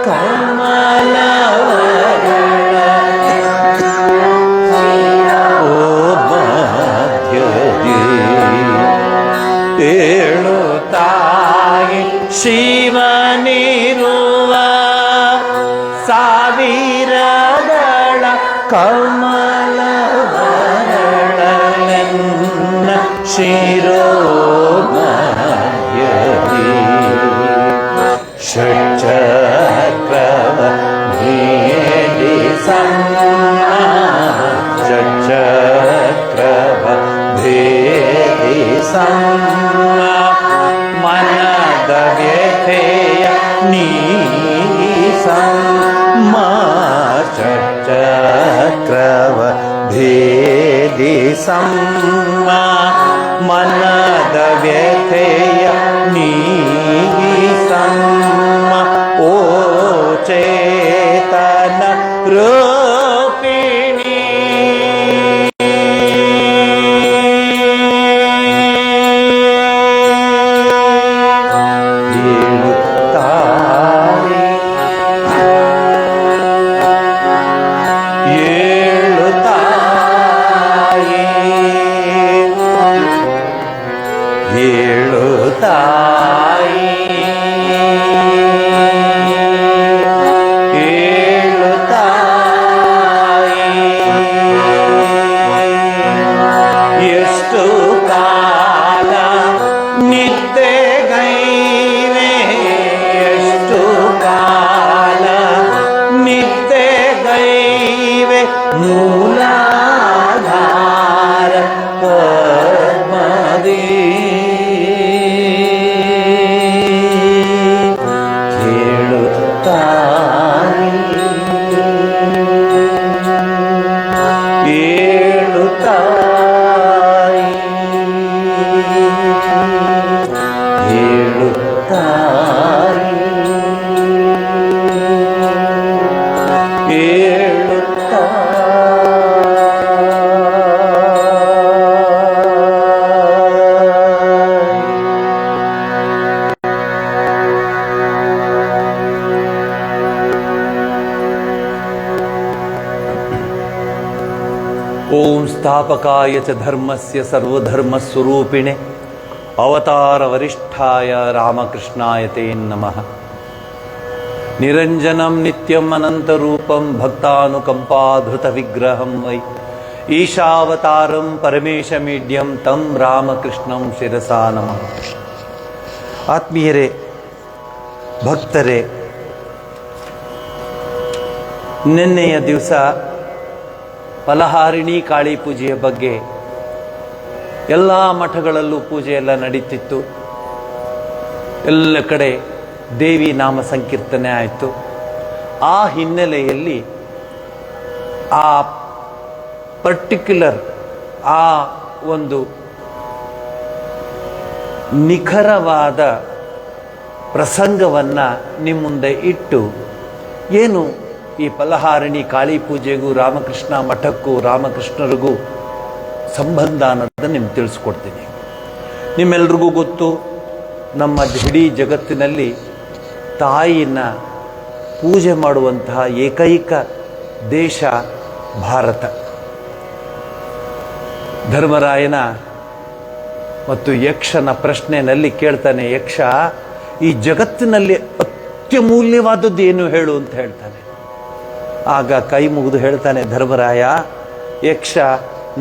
ಕಮಲವಗಳ ಓ ಮಧ್ಯದಿ, ಏಳು ತಾಯಿ ಶಿವನಿರುವ ಸಾವಿರದಳ ಶಿರೋಮಧ್ಯದಿ ಷಟ್ಚಕ್ರವರ್ತಿ ಷಟ್ಚಕ್ರವರ್ತಿ ಮನದ ವ್ಯಥೆಯ ನೀಸಮ್ಮ ಷಟ್ಚಕ್ರವರ್ತಿ ಮನದ ವ್ಯಥೆಯ ನೀಸಮ್ಮ ಓ ಚೇತನ ರೂಪಿಣಿ ಎಷ್ಟು ಕಾಲ ನಿದ್ದೆಗೈವೆ ಎಷ್ಟು ಕಾಲ ನಿದ್ದೆಗೈವೆ ಮೂಲಾಧಾರ ಪದ್ಮದಿ ಓಂ ಸ್ಥಾಪಕಾಯ ಚ ಧರ್ಮಸ್ಯ ಸರ್ವಧರ್ಮಸ್ವರೂಪಿಣೆ ಅವತಾರ ವರಿಷ್ಠಾಯ ರಾಮಕೃಷ್ಣಾಯ ತೇ ನಮಃ. ನಿರಂಜನಂ ನಿತ್ಯಂ ಅನಂತರೂಪಂ ಭಕ್ತಾನುಕಂಪಾಧೃತ ವಿಗ್ರಹಂ ವೈ ಈಶಾವತಾರಂ ಪರಮೇಶಮೀಡ್ಯಂ ತಂ ರಾಮಕೃಷ್ಣಂ ಶಿರಸಾ ನಮಃ. ಆತ್ಮೀಯರೇ, ಭಕ್ತರೇ, ನಿನ್ನೆಯ ದಿವಸ ಫಲಹಾರಿಣಿ ಕಾಳಿ ಪೂಜೆಯ ಬಗ್ಗೆ ಎಲ್ಲ ಮಠಗಳಲ್ಲೂ ಪೂಜೆ ಎಲ್ಲ ನಡೀತಿತ್ತು. ಎಲ್ಲ ಕಡೆ ದೇವಿ ನಾಮ ಸಂಕೀರ್ತನೆ ಆಯಿತು. ಆ ಹಿನ್ನೆಲೆಯಲ್ಲಿ ಆ ಪರ್ಟಿಕ್ಯುಲರ್ ಆ ಒಂದು ನಿಖರವಾದ ಪ್ರಸಂಗವನ್ನು ನಿಮ್ಮ ಮುಂದೆ ಇಟ್ಟು ಏನು ಈ ಫಲಹಾರಿಣಿ ಕಾಳಿ ಪೂಜೆಗೂ ರಾಮಕೃಷ್ಣ ಮಠಕ್ಕೂ ರಾಮಕೃಷ್ಣರಿಗೂ ಸಂಬಂಧ ಅನ್ನೋದನ್ನು ನಿಮ್ಗೆ ತಿಳಿಸ್ಕೊಡ್ತೀನಿ. ನಿಮ್ಮೆಲ್ರಿಗೂ ಗೊತ್ತು, ನಮ್ಮ ಇಡೀ ಜಗತ್ತಿನಲ್ಲಿ ತಾಯಿನ ಪೂಜೆ ಮಾಡುವಂತಹ ಏಕೈಕ ದೇಶ ಭಾರತ. ಧರ್ಮರಾಯನ ಮತ್ತು ಯಕ್ಷನ ಪ್ರಶ್ನೆಯಲ್ಲಿ ಕೇಳ್ತಾನೆ, ಯಕ್ಷ ಈ ಜಗತ್ತಿನಲ್ಲಿ ಅತ್ಯಮೂಲ್ಯವಾದದ್ದು ಏನು ಹೇಳು ಅಂತ ಹೇಳ್ತಾನೆ. ಆಗ ಕೈ ಮುಗಿದು ಹೇಳ್ತಾನೆ ಧರ್ಮರಾಯ, ಯಕ್ಷ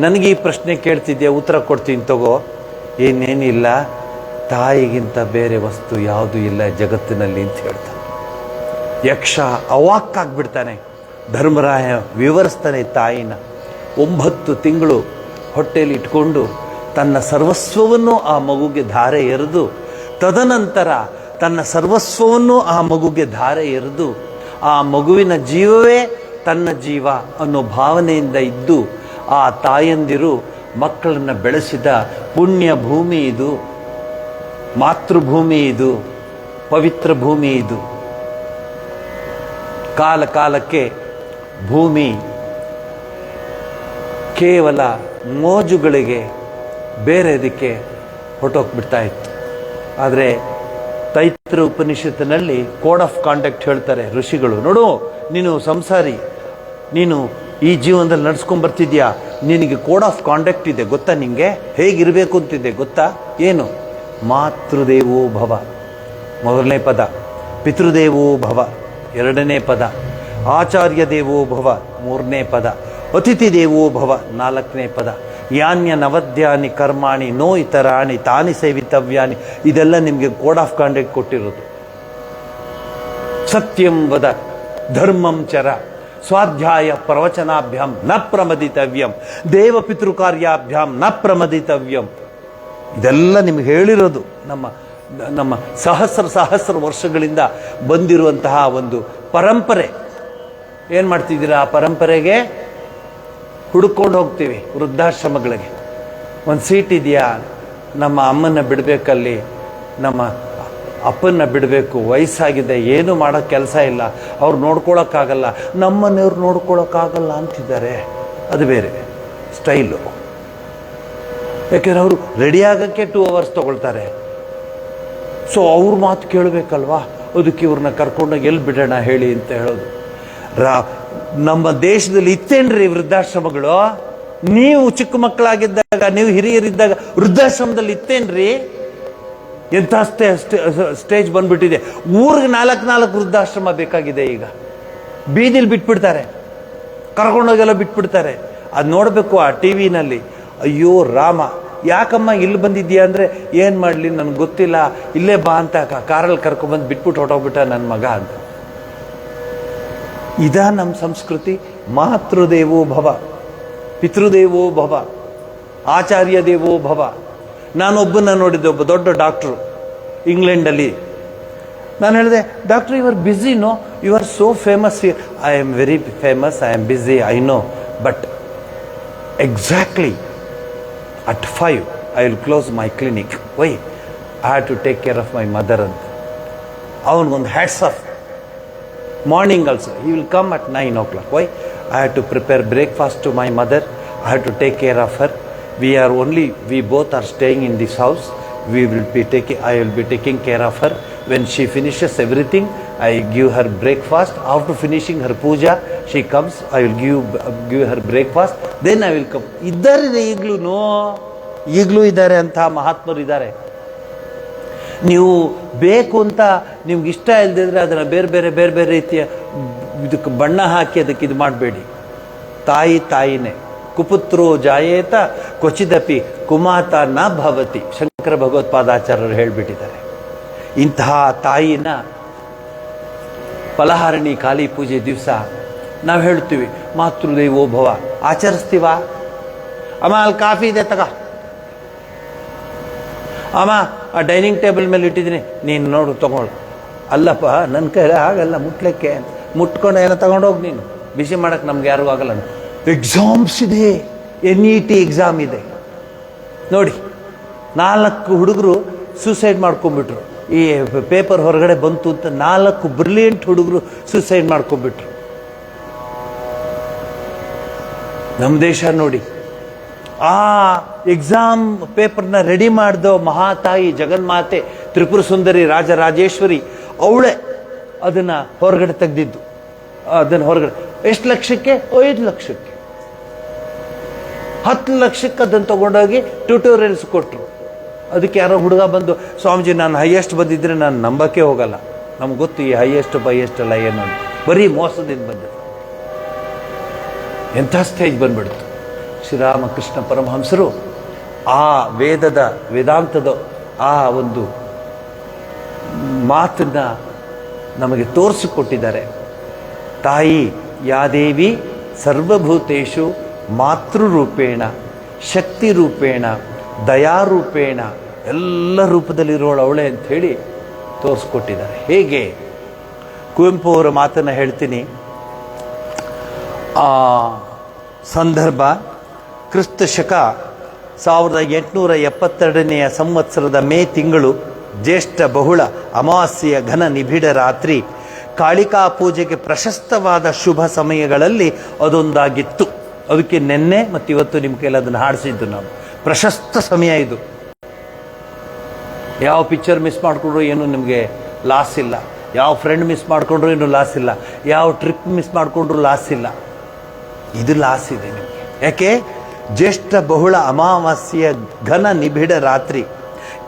ನನಗೆ ಈ ಪ್ರಶ್ನೆ ಕೇಳ್ತಿದ್ಯಾ, ಉತ್ತರ ಕೊಡ್ತೀನಿ ತಗೋ. ಏನೇನಿಲ್ಲ, ತಾಯಿಗಿಂತ ಬೇರೆ ವಸ್ತು ಯಾವುದೂ ಇಲ್ಲ ಜಗತ್ತಿನಲ್ಲಿ ಅಂತ ಹೇಳ್ತಾನೆ. ಯಕ್ಷ ಅವಾಕ್ಕಾಗ್ಬಿಡ್ತಾನೆ. ಧರ್ಮರಾಯ ವಿವರಿಸ್ತಾನೆ ತಾಯಿನ. 9 ತಿಂಗಳು ಹೊಟ್ಟೆಯಲ್ಲಿ ಇಟ್ಕೊಂಡು ತನ್ನ ಸರ್ವಸ್ವವನ್ನು ಆ ಮಗುಗೆ ಧಾರೆ ಎರೆದು, ತದನಂತರ ತನ್ನ ಸರ್ವಸ್ವವನ್ನು ಆ ಮಗುಗೆ ಧಾರೆ ಎರೆದು, ಆ ಮಗುವಿನ ಜೀವವೇ ತನ್ನ ಜೀವ ಅನ್ನೋ ಭಾವನೆಯಿಂದ ಇದ್ದು ಆ ತಾಯಂದಿರು ಮಕ್ಕಳನ್ನು ಬೆಳೆಸಿದ ಪುಣ್ಯ ಭೂಮಿ ಇದು, ಮಾತೃಭೂಮಿ ಇದು, ಪವಿತ್ರ ಭೂಮಿ ಇದು. ಕಾಲ ಕಾಲಕ್ಕೆ ಭೂಮಿ ಕೇವಲ ಮೋಜುಗಳಿಗೆ ಬೇರೆದಕ್ಕೆ ಹೊರಟೋಗ್ಬಿಡ್ತಾ ಇತ್ತು. ಆದರೆ ತೈತ್ರ ಉಪನಿಷತ್ತಿನಲ್ಲಿ ಕೋಡ್ ಆಫ್ ಕಾಂಡಕ್ಟ್ ಹೇಳ್ತಾರೆ ಋಷಿಗಳು, ನೋಡು ನೀನು ಸಂಸಾರಿ, ನೀನು ಈ ಜೀವನದಲ್ಲಿ ನಡ್ಸ್ಕೊಂಡ್ಬರ್ತಿದ್ಯಾ, ನಿನಗೆ ಕೋಡ್ ಆಫ್ ಕಾಂಡಕ್ಟ್ ಇದೆ ಗೊತ್ತಾ, ನಿಂಗೆ ಹೇಗಿರಬೇಕು ಅಂತಿದೆ ಗೊತ್ತಾ? ಏನು? ಮಾತೃದೇವೋ ಭವ ಮೊದಲನೇ ಪದ, ಪಿತೃದೇವೋ ಭವ ಎರಡನೇ ಪದ, ಆಚಾರ್ಯ ದೇವೋ ಭವ ಮೂರನೇ ಪದ, ಅತಿಥಿ ದೇವೋ ಭವ ನಾಲ್ಕನೇ ಪದ, ಯಾನ್ಯ ನವದ್ಯಾನಿ ಕರ್ಮಾಣಿ ನೋ ಇತರಾಣಿ ತಾನಿ ಸೇವಿತವ್ಯಾನಿ. ಇದೆಲ್ಲ ನಿಮಗೆ ಕೋಡ್ ಆಫ್ ಕಾಂಡಕ್ಟ್ ಕೊಟ್ಟಿರೋದು. ಸತ್ಯಂ ವದ ಧರ್ಮಂ ಚರ ಸ್ವಾಧ್ಯಾಯ ಪ್ರವಚನಾಭ್ಯಾಂ ನ ಪ್ರಮದಿತವ್ಯಂ ದೇವ ಪಿತೃಕಾರ್ಯಾಭ್ಯಾಂ ನ ಪ್ರಮದಿತವ್ಯಂ. ಇದೆಲ್ಲ ನಿಮ್ಗೆ ಹೇಳಿರೋದು ನಮ್ಮ ಸಹಸ್ರ ವರ್ಷಗಳಿಂದ ಬಂದಿರುವಂತಹ ಒಂದು ಪರಂಪರೆ. ಏನು ಮಾಡ್ತಿದ್ದೀರಾ? ಆ ಪರಂಪರೆಗೆ ಹುಡುಕೊಂಡು ಹೋಗ್ತೀವಿ ವೃದ್ಧಾಶ್ರಮಗಳಿಗೆ. ಒಂದು ಸೀಟ್ ಇದೆಯಾ? ನಮ್ಮ ಅಮ್ಮನ್ನ ಬಿಡಬೇಕಲ್ಲಿ, ನಮ್ಮ ಅಪ್ಪನ್ನ ಬಿಡಬೇಕು, ವಯಸ್ಸಾಗಿದೆ, ಏನು ಮಾಡೋ ಕೆಲಸ ಇಲ್ಲ, ಅವ್ರು ನೋಡ್ಕೊಳಕ್ಕಾಗಲ್ಲ, ನಮ್ಮನೆಯವ್ರು ನೋಡ್ಕೊಳಕ್ಕಾಗಲ್ಲ ಅಂತಿದ್ದಾರೆ. ಅದು ಬೇರೆ ಸ್ಟೈಲು. ಯಾಕೆಂದ್ರೆ ಅವರು ರೆಡಿ ಆಗೋಕ್ಕೆ 2 hours ತಗೊಳ್ತಾರೆ. ಸೊ ಅವ್ರ ಮಾತು ಕೇಳಬೇಕಲ್ವಾ? ಅದಕ್ಕೆ ಇವ್ರನ್ನ ಕರ್ಕೊಂಡೋಗಿ ಎಲ್ಲಿ ಬಿಡೋಣ ಹೇಳಿ ಅಂತ ಹೇಳೋದು. ನಮ್ಮ ದೇಶದಲ್ಲಿ ಇತ್ತೇನ್ರಿ ವೃದ್ಧಾಶ್ರಮಗಳು? ನೀವು ಚಿಕ್ಕ ಮಕ್ಕಳಾಗಿದ್ದಾಗ, ನೀವು ಹಿರಿಯರಿದ್ದಾಗ ವೃದ್ಧಾಶ್ರಮದಲ್ಲಿ ಇತ್ತೇನ್ರಿ? ಎಂಥ ಸ್ಟೇಜ್ ಬಂದ್ಬಿಟ್ಟಿದೆ. ಊರಿಗೆ 4 ವೃದ್ಧಾಶ್ರಮ ಬೇಕಾಗಿದೆ ಈಗ. ಬೀದಿಲಿ ಬಿಟ್ಬಿಡ್ತಾರೆ, ಕರ್ಕೊಂಡೋಗೆಲ್ಲ ಬಿಟ್ಬಿಡ್ತಾರೆ. ಅದು ನೋಡಬೇಕು ಆ ಟಿವಿನಲ್ಲಿ. ಅಯ್ಯೋ ರಾಮ, ಯಾಕಮ್ಮ ಇಲ್ಲಿ ಬಂದಿದ್ಯಾ ಅಂದರೆ, ಏನು ಮಾಡಲಿ ನನಗೆ ಗೊತ್ತಿಲ್ಲ, ಇಲ್ಲೇ ಬಾ ಅಂತ ಕಾರಲ್ಲಿ ಕರ್ಕೊಂಡ್ಬಂದು ಬಿಟ್ಬಿಟ್ಟು ಹೊಟ್ಟೋಗ್ಬಿಟ್ಟ ನನ್ನ ಮಗ ಅಂತ. ಇದಾ ನಮ್ಮ ಸಂಸ್ಕೃತಿ? ಮಾತೃದೇವೋ ಭವ, ಪಿತೃದೇವೋ ಭವ, ಆಚಾರ್ಯ ದೇವೋ ಭವ. ನಾನೊಬ್ಬನ ನೋಡಿದ್ದೆ, ಒಬ್ಬ ದೊಡ್ಡ ಡಾಕ್ಟ್ರು ಇಂಗ್ಲೆಂಡಲ್ಲಿ. ನಾನು ಹೇಳಿದೆ, doctor you are busy, no, you are so famous. I am very famous, I am busy, I know, but exactly at 5 I will close my clinic. Why? I have to take care of my mother ಅಂತ. ಅವನಿಗೊಂದು hats off. Morning also he will come at 9 o'clock. Why? I have to prepare breakfast to my mother. I have to take care of her. We both are staying in this house. I will be taking care of her. When she finishes everything, I give her breakfast. After finishing her puja, she comes, I will give her breakfast. Then I will come. ಇದ್ದಾರೆ ಈಗಲೂ ಇದ್ದಾರೆ ಅಂತ ಮಹಾತ್ಮರು ಇದ್ದಾರೆ. ನೀವು ಬೇಕು ಅಂತ ನಿಮ್ಗೆ ಇಷ್ಟ ಇಲ್ಲದಿದ್ರೆ ಅದನ್ನು ಬೇರೆ ಬೇರೆ ರೀತಿಯ ಇದಕ್ಕೆ ಬಣ್ಣ ಹಾಕಿ ಅದಕ್ಕೆ ಇದು ಮಾಡಬೇಡಿ. ತಾಯಿನೇ. ಕುಪುತ್ರೋ ಜಾಯೇತ ಕ್ವಚಿದಪಿ ಕುಮಾತ ನ ಭವತಿ. ಶಂಕರ ಭಗವತ್ಪಾದಾಚಾರ್ಯರು ಹೇಳಿಬಿಟ್ಟಿದ್ದಾರೆ. ಇಂತಹ ತಾಯಿನ ಫಲಹಾರಣಿ ಕಾಳಿ ಪೂಜೆ ದಿವಸ ನಾವು ಹೇಳ್ತೀವಿ ಮಾತೃದೇವೋ ಭವ. ಆಚರಿಸ್ತೀವ? ಅಮ್ಮ ಅಲ್ಲಿ ಕಾಫಿ ಇದೆ ತಗ, ಅಮ್ಮ ಆ ಡೈನಿಂಗ್ ಟೇಬಲ್ ಮೇಲೆ ಇಟ್ಟಿದ್ದೀನಿ, ನೀನು ನೋಡು ತಗೊಳ್ಳು. ಅಲ್ಲಪ್ಪ ನನ್ನ ಕೈಲಿ ಆಗಲ್ಲ ಮುಟ್ಲಿಕ್ಕೆ, ಮುಟ್ಕೊಂಡು ಏನೋ ತಗೊಂಡೋಗಿ ನೀನು, ಬಿಸಿ ಮಾಡೋಕ್ಕೆ ನಮ್ಗೆ ಯಾರಿಗೂ ಆಗಲ್ಲ. ಎಕ್ಸಾಮ್ಸ್ ಇದೆ, NET ಎಕ್ಸಾಮ್ ಇದೆ ನೋಡಿ. 4 ಹುಡುಗರು ಸೂಸೈಡ್ ಮಾಡ್ಕೊಂಡ್ಬಿಟ್ರು. ಈ ಪೇಪರ್ ಹೊರಗಡೆ ಬಂತು ಅಂತ 4 ಬ್ರಿಲಿಯಂಟ್ ಹುಡುಗರು ಸೂಸೈಡ್ ಮಾಡ್ಕೊಂಡ್ಬಿಟ್ರು. ನಮ್ಮ ದೇಶ ನೋಡಿ, ಆ ಎಕ್ಸಾಮ್ ಪೇಪರ್ನ ರೆಡಿ ಮಾಡಿದೋ ಮಹಾತಾಯಿ ಜಗನ್ಮಾತೆ ತ್ರಿಪುರ ಸುಂದರಿ ರಾಜರಾಜೇಶ್ವರಿ, ಅವಳೇ ಅದನ್ನು ಹೊರಗಡೆ ತೆಗೆದಿದ್ದು. ಅದನ್ನು ಹೊರಗಡೆ ಎಷ್ಟು ಲಕ್ಷಕ್ಕೆ? 5 ಲಕ್ಷಕ್ಕೆ. 10 ಲಕ್ಷಕ್ಕೆ ಅದನ್ನು ತಗೊಂಡೋಗಿ ಟ್ಯೂಟೋರಿಯಲ್ಸ್ ಕೊಟ್ಟರು. ಅದಕ್ಕೆ ಯಾರೋ ಹುಡುಗ ಬಂದು, ಸ್ವಾಮೀಜಿ ನಾನು ಹೈಯೆಸ್ಟ್ ಬಂದಿದ್ರೆ ನಾನು ನಂಬಕ್ಕೆ ಹೋಗಲ್ಲ, ನಮ್ಗೆ ಗೊತ್ತು ಈ ಹೈಯೆಸ್ಟ್ ಅಲ್ಲ ಏನು ಅಂತ. ಬರೀ ಮೋಸದಿಂದ ಬಂದಿದೆ. ಎಂಥ ಸ್ಟೇಜ್ ಬಂದ್ಬಿಡ್ತು. ಶ್ರೀರಾಮಕೃಷ್ಣ ಪರಮಹಂಸರು ಆ ವೇದಾಂತದ ಆ ಒಂದು ಮಾತನ್ನ ನಮಗೆ ತೋರಿಸಿಕೊಟ್ಟಿದ್ದಾರೆ. ತಾಯಿ ಯಾದೇವಿ ಸರ್ವಭೂತೇಷು ಮಾತೃರೂಪೇಣ ಶಕ್ತಿರೂಪೇಣ ದಯಾರೂಪೇಣ ಎಲ್ಲ ರೂಪದಲ್ಲಿರೋಳು ಅವಳೇ ಅಂತ ಹೇಳಿ ತೋರಿಸ್ಕೊಟ್ಟಿದ್ದಾರೆ. ಹೇಗೆ? ಕುವೆಂಪು ಅವರ ಮಾತನ್ನು ಹೇಳ್ತೀನಿ. ಆ ಸಂದರ್ಭ ಕ್ರಿಸ್ತ ಶಕ 1872ನೇ ಸಂವತ್ಸರದ ಮೇ ತಿಂಗಳು ಜ್ಯೇಷ್ಠ ಬಹುಳ ಅಮಾವಾಸ್ಯೆಯ ಘನ ನಿಬಿಡ ರಾತ್ರಿ ಕಾಳಿಕಾ ಪೂಜೆಗೆ ಪ್ರಶಸ್ತವಾದ ಶುಭ ಸಮಯಗಳಲ್ಲಿ ಅದೊಂದಾಗಿತ್ತು. ಅದಕ್ಕೆ ನಿನ್ನೆ ಮತ್ತು ಇವತ್ತು ನಿಮ್ಮ ಕೈಲಿ ಅದನ್ನು ಹಾಡಿಸಿದ್ದು ನಾವು. ಪ್ರಶಸ್ತ ಸಮಯ ಇದು. ಯಾವ ಪಿಕ್ಚರ್ ಮಿಸ್ ಮಾಡಿಕೊಂಡ್ರು ಏನು ನಿಮಗೆ ಲಾಸ್ ಇಲ್ಲ, ಯಾವ ಫ್ರೆಂಡ್ ಮಿಸ್ ಮಾಡಿಕೊಂಡ್ರು ಏನು ಲಾಸ್ ಇಲ್ಲ, ಯಾವ ಟ್ರಿಪ್ ಮಿಸ್ ಮಾಡಿಕೊಂಡ್ರು ಲಾಸ್ ಇಲ್ಲ. ಇದು ಲಾಸ್ ಇದೆ ನಿಮಗೆ. ಯಾಕೆ? ಜ್ಯೇಷ್ಠ ಬಹುಳ ಅಮಾವಾಸ್ಯೆಯ ಘನ ನಿಬಿಡ ರಾತ್ರಿ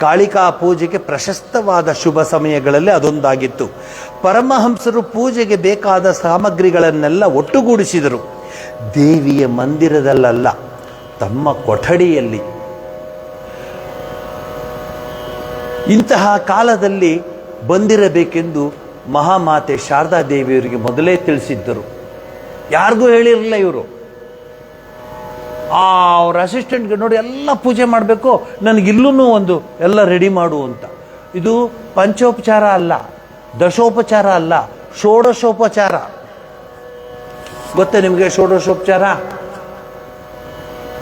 ಕಾಳಿಕಾ ಪೂಜೆಗೆ ಪ್ರಶಸ್ತವಾದ ಶುಭ ಸಮಯಗಳಲ್ಲಿ ಅದೊಂದಾಗಿತ್ತು. ಪರಮಹಂಸರು ಪೂಜೆಗೆ ಬೇಕಾದ ಸಾಮಗ್ರಿಗಳನ್ನೆಲ್ಲ ಒಟ್ಟುಗೂಡಿಸಿದರು. ದೇವಿಯ ಮಂದಿರದಲ್ಲ, ತಮ್ಮ ಕೊಠಡಿಯಲ್ಲಿ. ಇಂತಹ ಕಾಲದಲ್ಲಿ ಬಂದಿರಬೇಕೆಂದು ಮಹಾಮಾತೆ ಶಾರದಾ ದೇವಿಯವರಿಗೆ ಮೊದಲೇ ತಿಳಿಸಿದ್ದರು. ಯಾರಿಗೂ ಹೇಳಿರಲಿಲ್ಲ ಇವರು. ಅವ್ರ ಅಸಿಸ್ಟೆಂಟ್ಗೆ ನೋಡಿ ಎಲ್ಲ ಪೂಜೆ ಮಾಡಬೇಕು, ನನಗಿಲ್ಲೂ ಒಂದು ಎಲ್ಲ ರೆಡಿ ಮಾಡು ಅಂತ. ಇದು ಪಂಚೋಪಚಾರ ಅಲ್ಲ, ದಶೋಪಚಾರ ಅಲ್ಲ, ಷೋಡಶೋಪಚಾರ. ಗೊತ್ತೇ ನಿಮಗೆ ಷೋಡಶೋಪಚಾರ?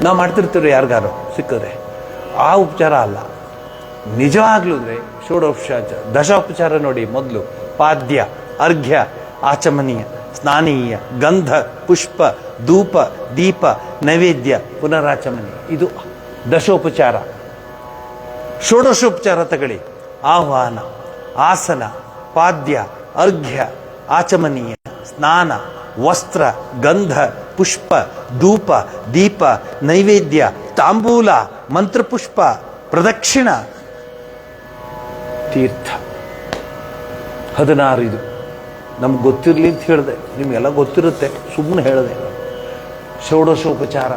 ನಾವು ಮಾಡ್ತಿರ್ತೀವಿ ಯಾರಿಗಾರು ಸಿಕ್ಕಿದ್ರೆ. ಆ ಉಪಚಾರ ಅಲ್ಲ, ನಿಜವಾಗ್ಲೂ ಷೋಡೋಪಚಾರ. ದಶೋಪಚಾರ ನೋಡಿ, ಮೊದಲು ಪಾದ್ಯ, ಅರ್ಘ್ಯ, ಆಚಮನೀಯ, ಸ್ನಾನೀಯ, ಗಂಧ, ಪುಷ್ಪ, ಧೂಪ, ದೀಪ, ನೈವೇದ್ಯ, ಪುನರಾಚಮನೀಯ. ಇದು ದಶೋಪಚಾರ. ಷೋಡಶೋಪಚಾರ ತಗೊಳ್ಳಿ. ಆಹ್ವಾನ, ಆಸನ, ಪಾದ್ಯ, ಅರ್ಘ್ಯ, ಆಚಮನೀಯ, ಸ್ನಾನ, ವಸ್ತ್ರ, ಗಂಧ, ಪುಷ್ಪ, ಧೂಪ, ದೀಪ, ನೈವೇದ್ಯ, ತಾಂಬೂಲ, ಮಂತ್ರಪುಷ್ಪ, ಪ್ರದಕ್ಷಿಣ, ತೀರ್ಥ. 16 ಇದು. ನಮ್ಗೆ ಗೊತ್ತಿರಲಿ ಅಂತ ಹೇಳಿದೆ, ನಿಮಗೆಲ್ಲ ಗೊತ್ತಿರುತ್ತೆ, ಸುಮ್ಮನೆ ಹೇಳಿದೆ. ಷೋಡಶೋಪಚಾರ.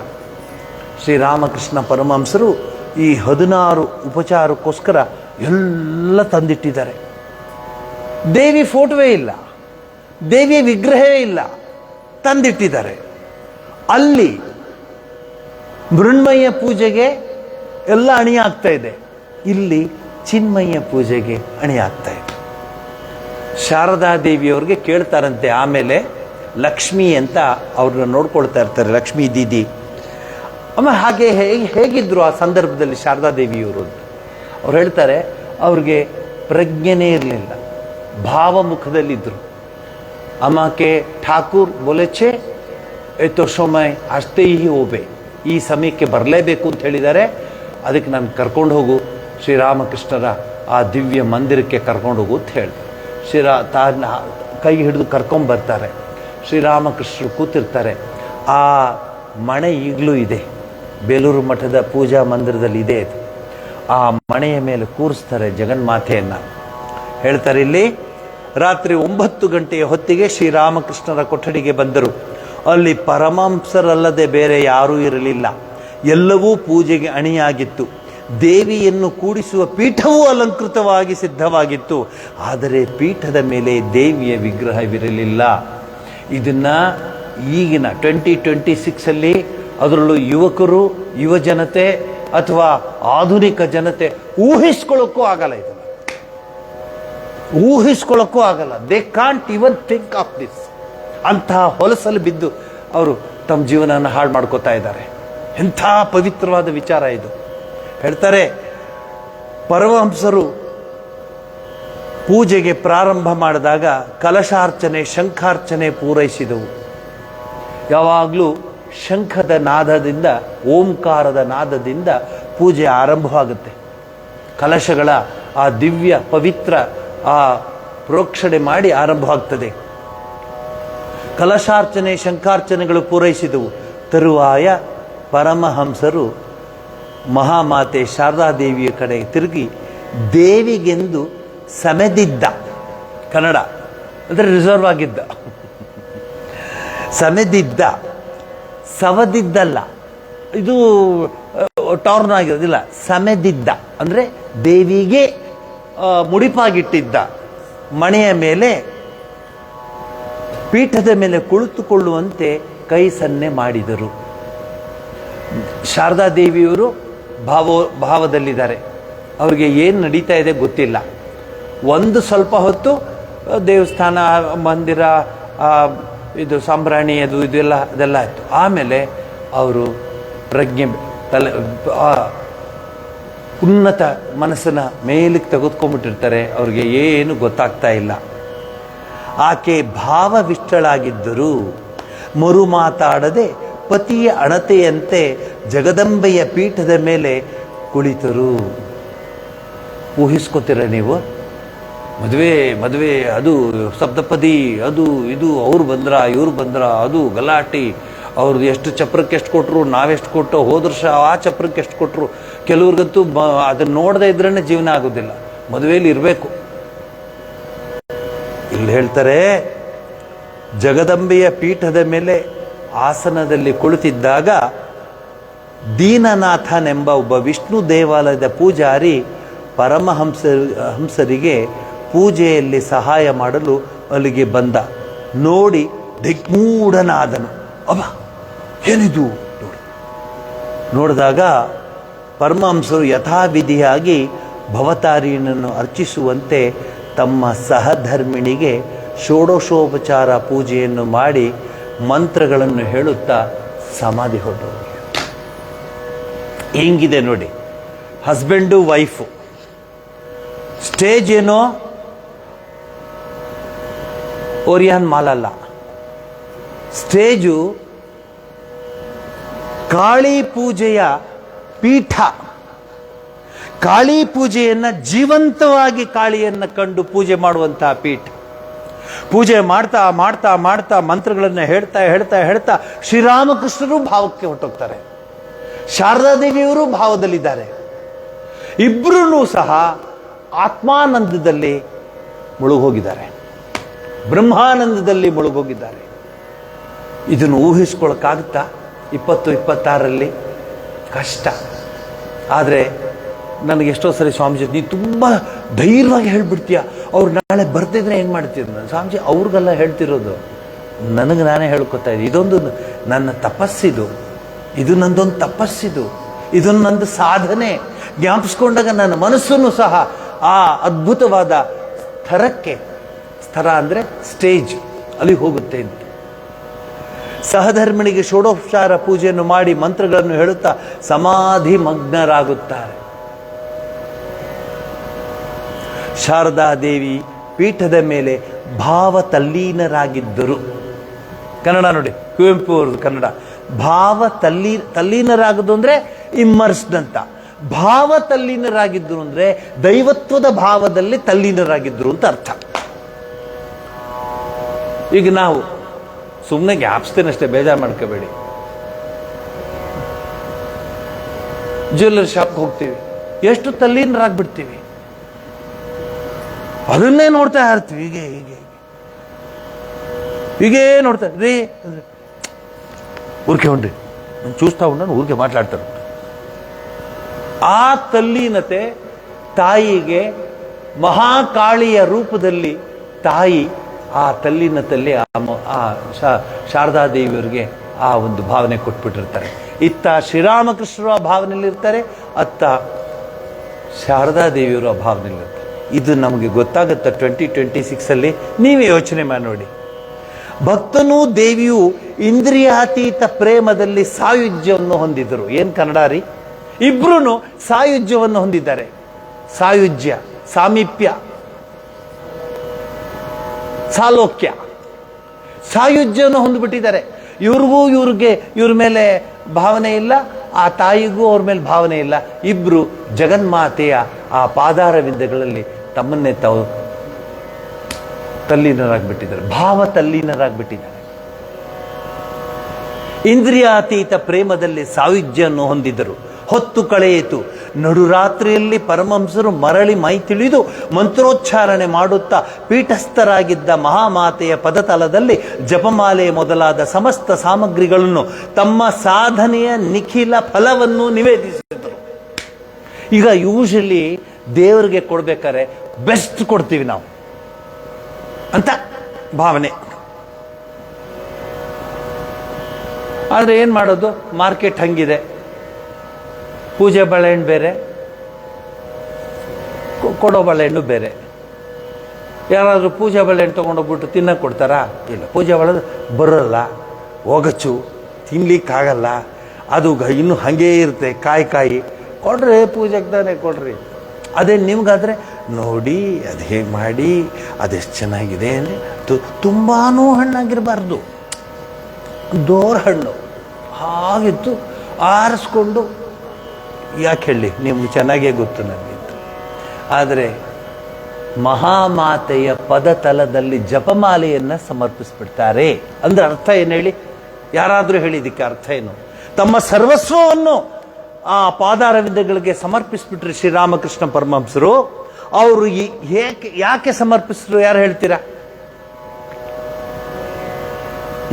ಶ್ರೀರಾಮಕೃಷ್ಣ ಪರಮಹಂಸರು ಈ 16 ಉಪಚಾರಕ್ಕೋಸ್ಕರ ಎಲ್ಲ ತಂದಿಟ್ಟಿದ್ದಾರೆ. ದೇವಿ ಫೋಟೋವೇ ಇಲ್ಲ, ದೇವಿಯ ವಿಗ್ರಹವೇ ಇಲ್ಲ, ತಂದಿಟ್ಟಿದ್ದಾರೆ. ಅಲ್ಲಿ ಮೃಣ್ಮಯ ಪೂಜೆಗೆ ಎಲ್ಲ ಅಣಿ ಆಗ್ತಾ ಇದೆ, ಇಲ್ಲಿ ಚಿನ್ಮಯ ಪೂಜೆಗೆ ಅಣಿ ಆಗ್ತಾ ಇದೆ. ಶಾರದಾ ದೇವಿಯವ್ರಿಗೆ ಕೇಳ್ತಾರಂತೆ. ಆಮೇಲೆ ಲಕ್ಷ್ಮಿ ಅಂತ ಅವ್ರನ್ನ ನೋಡ್ಕೊಳ್ತಾ ಇರ್ತಾರೆ, ಲಕ್ಷ್ಮೀ ದೀದಿ. ಆಮೇಲೆ ಹಾಗೆ ಹೇಗಿದ್ರು ಆ ಸಂದರ್ಭದಲ್ಲಿ ಶಾರದಾ ದೇವಿಯವರು ಅಂತ ಅವ್ರು ಹೇಳ್ತಾರೆ. ಅವ್ರಿಗೆ ಪ್ರಜ್ಞೆನೇ ಇರಲಿಲ್ಲ, ಭಾವಮುಖದಲ್ಲಿದ್ದರು. ಅಮ್ಮಕ್ಕೆ ಠಾಕೂರ್ ಬೋಲೆಚೆ ಎತ್ತೋ ಸಮಯ ಅಷ್ಟೇ ಹೋಬೆ, ಈ ಸಮಯಕ್ಕೆ ಬರಲೇಬೇಕು ಅಂತ ಹೇಳಿದ್ದಾರೆ, ಅದಕ್ಕೆ ನಾನು ಕರ್ಕೊಂಡು ಹೋಗು, ಶ್ರೀರಾಮಕೃಷ್ಣರ ಆ ದಿವ್ಯ ಮಂದಿರಕ್ಕೆ ಕರ್ಕೊಂಡು ಹೋಗು ಅಂತ ಹೇಳಿದೆ. ತಾನ ಕೈ ಹಿಡಿದು ಕರ್ಕೊಂಬರ್ತಾರೆ. ಶ್ರೀರಾಮಕೃಷ್ಣರು ಕೂತಿರ್ತಾರೆ. ಆ ಮಣೆ ಈಗಲೂ ಇದೆ, ಬೇಲೂರು ಮಠದ ಪೂಜಾ ಮಂದಿರದಲ್ಲಿ ಇದೆ ಅದು. ಆ ಮಣೆಯ ಮೇಲೆ ಕೂರಿಸ್ತಾರೆ ಜಗನ್ಮಾತೆಯನ್ನು. ಹೇಳ್ತಾರೆ, ಇಲ್ಲಿ ರಾತ್ರಿ 9 ಗಂಟೆಯ ಹೊತ್ತಿಗೆ ಶ್ರೀರಾಮಕೃಷ್ಣರ ಕೊಠಡಿಗೆ ಬಂದರು. ಅಲ್ಲಿ ಪರಮಹಂಸರಲ್ಲದೆ ಬೇರೆ ಯಾರೂ ಇರಲಿಲ್ಲ. ಎಲ್ಲವೂ ಪೂಜೆಗೆ ಅಣಿಯಾಗಿತ್ತು. ದೇವಿಯನ್ನು ಕೂಡಿಸುವ ಪೀಠವೂ ಅಲಂಕೃತವಾಗಿ ಸಿದ್ಧವಾಗಿತ್ತು. ಆದರೆ ಪೀಠದ ಮೇಲೆ ದೇವಿಯ ವಿಗ್ರಹವಿರಲಿಲ್ಲ. ಇದನ್ನ ಈಗಿನ 2026 ಅದರಲ್ಲೂ ಯುವಕರು, ಯುವ ಜನತೆ ಅಥವಾ ಆಧುನಿಕ ಜನತೆ ಊಹಿಸ್ಕೊಳ್ಳೋಕ್ಕೂ ಆಗಲ್ಲ. ಇದನ್ನು ಊಹಿಸ್ಕೊಳ್ಳೋಕ್ಕೂ ಆಗಲ್ಲ. They can't even think of this. ಅಂತಹ ಹೊಲಸಲು ಬಿದ್ದು ಅವರು ತಮ್ಮ ಜೀವನವನ್ನು ಹಾಳು ಮಾಡ್ಕೋತಾ ಇದ್ದಾರೆ. ಎಂಥ ಪವಿತ್ರವಾದ ವಿಚಾರ ಇದು. ಹೇಳ್ತಾರೆ, ಪರಮಹಂಸರು ಪೂಜೆಗೆ ಪ್ರಾರಂಭ ಮಾಡಿದಾಗ ಕಲಶಾರ್ಚನೆ, ಶಂಖಾರ್ಚನೆ ಪೂರೈಸಿದವು. ಯಾವಾಗಲೂ ಶಂಖದ ನಾದದಿಂದ, ಓಂಕಾರದ ನಾದದಿಂದ ಪೂಜೆ ಆರಂಭವಾಗುತ್ತೆ. ಕಲಶಗಳ ಆ ದಿವ್ಯ ಪವಿತ್ರ ಆ ಪ್ರೋಕ್ಷಣೆ ಮಾಡಿ ಆರಂಭವಾಗ್ತದೆ. ಕಲಶಾರ್ಚನೆ, ಶಂಖಾರ್ಚನೆಗಳು ಪೂರೈಸಿದವು. ತರುವಾಯ ಪರಮಹಂಸರು ಮಹಾಮಾತೆ ಶಾರದಾದೇವಿಯ ಕಡೆ ತಿರುಗಿ ದೇವಿಗೆಂದು ಸಮೆದಿದ್ದ, ಕನ್ನಡ ಅಂದರೆ ರಿಸರ್ವ್ ಆಗಿದ್ದ, ಸಮೆದಿದ್ದ, ಸವದಿದ್ದಲ್ಲ, ಇದು ಟರ್ನ್ ಆಗಿರೋದಿಲ್ಲ. ಸಮೆದಿದ್ದ ಅಂದರೆ ದೇವಿಗೆ ಮುಡಿಪಾಗಿಟ್ಟಿದ್ದ ಮಣೆಯ ಮೇಲೆ ಪೀಠದ ಮೇಲೆ ಕುಳಿತುಕೊಳ್ಳುವಂತೆ ಕೈ ಸನ್ನೆ ಮಾಡಿದರು. ಶಾರದಾ ದೇವಿಯವರು ಭಾವದಲ್ಲಿದ್ದಾರೆ. ಅವರಿಗೆ ಏನು ನಡೀತಾ ಇದೆ ಗೊತ್ತಿಲ್ಲ. ಒಂದು ಸ್ವಲ್ಪ ಹೊತ್ತು ದೇವಸ್ಥಾನ, ಮಂದಿರ, ಇದು ಸಾಂಬ್ರಾಣಿ, ಇದೆಲ್ಲ ಆಯಿತು. ಆಮೇಲೆ ಅವರು ಪ್ರಜ್ಞೆ, ಉನ್ನತ ಮನಸ್ಸನ್ನ ಮೇಲಕ್ಕೆ ತೆಗೆದುಕೊಂಡ್ಬಿಟ್ಟಿರ್ತಾರೆ. ಅವ್ರಿಗೆ ಏನು ಗೊತ್ತಾಗ್ತಾ ಇಲ್ಲ. ಆಕೆ ಭಾವವಿಷ್ಟಳಾಗಿದ್ದರು. ಮರು ಮಾತಾಡದೆ ಪತಿಯ ಅಣತೆಯಂತೆ ಜಗದಂಬೆಯ ಪೀಠದ ಮೇಲೆ ಕುಳಿತರು. ಊಹಿಸ್ಕೋತೀರ ನೀವು? ಮದುವೆ ಅದು ಸಪ್ತಪದಿ, ಅದು ಇದು, ಅವ್ರು ಬಂದ್ರ ಇವ್ರು ಬಂದ್ರ, ಅದು ಗಲಾಟಿ, ಅವ್ರದ್ದು ಎಷ್ಟು ಚಪ್ರಕ್ಕೆ ಎಷ್ಟು ಕೊಟ್ಟರು, ನಾವೆಷ್ಟು ಕೊಟ್ಟು, ಹೋದ ವರ್ಷ ಆ ಚಪ್ರಕ್ಕೆ ಎಷ್ಟು ಕೊಟ್ಟರು. ಕೆಲವ್ರಿಗಂತೂ ಅದನ್ನು ನೋಡದೇ ಇದ್ರೇ ಜೀವನ ಆಗೋದಿಲ್ಲ, ಮದುವೆಯಲ್ಲಿ ಇರಬೇಕು. ಇಲ್ಲಿ ಹೇಳ್ತಾರೆ, ಜಗದಂಬೆಯ ಪೀಠದ ಮೇಲೆ ಆಸನದಲ್ಲಿ ಕುಳಿತಿದ್ದಾಗ ದೀನನಾಥನೆಂಬ ಒಬ್ಬ ವಿಷ್ಣು ದೇವಾಲಯದ ಪೂಜಾರಿ ಹಂಸರಿಗೆ ಪೂಜೆಯಲ್ಲಿ ಸಹಾಯ ಮಾಡಲು ಅಲ್ಲಿಗೆ ಬಂದ. ನೋಡಿ ದಿಗ್ಮೂಢನಾದನು. ಅಬ್ಬ, ಏನಿದು? ನೋಡಿದಾಗ ಪರಮಹಂಸರು ಯಥಾವಿಧಿಯಾಗಿ ಭವತಾರಿಯನ್ನು ಅರ್ಚಿಸುವಂತೆ ತಮ್ಮ ಸಹಧರ್ಮಿಣಿಗೆ ಷೋಡಶೋಪಚಾರ ಪೂಜೆಯನ್ನು ಮಾಡಿ ಮಂತ್ರಗಳನ್ನು ಹೇಳುತ್ತಾ ಸಮಾಧಿ ಹೊರಟರು. ಹೆಂಗಿದೆ ನೋಡಿ, ಹಸ್ಬೆಂಡು ವೈಫು. ಸ್ಟೇಜ್ ಏನೋ ಓರಿಯಾನ್ ಮಾಲ್ ಅಲ್ಲ, ಸ್ಟೇಜು ಕಾಳಿ ಪೂಜೆಯ ಪೀಠ. ಕಾಳಿ ಪೂಜೆಯನ್ನ ಜೀವಂತವಾಗಿ ಕಾಳಿಯನ್ನು ಕಂಡು ಪೂಜೆ ಮಾಡುವಂತಹ ಪೀಠ. ಪೂಜೆ ಮಾಡ್ತಾ ಮಾಡ್ತಾ ಮಾಡ್ತಾ ಮಂತ್ರಗಳನ್ನು ಹೇಳ್ತಾ ಹೇಳ್ತಾ ಹೇಳ್ತಾ ಶ್ರೀರಾಮಕೃಷ್ಣರು ಭಾವಕ್ಕೆ ಹೊರಟೋಗ್ತಾರೆ. ಶಾರದಾದೇವಿಯವರು ಭಾವದಲ್ಲಿದ್ದಾರೆ. ಇಬ್ಬರೂ ಸಹ ಆತ್ಮಾನಂದದಲ್ಲಿ ಮುಳುಗೋಗಿದ್ದಾರೆ, ಬ್ರಹ್ಮಾನಂದದಲ್ಲಿ ಮುಳುಗೋಗಿದ್ದಾರೆ. ಇದನ್ನು ಊಹಿಸ್ಕೊಳಕ್ಕಾಗುತ್ತಾ 2026ರಲ್ಲಿ? ಕಷ್ಟ. ಆದರೆ ನನಗೆ ಎಷ್ಟೋ ಸರಿ ಸ್ವಾಮೀಜಿ, ನೀ ತುಂಬ ಧೈರ್ಯವಾಗಿ ಹೇಳ್ಬಿಡ್ತೀಯ, ಅವ್ರು ನಾಳೆ ಬರ್ತಿದ್ರೆ ಏನು ಮಾಡ್ತೀರ? ನಾನು ಸ್ವಾಮೀಜಿ ಅವ್ರಿಗೆಲ್ಲ ಹೇಳ್ತಿರೋದು, ನನಗೆ ನಾನೇ ಹೇಳ್ಕೊತಾ ಇದ್ದೀನಿ. ಇದೊಂದು ನನ್ನ ತಪಸ್ಸಿದು, ಇದು ನಂದೊಂದು ತಪಸ್ಸಿದು, ಇದೊಂದು ನಂದು ಸಾಧನೆ. ಜ್ಞಾಪಿಸ್ಕೊಂಡಾಗ ನನ್ನ ಮನಸ್ಸನ್ನು ಸಹ ಆ ಅದ್ಭುತವಾದ ಸ್ಥರ ಅಂದರೆ ಸ್ಟೇಜ್, ಅಲ್ಲಿ ಹೋಗುತ್ತೆ ಅಂತ. ಸಹಧರ್ಮಿಣಿಗೆ ಷೋಡೋಪಚಾರ ಪೂಜೆಯನ್ನು ಮಾಡಿ ಮಂತ್ರಗಳನ್ನು ಹೇಳುತ್ತಾ ಸಮಾಧಿ ಮಗ್ನರಾಗುತ್ತಾರೆ. ಶಾರದಾದೇವಿ ಪೀಠದ ಮೇಲೆ ಭಾವ ತಲ್ಲೀನರಾಗಿದ್ದರು. ಕನ್ನಡ ನೋಡಿ, ಕುವೆಂಪು ಅವ್ರದ್ದು ಕನ್ನಡ. ಭಾವ ತಲ್ಲೀನರಾಗದು ಅಂದರೆ ಇಮ್ಮರ್ಸ್ಡ್ ಅಂತ. ಭಾವ ತಲ್ಲೀನರಾಗಿದ್ದರು ಅಂದರೆ ದೈವತ್ವದ ಭಾವದಲ್ಲಿ ತಲ್ಲೀನರಾಗಿದ್ದರು ಅಂತ ಅರ್ಥ. ಈಗ ನಾವು ಸುಮ್ಮನೆ ಜ್ಞಾಪಿಸ್ತೇನಷ್ಟೇ, ಬೇಜಾರು ಮಾಡ್ಕೋಬೇಡಿ. ಜ್ಯುವೆಲ್ಲರಿ ಶಾಪ್ಗೆ ಹೋಗ್ತೀವಿ, ಎಷ್ಟು ತಲ್ಲೀನರಾಗ್ಬಿಡ್ತೀವಿ, ಅದನ್ನೇ ನೋಡ್ತಾ ಇರ್ತೀವಿ. ಹೀಗೆ ಹೀಗೆ ಹೀಗೆ ನೋಡ್ತಾ ರೀ ಅಂದ್ರೆ ಊರಿಕೆ ಉಂಡ್ರಿ, ನಾನು ಚೂಸ್ತಾ ಉಂಡು ಊರಿಕೆ ಮಾತಾಡ್ತಾರೆ. ಆ ತಲ್ಲೀನತೆ ತಾಯಿಗೆ ಮಹಾಕಾಳಿಯ ರೂಪದಲ್ಲಿ ತಾಯಿ ಆ ತಲ್ಲೀನತೆಯಲ್ಲಿ ಆ ಶಾರದಾದೇವಿಯವರಿಗೆ ಆ ಒಂದು ಭಾವನೆ ಕೊಟ್ಬಿಟ್ಟಿರ್ತಾರೆ. ಇತ್ತ ಶ್ರೀರಾಮಕೃಷ್ಣರು ಆ ಭಾವನೆಯಲ್ಲಿರ್ತಾರೆ, ಅತ್ತ ಶಾರದಾದೇವಿಯವರು ಆ ಭಾವನೆಯಲ್ಲಿರ್ತಾರೆ. ಇದು ನಮಗೆ ಗೊತ್ತಾಗುತ್ತೆ 2026 ನೀವೇ ಯೋಚನೆ ಮಾಡಿ ನೋಡಿ. ಭಕ್ತನೂ ದೇವಿಯು ಇಂದ್ರಿಯಾತೀತ ಪ್ರೇಮದಲ್ಲಿ ಸಾಯುಜ್ಯವನ್ನು ಹೊಂದಿದರು. ಏನು ಕನ್ನಡ ರೀ? ಇಬ್ರು ಸಾಯುಜ್ಯವನ್ನು ಹೊಂದಿದ್ದಾರೆ. ಸಾಯುಜ್ಯ, ಸಾಮೀಪ್ಯ, ಸಾಲೋಕ್ಯ, ಸಾಯುಜ್ಯವನ್ನು ಹೊಂದ್ಬಿಟ್ಟಿದ್ದಾರೆ. ಇವ್ರ ಮೇಲೆ ಭಾವನೆ ಇಲ್ಲ, ಆ ತಾಯಿಗೂ ಅವ್ರ ಮೇಲೆ ಭಾವನೆ ಇಲ್ಲ. ಇಬ್ರು ಜಗನ್ಮಾತೆಯ ಆ ಪಾದಾರವಿಂದಗಳಲ್ಲಿ ತಮ್ಮನ್ನೇ ತಾವು ತಲ್ಲೀನರಾಗ್ಬಿಟ್ಟಿದ್ದಾರೆ, ಭಾವ ತಲ್ಲೀನರಾಗ್ಬಿಟ್ಟಿದ್ದಾರೆ. ಇಂದ್ರಿಯಾತೀತ ಪ್ರೇಮದಲ್ಲಿ ಸಾಯುಜ್ಯವನ್ನು ಹೊಂದಿದರು. ಹೊತ್ತು ಕಳೆಯಿತು. ನಡುರಾತ್ರಿಯಲ್ಲಿ ಪರಮಹಂಸರು ಮರಳಿ ಮೈ ತಿಳಿದು ಮಂತ್ರೋಚ್ಚಾರಣೆ ಮಾಡುತ್ತಾ ಪೀಠಸ್ಥರಾಗಿದ್ದ ಮಹಾಮಾತೆಯ ಪದತಲದಲ್ಲಿ ಜಪಮಾಲೆ ಮೊದಲಾದ ಸಮಸ್ತ ಸಾಮಗ್ರಿಗಳನ್ನು ತಮ್ಮ ಸಾಧನೆಯ ನಿಖಿಲ ಫಲವನ್ನು ನಿವೇದಿಸಿದರು. ಈಗ ಯೂಶಲಿ ದೇವರಿಗೆ ಕೊಡ್ಬೇಕಾದ್ರೆ ಬೆಸ್ಟ್ ಕೊಡ್ತೀವಿ ನಾವು ಅಂತ ಭಾವನೆ. ಆದರೆ ಏನು ಮಾಡೋದು, ಮಾರ್ಕೆಟ್ ಹಂಗಿದೆ. ಪೂಜೆ ಬಾಳೆಹಣ್ಣು ಬೇರೆ, ಕೊಡೋ ಬಾಳೆಹಣ್ಣು ಬೇರೆ. ಯಾರಾದರೂ ಪೂಜೆ ಬಾಳೆಹಣ್ಣು ತೊಗೊಂಡೋಗ್ಬಿಟ್ಟು ತಿನ್ನಕ್ಕೆ ಕೊಡ್ತಾರಾ? ಇಲ್ಲ. ಪೂಜೆ ಬಾಳೆ ಬರೋಲ್ಲ, ಒಗಚು, ತಿನ್ಲಿಕ್ಕಾಗಲ್ಲ, ಅದು ಇನ್ನೂ ಹಾಗೇ ಇರುತ್ತೆ, ಕಾಯಿ ಕೊಡ್ರಿ, ಪೂಜೆಗೆ ತಾನೇ ಕೊಡ್ರಿ. ಅದೇ ನಿಮ್ಗಾದರೆ ನೋಡಿ ಅದು ಹೇಗೆ ಮಾಡಿ, ಅದೆಷ್ಟು ಚೆನ್ನಾಗಿದೆ ಅಂದರೆ ತುಂಬಾ ಹಣ್ಣಾಗಿರಬಾರ್ದು, ದೋರ ಹಣ್ಣು ಹಾಗಿತ್ತು, ಆರಿಸ್ಕೊಂಡು ಯಾಕೆ ಹೇಳಿ, ನಿಮ್ಗೆ ಚೆನ್ನಾಗೇ ಗೊತ್ತು ನನಗಿತ್ತು. ಆದರೆ ಮಹಾಮಾತೆಯ ಪದತಲದಲ್ಲಿ ಜಪಮಾಲೆಯನ್ನು ಸಮರ್ಪಿಸ್ಬಿಡ್ತಾರೆ ಅಂದ್ರೆ ಅರ್ಥ ಏನು ಹೇಳಿ? ಯಾರಾದರೂ ಹೇಳಿದ್ದಕ್ಕೆ ಅರ್ಥ ಏನು? ತಮ್ಮ ಸರ್ವಸ್ವವನ್ನು ಆ ಪಾದಾರವಿಂದಗಳಿಗೆ ಸಮರ್ಪಿಸ್ಬಿಟ್ರೆ ಶ್ರೀರಾಮಕೃಷ್ಣ ಪರಮಹಂಸರು. ಅವರು ಯಾಕೆ ಸಮರ್ಪಿಸಿದ್ರು? ಯಾರು ಹೇಳ್ತೀರಾ?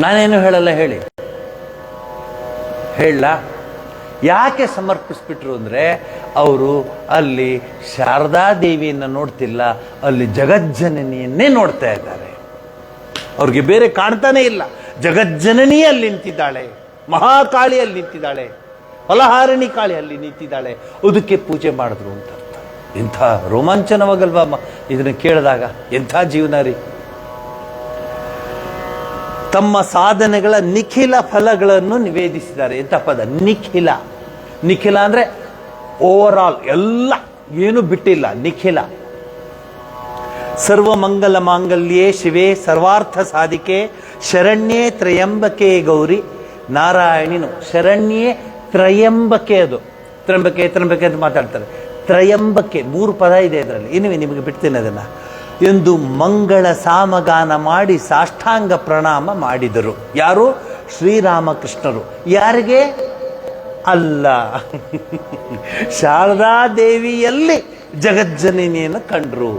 ನಾನೇನು ಹೇಳಲ್ಲ, ಹೇಳಿ ಹೇಳ. ಯಾಕೆ ಸಮರ್ಪಿಸ್ಬಿಟ್ರು ಅಂದರೆ ಅವರು ಅಲ್ಲಿ ಶಾರದಾ ದೇವಿಯನ್ನು ನೋಡ್ತಿಲ್ಲ, ಅಲ್ಲಿ ಜಗಜ್ಜನನಿಯನ್ನೇ ನೋಡ್ತಾ ಇದ್ದಾರೆ. ಅವ್ರಿಗೆ ಬೇರೆ ಕಾಣ್ತಾನೆ ಇಲ್ಲ. ಜಗಜ್ಜನನಿ ಅಲ್ಲಿ ನಿಂತಿದ್ದಾಳೆ, ಮಹಾಕಾಳಿ ಅಲ್ಲಿ ನಿಂತಿದ್ದಾಳೆ, ಫಲಹಾರಿಣಿ ಕಾಳಿ ಅಲ್ಲಿ ನಿಂತಿದ್ದಾಳೆ, ಅದಕ್ಕೆ ಪೂಜೆ ಮಾಡಿದ್ರು ಅಂತ ಅರ್ಥ. ಇಂಥ ರೋಮಾಂಚನವಾಗಲ್ವಾ ಇದನ್ನು ಕೇಳಿದಾಗ? ಎಂಥ ಜೀವನ ರೀ. ತಮ್ಮ ಸಾಧನೆಗಳ ನಿಖಿಲ ಫಲಗಳನ್ನು ನಿವೇದಿಸಿದ್ದಾರೆ. ಎಂಥ ಪದ ನಿಖಿಲ. ನಿಖಿಲ ಅಂದರೆ ಓವರ್ ಆಲ್, ಎಲ್ಲ, ಏನು ಬಿಟ್ಟಿಲ್ಲ, ನಿಖಿಲ. ಸರ್ವಮಂಗಲ ಮಾಂಗಲ್ಯೇ ಶಿವೆ ಸರ್ವಾರ್ಥ ಸಾಧಿಕೆ ಶರಣ್ಯೇ ತ್ರಯಂಬಕೆ ಗೌರಿ ನಾರಾಯಣಿನು. ಶರಣ್ಯೇ ತ್ರಯಂಬಕೆ, ಅದು ತ್ರಂಬಕೆ ತ್ರಂಬಕೆ ಅಂತ ಮಾತಾಡ್ತಾರೆ. ತ್ರಯಂಬಕೆ 3 ಪದ ಇದೆ ಇದರಲ್ಲಿ. ಇನ್ನು ನಿಮಗೆ ಬಿಡ್ತೀನಿ ಅದನ್ನು. ಎಂದು ಮಂಗಳ ಸಾಮಗಾನ ಮಾಡಿ ಸಾಷ್ಟಾಂಗ ಪ್ರಣಾಮ ಮಾಡಿದರು. ಯಾರು? ಶ್ರೀರಾಮಕೃಷ್ಣರು. ಯಾರಿಗೆ? ಅಲ್ಲ, ಶಾರದಾ ದೇವಿಯಲ್ಲಿ ಜಗಜ್ಜನನಿಯನ್ನು ಕಂಡ್ರು.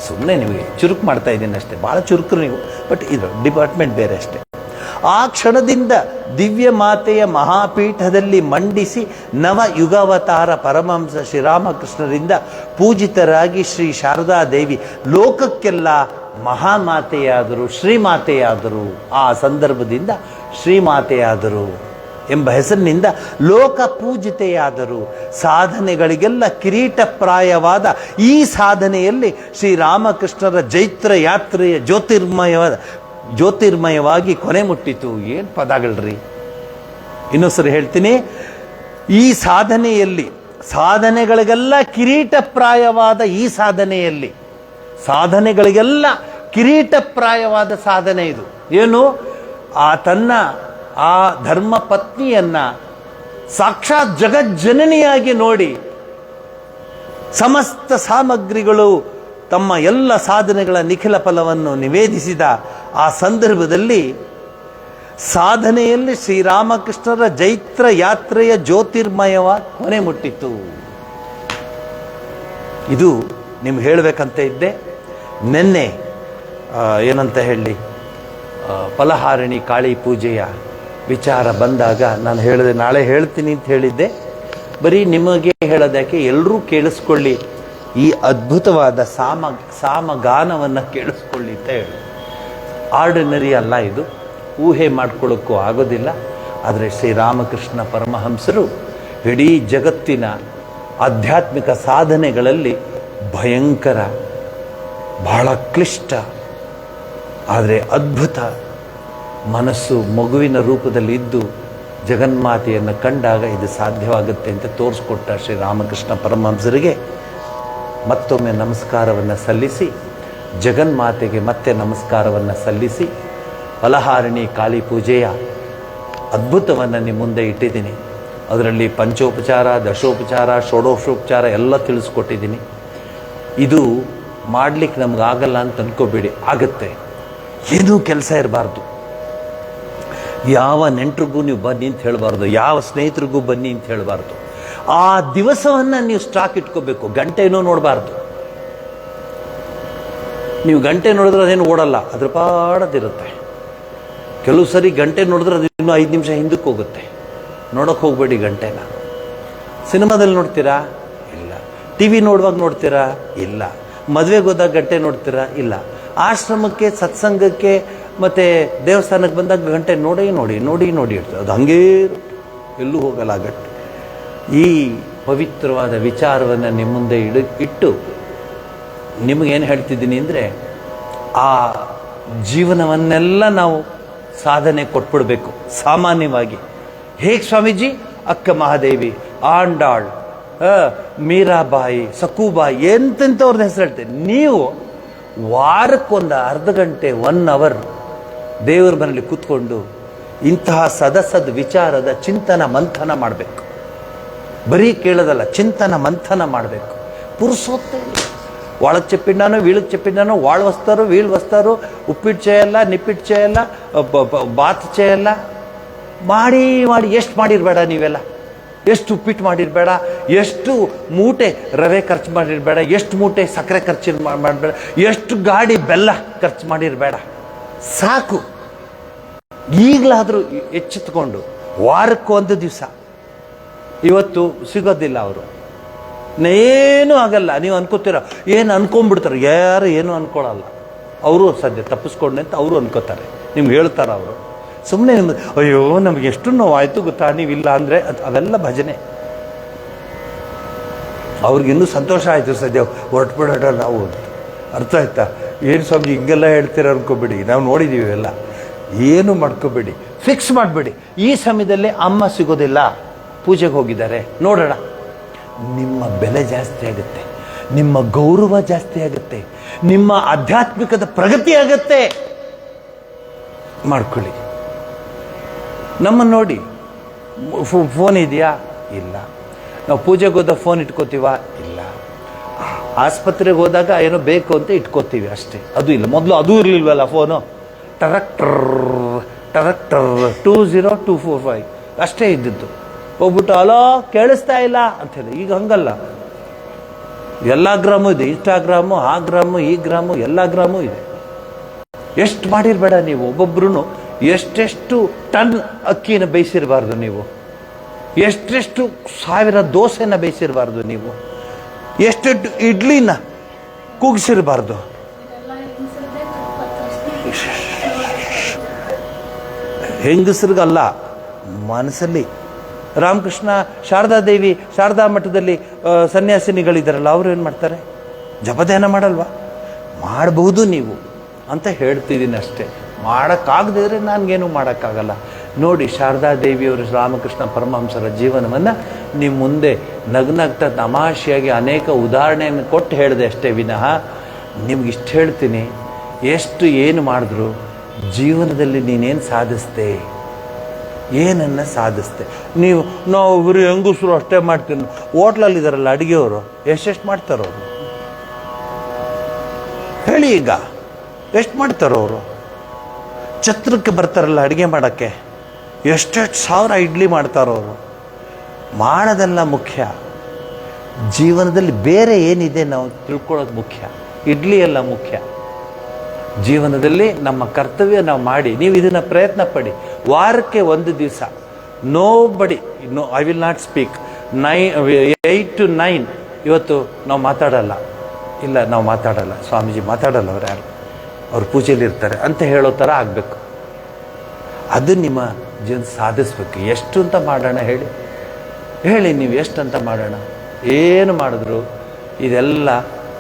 ಸುಮ್ಮನೆ ನಿಮಗೆ ಚುರುಕು ಮಾಡ್ತಾ ಇದ್ದೀನಿ ಅಷ್ಟೇ, ಭಾಳ ಚುರುಕು ನೀವು, ಬಟ್ ಇದು ಡಿಪಾರ್ಟ್ಮೆಂಟ್ ಬೇರೆ ಅಷ್ಟೇ. ಆ ಕ್ಷಣದಿಂದ ದಿವ್ಯ ಮಾತೆಯ ಮಹಾಪೀಠದಲ್ಲಿ ಮಂಡಿಸಿ ನವ ಯುಗಾವತಾರ ಪರಮಹಂಸ ಶ್ರೀರಾಮಕೃಷ್ಣರಿಂದ ಪೂಜಿತರಾಗಿ ಶ್ರೀ ಶಾರದಾ ದೇವಿ ಲೋಕಕ್ಕೆಲ್ಲ ಮಹಾಮಾತೆಯಾದರು, ಶ್ರೀಮಾತೆಯಾದರು. ಆ ಸಂದರ್ಭದಿಂದ ಶ್ರೀಮಾತೆಯಾದರು ಎಂಬ ಹೆಸರಿನಿಂದ ಲೋಕ ಪೂಜಿತೆಯಾದರು. ಸಾಧನೆಗಳಿಗೆಲ್ಲ ಕಿರೀಟಪ್ರಾಯವಾದ ಈ ಸಾಧನೆಯಲ್ಲಿ ಶ್ರೀರಾಮಕೃಷ್ಣರ ಜೈತ್ರ ಯಾತ್ರೆಯ ಜ್ಯೋತಿರ್ಮಯವಾಗಿ ಕೊನೆ ಮುಟ್ಟಿತು. ಏನು ಪದಗಳ್ರಿ. ಇನ್ನೊಂದ್ಸರಿ ಹೇಳ್ತೀನಿ. ಈ ಸಾಧನೆಯಲ್ಲಿ, ಸಾಧನೆಗಳಿಗೆಲ್ಲ ಕಿರೀಟಪ್ರಾಯವಾದ ಈ ಸಾಧನೆಯಲ್ಲಿ, ಸಾಧನೆಗಳಿಗೆಲ್ಲ ಕಿರೀಟಪ್ರಾಯವಾದ ಸಾಧನೆ ಇದು. ಏನು? ತನ್ನ ಆ ಧರ್ಮ ಪತ್ನಿಯನ್ನ ಸಾಕ್ಷಾತ್ ಜಗಜ್ಜನನಿಯಾಗಿ ನೋಡಿ ಸಮಸ್ತ ಸಾಮಗ್ರಿಗಳು ತಮ್ಮ ಎಲ್ಲ ಸಾಧನೆಗಳ ನಿಖಿಲ ಫಲವನ್ನು ನಿವೇದಿಸಿದ ಆ ಸಂದರ್ಭದಲ್ಲಿ ಸಾಧನೆಯಲ್ಲಿ ಶ್ರೀರಾಮಕೃಷ್ಣರ ಜೈತ್ರ ಯಾತ್ರೆಯ ಜ್ಯೋತಿರ್ಮಯವಾಗಿ ಕೊನೆ ಮುಟ್ಟಿತು. ಇದು ನಿಮ್ಗೆ ಹೇಳಬೇಕಂತ ಇದ್ದೆ. ನಿನ್ನೆ ಏನಂತ ಹೇಳಿ, ಫಲಹಾರಿಣಿ ಕಾಳಿ ಪೂಜೆಯ ವಿಚಾರ ಬಂದಾಗ ನಾನು ಹೇಳಿದೆ ನಾಳೆ ಹೇಳ್ತೀನಿ ಅಂತ ಹೇಳಿದ್ದೆ. ಬರೀ ನಿಮಗೆ ಹೇಳೋದಕ್ಕೆ, ಎಲ್ಲರೂ ಕೇಳಿಸ್ಕೊಳ್ಳಿ, ಈ ಅದ್ಭುತವಾದ ಸಾಮಗಾನವನ್ನು ಕೇಳಿಸ್ಕೊಳ್ಳಿ ಅಂತ ಹೇಳಿ. ಆರ್ಡಿನರಿ ಅಲ್ಲ ಇದು, ಊಹೆ ಮಾಡ್ಕೊಳ್ಳೋಕ್ಕೂ ಆಗೋದಿಲ್ಲ. ಆದರೆ ಶ್ರೀರಾಮಕೃಷ್ಣ ಪರಮಹಂಸರು ಇಡೀ ಜಗತ್ತಿನ ಆಧ್ಯಾತ್ಮಿಕ ಸಾಧನೆಗಳಲ್ಲಿ ಭಯಂಕರ, ಬಹಳ ಕ್ಲಿಷ್ಟ, ಆದರೆ ಅದ್ಭುತ ಮನಸ್ಸು ಮಗುವಿನ ರೂಪದಲ್ಲಿ ಇದ್ದು ಜಗನ್ಮಾತೆಯನ್ನು ಕಂಡಾಗ ಇದು ಸಾಧ್ಯವಾಗುತ್ತೆ ಅಂತ ತೋರಿಸ್ಕೊಟ್ಟ ಶ್ರೀರಾಮಕೃಷ್ಣ ಪರಮಹಂಸರಿಗೆ ಮತ್ತೊಮ್ಮೆ ನಮಸ್ಕಾರವನ್ನು ಸಲ್ಲಿಸಿ, ಜಗನ್ಮಾತೆಗೆ ಮತ್ತೆ ನಮಸ್ಕಾರವನ್ನು ಸಲ್ಲಿಸಿ, ಫಲಹಾರಿಣಿ ಕಾಳಿ ಪೂಜೆಯ ಅದ್ಭುತವನ್ನು ನಿಮ್ಮ ಮುಂದೆ ಇಟ್ಟಿದ್ದೀನಿ. ಅದರಲ್ಲಿ ಪಂಚೋಪಚಾರ, ದಶೋಪಚಾರ, ಷೋಡಶೋಪಚಾರ ಎಲ್ಲ ತಿಳಿಸ್ಕೊಟ್ಟಿದ್ದೀನಿ. ಇದು ಮಾಡಲಿಕ್ಕೆ ನಮಗಾಗಲ್ಲ ಅಂತ ಅಂದ್ಕೋಬೇಡಿ, ಆಗುತ್ತೆ. ಏನೂ ಕೆಲಸ ಇರಬಾರ್ದು. ಯಾವ ನೆಂಟ್ರಿಗೂ ನೀವು ಬನ್ನಿ ಅಂತ ಹೇಳಬಾರ್ದು, ಯಾವ ಸ್ನೇಹಿತರಿಗೂ ಬನ್ನಿ ಅಂತ ಹೇಳಬಾರ್ದು. ಆ ದಿವಸವನ್ನು ನೀವು ಸ್ಟಾಕ್ ಇಟ್ಕೋಬೇಕು. ಗಂಟೆನೂ ನೋಡಬಾರ್ದು. ನೀವು ಗಂಟೆ ನೋಡಿದ್ರೆ ಅದೇನು ಓಡಲ್ಲ, ಅದ್ರ ಪಾಡದಿರುತ್ತೆ. ಕೆಲವು ಸರಿ ಗಂಟೆ ನೋಡಿದ್ರೆ ಅದು ಇನ್ನೂ 5 ನಿಮಿಷ ಹಿಂದಕ್ಕೆ ಹೋಗುತ್ತೆ. ನೋಡೋಕೆ ಹೋಗಬೇಡಿ ಗಂಟೆನ. ಸಿನಿಮಾದಲ್ಲಿ ನೋಡ್ತೀರಾ? ಇಲ್ಲ. ಟಿ ವಿ ನೋಡುವಾಗ ನೋಡ್ತೀರಾ? ಇಲ್ಲ. ಮದುವೆಗೆ ಹೋದಾಗ ಗಂಟೆ ನೋಡ್ತೀರಾ? ಇಲ್ಲ. ಆಶ್ರಮಕ್ಕೆ, ಸತ್ಸಂಗಕ್ಕೆ ಮತ್ತು ದೇವಸ್ಥಾನಕ್ಕೆ ಬಂದಾಗ ಗಂಟೆ ನೋಡಿ ನೋಡಿ ನೋಡಿ ನೋಡಿ ಇರ್ತದೆ. ಅದು ಹಂಗೇ ಎಲ್ಲೂ ಹೋಗಲ್ಲ ಗಂಟೆ. ಈ ಪವಿತ್ರವಾದ ವಿಚಾರವನ್ನು ನಿಮ್ಮ ಮುಂದೆ ಇಟ್ಟು ನಿಮಗೇನು ಹೇಳ್ತಿದ್ದೀನಿ ಅಂದರೆ, ಆ ಜೀವನವನ್ನೆಲ್ಲ ನಾವು ಸಾಧನೆ ಕೊಟ್ಬಿಡ್ಬೇಕು ಸಾಮಾನ್ಯವಾಗಿ. ಹೇಗೆ ಸ್ವಾಮೀಜಿ? ಅಕ್ಕ ಮಹಾದೇವಿ, ಆಂಡಾಳ್, ಮೀರಾಬಾಯಿ, ಸಕೂಬಾಯಿ, ಎಂತೆಂಥವ್ರದ್ದು ಹೆಸರು ಹೇಳ್ತೇನೆ. ನೀವು ವಾರಕ್ಕೊಂದು ಅರ್ಧ ಗಂಟೆ, 1 ಅವರ್ ದೇವರ ಮನೆಯಲ್ಲಿ ಕೂತ್ಕೊಂಡು ಇಂತಹ ಸದಸದ್ ವಿಚಾರದ ಚಿಂತನ ಮಂಥನ ಮಾಡಬೇಕು. ಬರೀ ಕೇಳೋದಲ್ಲ, ಚಿಂತನ ಮಂಥನ ಮಾಡಬೇಕು. ಪುರುಸೋತ್ತೆ ಒಳಗೆ ಚೆಪ್ಪಿಂಡಾನೋ ವೀಳಕ್ಕೆ ಚೆಪ್ಪಿಂಡಾನೋ, ವಾಳು ವಸ್ತಾರೋ ವೀಳು ವಸ್ತಾರೋ, ಉಪ್ಪಿಟ್ಟು ಚೇಯಲ್ಲ, ನಿಪ್ಪಿಟ್ಟು ಚೇಯಲ್ಲ, ಬಾತ್ ಚೇಯಲ್ಲ, ಮಾಡಿ ಮಾಡಿ ಎಷ್ಟು ಮಾಡಿರಬೇಡ ನೀವೆಲ್ಲ. ಎಷ್ಟು ಉಪ್ಪಿಟ್ಟು ಮಾಡಿರಬೇಡ, ಎಷ್ಟು ಮೂಟೆ ರವೆ ಖರ್ಚು ಮಾಡಿರಬೇಡ, ಎಷ್ಟು ಮೂಟೆ ಸಕ್ಕರೆ ಖರ್ಚು ಮಾಡಬೇಡ, ಎಷ್ಟು ಗಾಡಿ ಬೆಲ್ಲ ಖರ್ಚು ಮಾಡಿರಬೇಡ. ಸಾಕು. ಈಗಲಾದರೂ ಎಚ್ಚೆತ್ಕೊಂಡು ವಾರಕ್ಕೆ 1 ದಿವಸ ಇವತ್ತು ಸಿಗೋದಿಲ್ಲ ಅವರು. ಏನೂ ಆಗಲ್ಲ. ನೀವು ಅನ್ಕೋತೀರ, ಏನು ಅನ್ಕೊಂಡ್ಬಿಡ್ತಾರೆ. ಯಾರು ಏನು ಅನ್ಕೊಳ್ಳಲ್ಲ. ಅವರು ಸದ್ಯ ತಪ್ಪಿಸ್ಕೊಂಡೆ ಅಂತ ಅವರು ಅನ್ಕೋತಾರೆ. ನಿಮ್ಗೆ ಹೇಳ್ತಾರೆ ಅವರು. ಸುಮ್ಮನೆ ನಿಮ್ದು ಅಯ್ಯೋ ನಮ್ಗೆ ಎಷ್ಟು ನೋವಾಯ್ತು ಗೊತ್ತಾ ನೀವಿಲ್ಲ ಅಂದರೆ ಅವೆಲ್ಲ ಭಜನೆ. ಅವ್ರಿಗಿನ್ನೂ ಸಂತೋಷ ಆಯಿತು ಸದ್ಯ ಹೊರಟ್ಬಿಡೋಣ ನಾವು ಅಂತ. ಅರ್ಥ ಆಯ್ತಾ? ಏನು ಸ್ವಾಮಿ ಹಿಂಗೆಲ್ಲ ಹೇಳ್ತೀರ ಅನ್ಕೋಬೇಡಿ, ನಾವು ನೋಡಿದ್ದೀವಿ ಎಲ್ಲ. ಏನು ಮಾಡ್ಕೋಬೇಡಿ, ಫಿಕ್ಸ್ ಮಾಡಬೇಡಿ. ಈ ಸಮಯದಲ್ಲಿ ಅಮ್ಮ ಸಿಗೋದಿಲ್ಲ, ಪೂಜೆಗೆ ಹೋಗಿದ್ದಾರೆ, ನೋಡೋಣ. ನಿಮ್ಮ ಬೆಲೆ ಜಾಸ್ತಿ ಆಗುತ್ತೆ, ನಿಮ್ಮ ಗೌರವ ಜಾಸ್ತಿ ಆಗುತ್ತೆ, ನಿಮ್ಮ ಆಧ್ಯಾತ್ಮಿಕದ ಪ್ರಗತಿ ಆಗುತ್ತೆ. ಮಾಡ್ಕೊಳ್ಳಿ. ನಮ್ಮನ್ನು ನೋಡಿ. ಫೋನ್ ಇದೆಯಾ? ಇಲ್ಲ. ನಾವು ಪೂಜೆಗೆ ಹೋದಾಗ ಫೋನ್ ಇಟ್ಕೋತೀವ? ಇಲ್ಲ. ಆಸ್ಪತ್ರೆಗೆ ಹೋದಾಗ ಏನೋ ಬೇಕು ಅಂತ ಇಟ್ಕೋತೀವಿ ಅಷ್ಟೇ. ಅದು ಇಲ್ಲ. ಮೊದಲು ಅದೂ ಇರಲಿಲ್ವಲ್ಲ ಫೋನು. ಟರಕ್ಟರ್ 20245 ಅಷ್ಟೇ ಇದ್ದಿದ್ದು. ಹೋಗ್ಬಿಟ್ಟು ಅಲೋ ಕೇಳಿಸ್ತಾ ಇಲ್ಲ ಅಂತ ಹೇಳಿ. ಈಗ ಹಂಗಲ್ಲ, ಎಲ್ಲ ಗ್ರಾಮು ಇದೆ. ಇನ್ಸ್ಟಾಗ್ರಾಮು, ಆ ಗ್ರಾಮು, ಈ ಗ್ರಾಮು, ಎಲ್ಲ ಗ್ರಾಮು ಇದೆ. ಎಷ್ಟು ಮಾಡಿರಬೇಡ ನೀವು. ಒಬ್ಬೊಬ್ರು ಎಷ್ಟೆಷ್ಟು ಟನ್ ಅಕ್ಕಿನ ಬೇಯಿಸಿರಬಾರ್ದು ನೀವು. ಎಷ್ಟೆಷ್ಟು ಸಾವಿರ ದೋಸೆನ ಬೇಯಿಸಿರಬಾರ್ದು ನೀವು. ಎಷ್ಟೆಷ್ಟು ಇಡ್ಲಿನ ಕೂಗಿಸಿರಬಾರ್ದು. ಹೆಂಗಸರಿಗಲ್ಲ, ಮನಸ್ಸಲ್ಲಿ. ರಾಮಕೃಷ್ಣ ಶಾರದಾದೇವಿ ಶಾರದಾ ಮಠದಲ್ಲಿ ಸನ್ಯಾಸಿನಿಗಳಿದ್ದಾರಲ್ಲ, ಅವರು ಏನು ಮಾಡ್ತಾರೆ? ಜಪಧ್ಯಾನ ಮಾಡಲ್ವಾ? ಮಾಡಬಹುದು ನೀವು ಅಂತ ಹೇಳ್ತಿದ್ದೀನಿ ಅಷ್ಟೇ. ಮಾಡೋಕ್ಕಾಗದಿದ್ರೆ ನನಗೇನು ಮಾಡೋಕ್ಕಾಗಲ್ಲ. ನೋಡಿ, ಶಾರದಾದೇವಿಯವರು ರಾಮಕೃಷ್ಣ ಪರಮಹಂಸರ ಜೀವನವನ್ನು ನಿಮ್ಮ ಮುಂದೆ ನಗ್ನಗ್ತಾ ತಮಾಷೆಯಾಗಿ ಅನೇಕ ಉದಾಹರಣೆಯನ್ನು ಕೊಟ್ಟು ಹೇಳಿದೆ ಅಷ್ಟೇ ವಿನಃ ನಿಮ್ಗೆ ಇಷ್ಟು ಹೇಳ್ತೀನಿ, ಎಷ್ಟು ಏನು ಮಾಡಿದ್ರು ಜೀವನದಲ್ಲಿ ನೀನೇನು ಸಾಧಿಸ್ತೆ, ಏನನ್ನು ಸಾಧಿಸ್ತೆ ನೀವು. ನಾವು ಬರೀ ಹೆಂಗಸರು ಅಷ್ಟೇ ಮಾಡ್ತೀನಿ. ಹೋಟ್ಲಲ್ಲಿದ್ದಾರಲ್ಲ ಅಡುಗೆಯವರು, ಎಷ್ಟೆಷ್ಟು ಮಾಡ್ತಾರೋ ಅವರು ಹೇಳಿ. ಈಗ ಎಷ್ಟು ಮಾಡ್ತಾರೋ ಅವರು? ಛತ್ರಕ್ಕೆ ಬರ್ತಾರಲ್ಲ ಅಡುಗೆ ಮಾಡೋಕ್ಕೆ, ಎಷ್ಟೆಷ್ಟು ಸಾವಿರ ಇಡ್ಲಿ ಮಾಡ್ತಾರೋ ಅವರು. ಮಾಡೋದೆಲ್ಲ ಮುಖ್ಯ. ಜೀವನದಲ್ಲಿ ಬೇರೆ ಏನಿದೆ ನಾವು ತಿಳ್ಕೊಳ್ಳೋದು ಮುಖ್ಯ. ಇಡ್ಲಿ ಎಲ್ಲ ಮುಖ್ಯ. ಜೀವನದಲ್ಲಿ ನಮ್ಮ ಕರ್ತವ್ಯ ನಾವು ಮಾಡಿ. ನೀವು ಇದನ್ನು ಪ್ರಯತ್ನ ಪಡಿ. ವಾರಕ್ಕೆ ಒಂದು ದಿವಸ nobody, I will not speak 8 to 9. ಇವತ್ತು ನಾವು ಮಾತಾಡಲ್ಲ, ಇಲ್ಲ ನಾವು ಮಾತಾಡಲ್ಲ, ಸ್ವಾಮೀಜಿ ಮಾತಾಡಲ್ಲ, ಅವ್ರು ಯಾರು, ಅವ್ರು ಪೂಜೆಯಲ್ಲಿ ಇರ್ತಾರೆ ಅಂತ ಹೇಳೋ ಥರ ಆಗಬೇಕು. ಅದು ನಿಮ್ಮ ಜೀವನ ಸಾಧಿಸ್ಬೇಕು. ಎಷ್ಟು ಅಂತ ಮಾಡೋಣ ಹೇಳಿ, ಹೇಳಿ ನೀವು ಎಷ್ಟು ಅಂತ ಮಾಡೋಣ. ಏನು ಮಾಡಿದ್ರು ಇದೆಲ್ಲ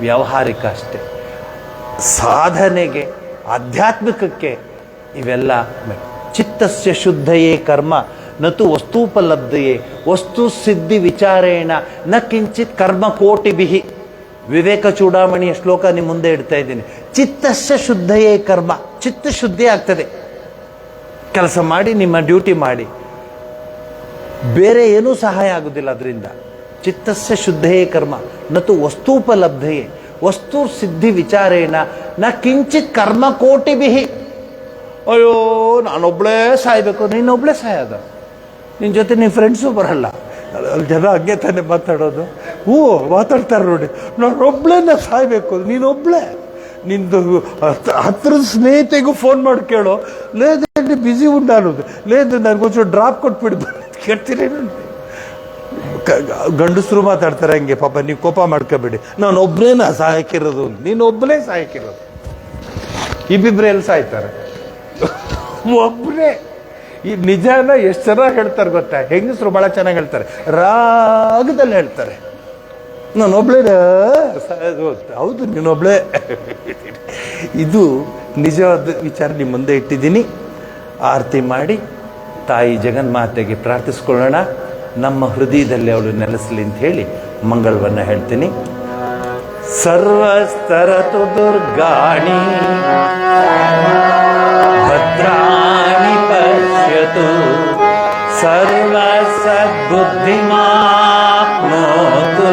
ವ್ಯಾವಹಾರಿಕ ಅಷ್ಟೇ. ಸಾಧನೆಗೆ, ಆಧ್ಯಾತ್ಮಿಕಕ್ಕೆ ಇವೆಲ್ಲ ಚಿತ್ತಸ್ಯ ಶುದ್ಧಯೇ ಕರ್ಮ ನತು ವಸ್ತೂಪಲಬ್ಧಯೇ ವಸ್ತು ಸಿದ್ಧಿ ವಿಚಾರೇಣ ನ ಕಿಂಚಿತ್ ಕರ್ಮ ಕೋಟಿಭಿಹಿ. ವಿವೇಕ ಚೂಡಾಮಣಿಯ ಶ್ಲೋಕ ನಿಮ್ಮ ಮುಂದೆ ಇಡ್ತಾ ಇದ್ದೀನಿ. ಚಿತ್ತಸ್ಯ ಶುದ್ಧಯೇ ಕರ್ಮ. ಚಿತ್ತ ಶುದ್ಧಿ ಆಗ್ತದೆ. ಕೆಲಸ ಮಾಡಿ, ನಿಮ್ಮ ಡ್ಯೂಟಿ ಮಾಡಿ, ಬೇರೆ ಏನೂ ಸಹಾಯ ಆಗುವುದಿಲ್ಲ ಅದರಿಂದ. ಚಿತ್ತಸ್ಯ ಶುದ್ಧಯೇ ಕರ್ಮ ನತು ವಸ್ತೂಪಲಬ್ಧಯೇ ವಸ್ತು ಸಿದ್ಧಿ ವಿಚಾರೇಣ ನ ಕಿಂಚಿತ್ ಕರ್ಮ ಕೋಟಿಭಿಹಿ. ಅಯ್ಯೋ ನಾನೊಬ್ಬಳೇ ಸಾಯ್ಬೇಕು, ನೀನೊಬ್ಬಳೇ ಸಾಯೋದು, ನಿನ್ನ ಜೊತೆ ನಿಮ್ಮ ಫ್ರೆಂಡ್ಸು ಬರಲ್ಲ. ಅಲ್ಲಿ ಜನ ಹಂಗೆ ತಾನೇ ಮಾತಾಡೋದು. ಮಾತಾಡ್ತಾರೆ ನೋಡಿ, ನಾನೊಬ್ಬಳೇ ಸಾಯ್ಬೇಕು, ನೀನೊಬ್ಬಳೇ. ನಿಂದು ಹತ್ರದ ಸ್ನೇಹಿತೆಗೂ ಫೋನ್ ಮಾಡಿ ಕೇಳೋ, ಲೇದಂటే ಬ್ಯುಸಿ ಉಂಟಾನೋದು, లేదు ನನಗೊಂಚೂರು ಡ್ರಾಪ್ ಕೊಟ್ಬಿಡಿ ಕೇಳ್ತೀರಿ. ಗಂಡಸರು ಮಾತಾಡ್ತಾರೆ ಹಂಗೆ. ಪಾಪ ನೀವು ಕೋಪ ಮಾಡ್ಕೋಬೇಡಿ, ನಾನು ಒಬ್ಬನೇ ಸಾಯಕಿರೋದು, ನೀನು ಒಬ್ಬನೇ ಸಾಯಕಿರೋದು. ಇಬ್ಬಿಬ್ರೆ ಎಲ್ಲಿ ಸಾಯ್ತಾರೆ? ಒಬ್ಬನೇ. ಈ ನಿಜಾನ ಎಷ್ಟು ಚೆನ್ನಾಗಿ ಹೇಳ್ತಾರೆ ಗೊತ್ತಾ? ಹೆಂಗಸರು ಭಾಳ ಚೆನ್ನಾಗಿ ಹೇಳ್ತಾರೆ, ರಾಗದಲ್ಲಿ ಹೇಳ್ತಾರೆ. ನಾನೊಬ್ಳೇ ಸಾಯೋದು. ಹೌದು, ನೀನೊಬ್ಳೇ. ಇದು ನಿಜವಾದ ವಿಚಾರ ನಿಮ್ಮ ಮುಂದೆ ಇಟ್ಟಿದ್ದೀನಿ. ಆರತಿ ಮಾಡಿ ತಾಯಿ ಜಗನ್ಮಾತೆಗೆ ಪ್ರಾರ್ಥಿಸ್ಕೊಳ್ಳೋಣ. ನಮ್ಮ ಹೃದಯದಲ್ಲಿ ಅವಳು ನೆಲೆಸಲಿ ಅಂತ ಹೇಳಿ ಮಂಗಳವನ್ನು ಹೇಳ್ತೀನಿ. ಸರ್ವಸ್ತರತು ದುರ್ಗಾಣಿ ಭದ್ರಾಣಿ ಪಶ್ಯತು ಸರ್ವ ಸದ್ಬುದ್ಧಿಮಾಪ್ನೋತು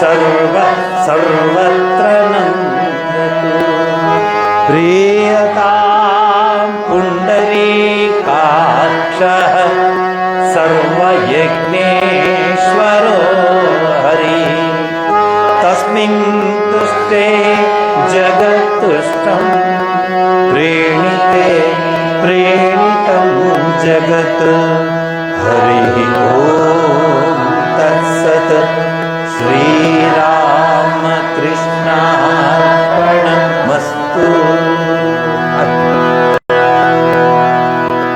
ಸರ್ವತ್ರ ನಂದತು ಪ್ರಿಯತಾಂ ಪುಂಡರೀಕಾಕ್ಷಃ ಸರ್ವಯಜ್ಞೇಶ್ವರೋ ಹರಿ ತಸ್ಮಿನ್ ತುಷ್ಟೇ ಜಗತ್ತುಷ್ಟಂ ಪ್ರೇಣಿತಂ ಜಗತ್ ಹರಿ ಓಂ. तत् श्रीरामकृष्णार्पणमस्तु।